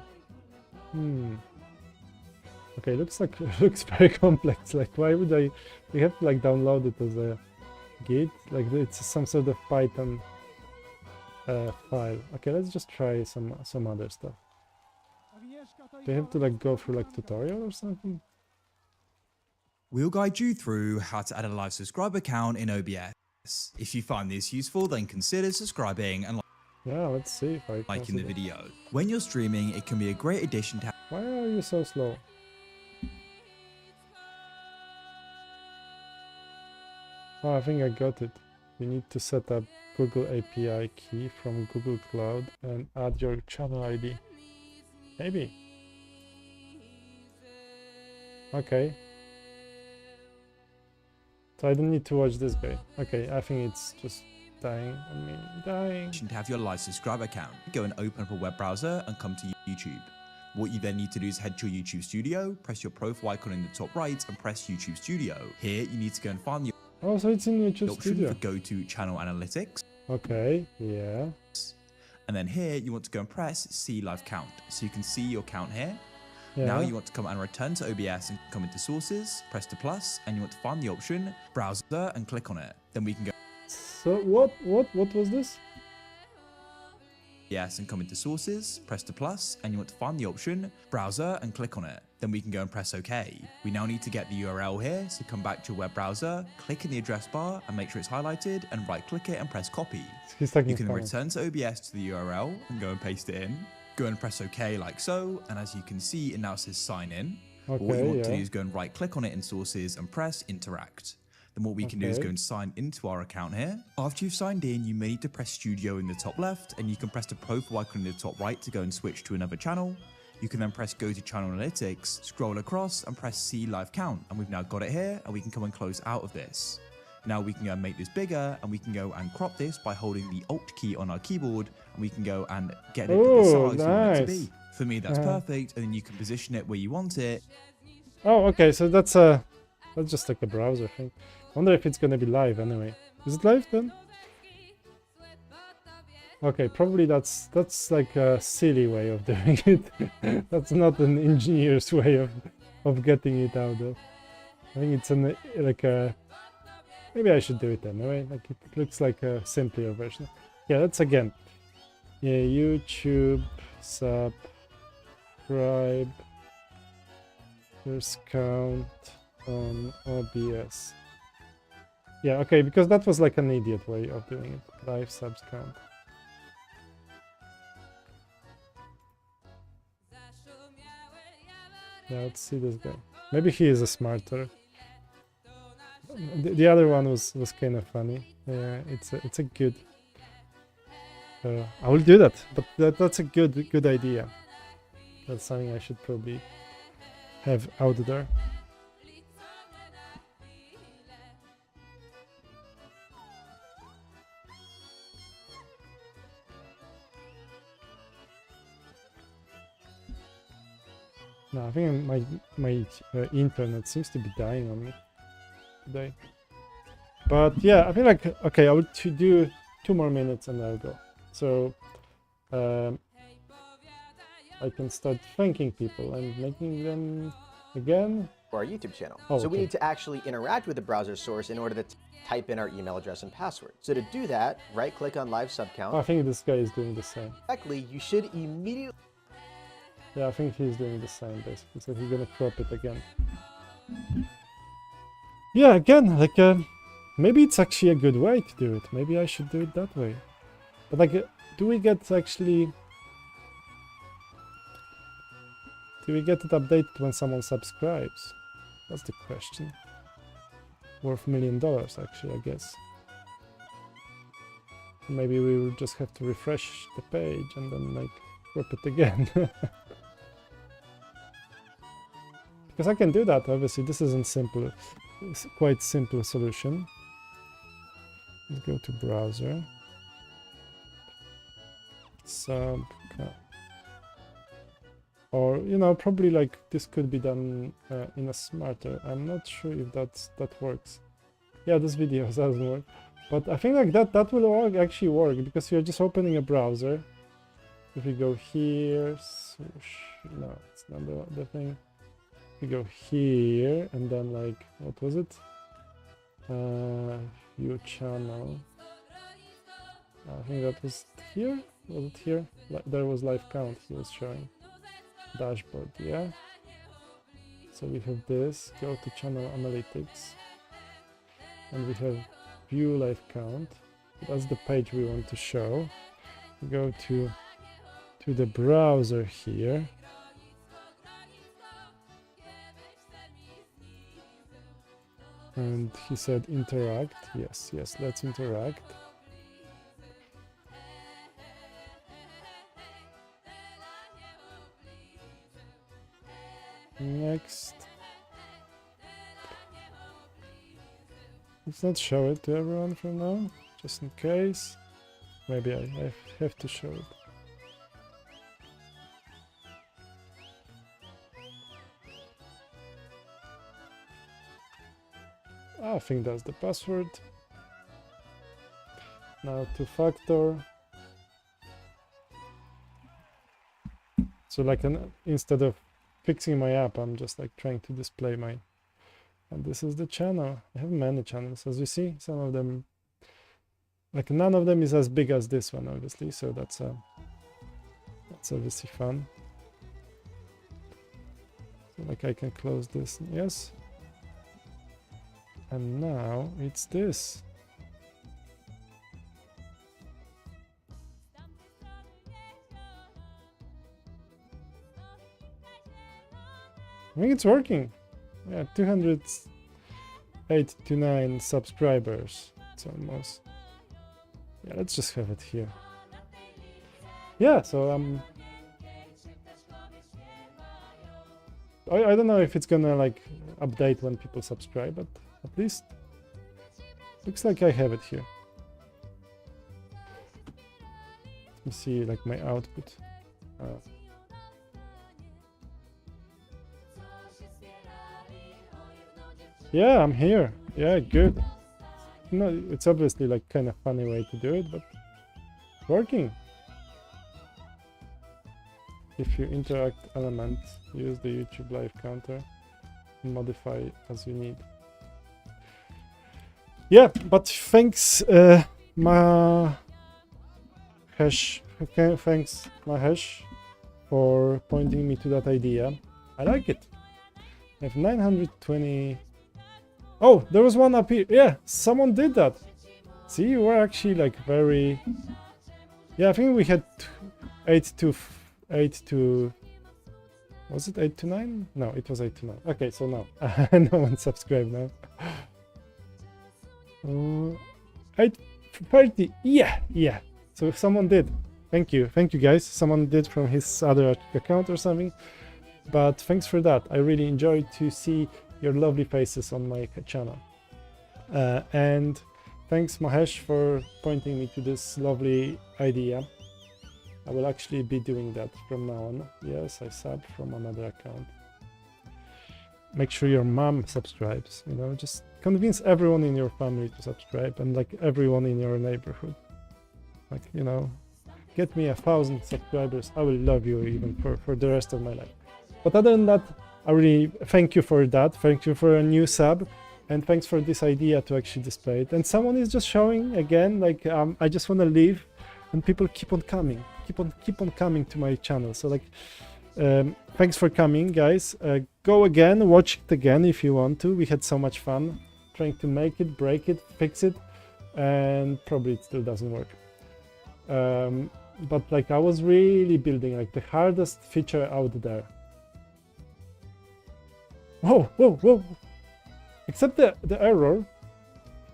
Okay, looks very complex. Like, why would we have to like download it as a git? Like, it's some sort of Python file. Okay, let's just try some other stuff. Do you have to like go through like tutorial or something? We'll guide you through how to add a live subscriber account in OBS. If you find this useful, then consider subscribing and Yeah, let's see if I liking the video. When you're streaming, it can be a great addition to. Why are you so slow? Oh, I think I got it. You need to set up Google API key from Google Cloud and add your channel ID. Maybe. Okay. So I don't need to watch this guy. Okay, I think it's just dying on me. Dying. To have your live subscriber account, go and open up a web browser and come to YouTube. What you then need to do is head to your YouTube Studio, press your profile icon in the top right and press YouTube Studio. Here you need to go and find the Oh, so it's in YouTube option Studio. for go to channel analytics. Okay, yeah. And then here you want to go and press see live count. So you can see your count here. Yeah. Now you want to come and return to OBS and come into sources, press the plus, and you want to find the option browser and click on it. Then we can go So what was this? OBS and come into sources, press the plus, and you want to find the option browser and click on it. Then we can go and press OK. We now need to get the URL here, so come back to your web browser, click in the address bar and make sure it's highlighted and right click it and press copy. You can return to OBS to the URL and go and paste it in. Go and press OK like so, and as you can see, it now says sign in. Okay, What you want to do is go and right click on it in sources and press interact. Then what we can do is go and sign into our account here. After you've signed in, you may need to press studio in the top left, and you can press the profile icon in the top right to go and switch to another channel. You can then press go to channel analytics, scroll across and press see live count. And we've now got it here, and we can come and close out of this. Now we can go and make this bigger, and we can go and crop this by holding the Alt key on our keyboard, and we can go and get it to the size we want it to be. For me, that's perfect, and then you can position it where you want it. Oh, okay, so that's just like a browser thing. I wonder if it's gonna be live anyway. Is it live then? Okay, probably that's like a silly way of doing it. That's not an engineer's way of getting it out of. I think it's like a. Maybe I should do it anyway. Like it looks like a simpler version. Yeah, let's again. Yeah, YouTube subscribe. First count on OBS. Yeah, okay, because that was like an idiot way of doing it. Live subs count. Yeah, let's see this guy. Maybe he is a smarter. The other one was kind of funny. Yeah, it's a good. I will do that, but that's a good idea. That's something I should probably have out there. No, I think my internet seems to be dying on me today. But yeah, I feel like okay, I will do 2 more minutes and I'll go. So I can start thanking people and making them again. Our YouTube channel. Oh, so we okay. need to actually interact with the browser source in order to type in our email address and password. So to do that, right click on live sub count. I think this guy is doing the same. Correctly, you should immediately. Yeah, I think he's doing the same basically. So he's gonna crop it again. Yeah, again, like maybe it's actually a good way to do it. Maybe I should do it that way. But like, do we get it updated when someone subscribes? That's the question. Worth $1 million actually, I guess. Maybe we will just have to refresh the page and then like crop it again. because I can do that. Obviously, this isn't simple. It's quite simple solution. Let's go to browser. Sub. Or, you know, probably like this could be done in a smarter. I'm not sure if that works. Yeah, this video doesn't work. But I think like that will actually work, because you're just opening a browser. If we go here, no, it's not the thing. We go here, and then like, what was it? View channel. I think that was here. Was it here? There was live count he was showing. Dashboard, yeah. So we have this. Go to channel analytics, and we have view live count. That's the page we want to show. We go to the browser here. And he said interact. Yes, let's interact. Next. Let's not show it to everyone for now, just in case. Maybe I have to show it. I think that's the password. Now two-factor. So like instead of fixing my app, I'm just like trying to display my, and this is the channel. I have many channels, as you see. Some of them, like none of them is as big as this one, obviously. So that's obviously fun. So like I can close this, yes. And now it's this. I think it's working. Yeah, 289 subscribers. It's almost. Yeah, let's just have it here. Yeah, so I don't know if it's gonna like update when people subscribe, but at least looks like I have it here. Let me see like my output. Yeah, I'm here. Yeah, good. No, it's obviously like kind of funny way to do it, but working. If you interact element, use the YouTube live counter, modify as you need. Yeah, but thanks Mahesh. Okay, thanks Mahesh for pointing me to that idea. I like it. I have 920. Oh, there was one up here. Yeah, someone did that. See, we're actually like very. Yeah, I think we had 8 to. Was it 8 to 9? No, it was 8 to 9. Okay, so now no one subscribed now. 8:30. Yeah. So if someone did, thank you guys. Someone did from his other account or something. But thanks for that. I really enjoyed to see your lovely faces on my channel. And thanks Mahesh for pointing me to this lovely idea. I will actually be doing that from now on. Yes, I sub from another account. Make sure your mom subscribes, you know, just convince everyone in your family to subscribe, and like everyone in your neighborhood. Like, you know, get me 1,000 subscribers. I will love you even for the rest of my life. But other than that, I really thank you for that. Thank you for a new sub, and thanks for this idea to actually display it. And someone is just showing again, like I just want to leave, and people keep on coming, keep on coming to my channel. So like, thanks for coming, guys. Go again, watch it again if you want to. We had so much fun trying to make it, break it, fix it, and probably it still doesn't work. But like I was really building like the hardest feature out there. Whoa! Except the error,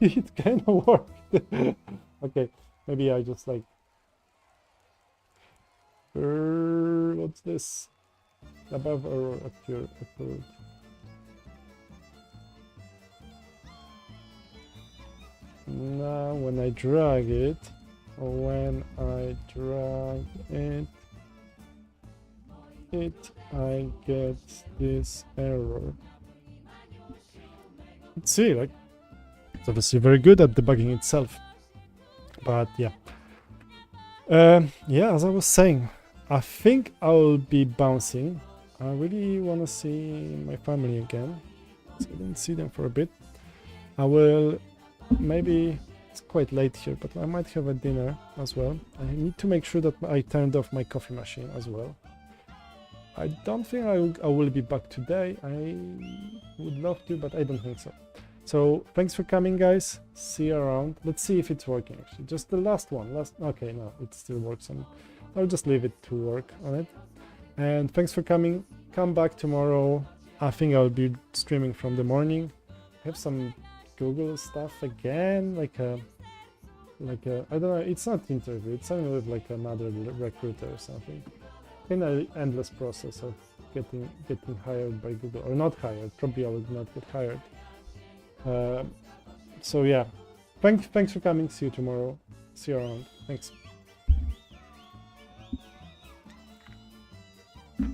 it kind of worked. Okay, maybe I just like. What's this? Above error occurred. now when I drag it, I get this error. Let's see, like, it's obviously very good at debugging itself. But yeah. Yeah, as I was saying, I think I'll be bouncing. I really want to see my family again. So I didn't see them for a bit. I will maybe, it's quite late here, but I might have a dinner as well. I need to make sure that I turned off my coffee machine as well. I don't think I will be back today. I would love to, but I don't think so. So thanks for coming, guys. See you around. Let's see if it's working actually. Just the last one. Okay, no, it still works. I'll just leave it to work on it. And thanks for coming. Come back tomorrow. I think I'll be streaming from the morning. Have some Google stuff again, like a I don't know. It's not interview. It's something with like another recruiter or something. In an endless process of getting hired by Google, or not hired. Probably I will not get hired. So yeah, thanks for coming. See you tomorrow. See you around. Thanks.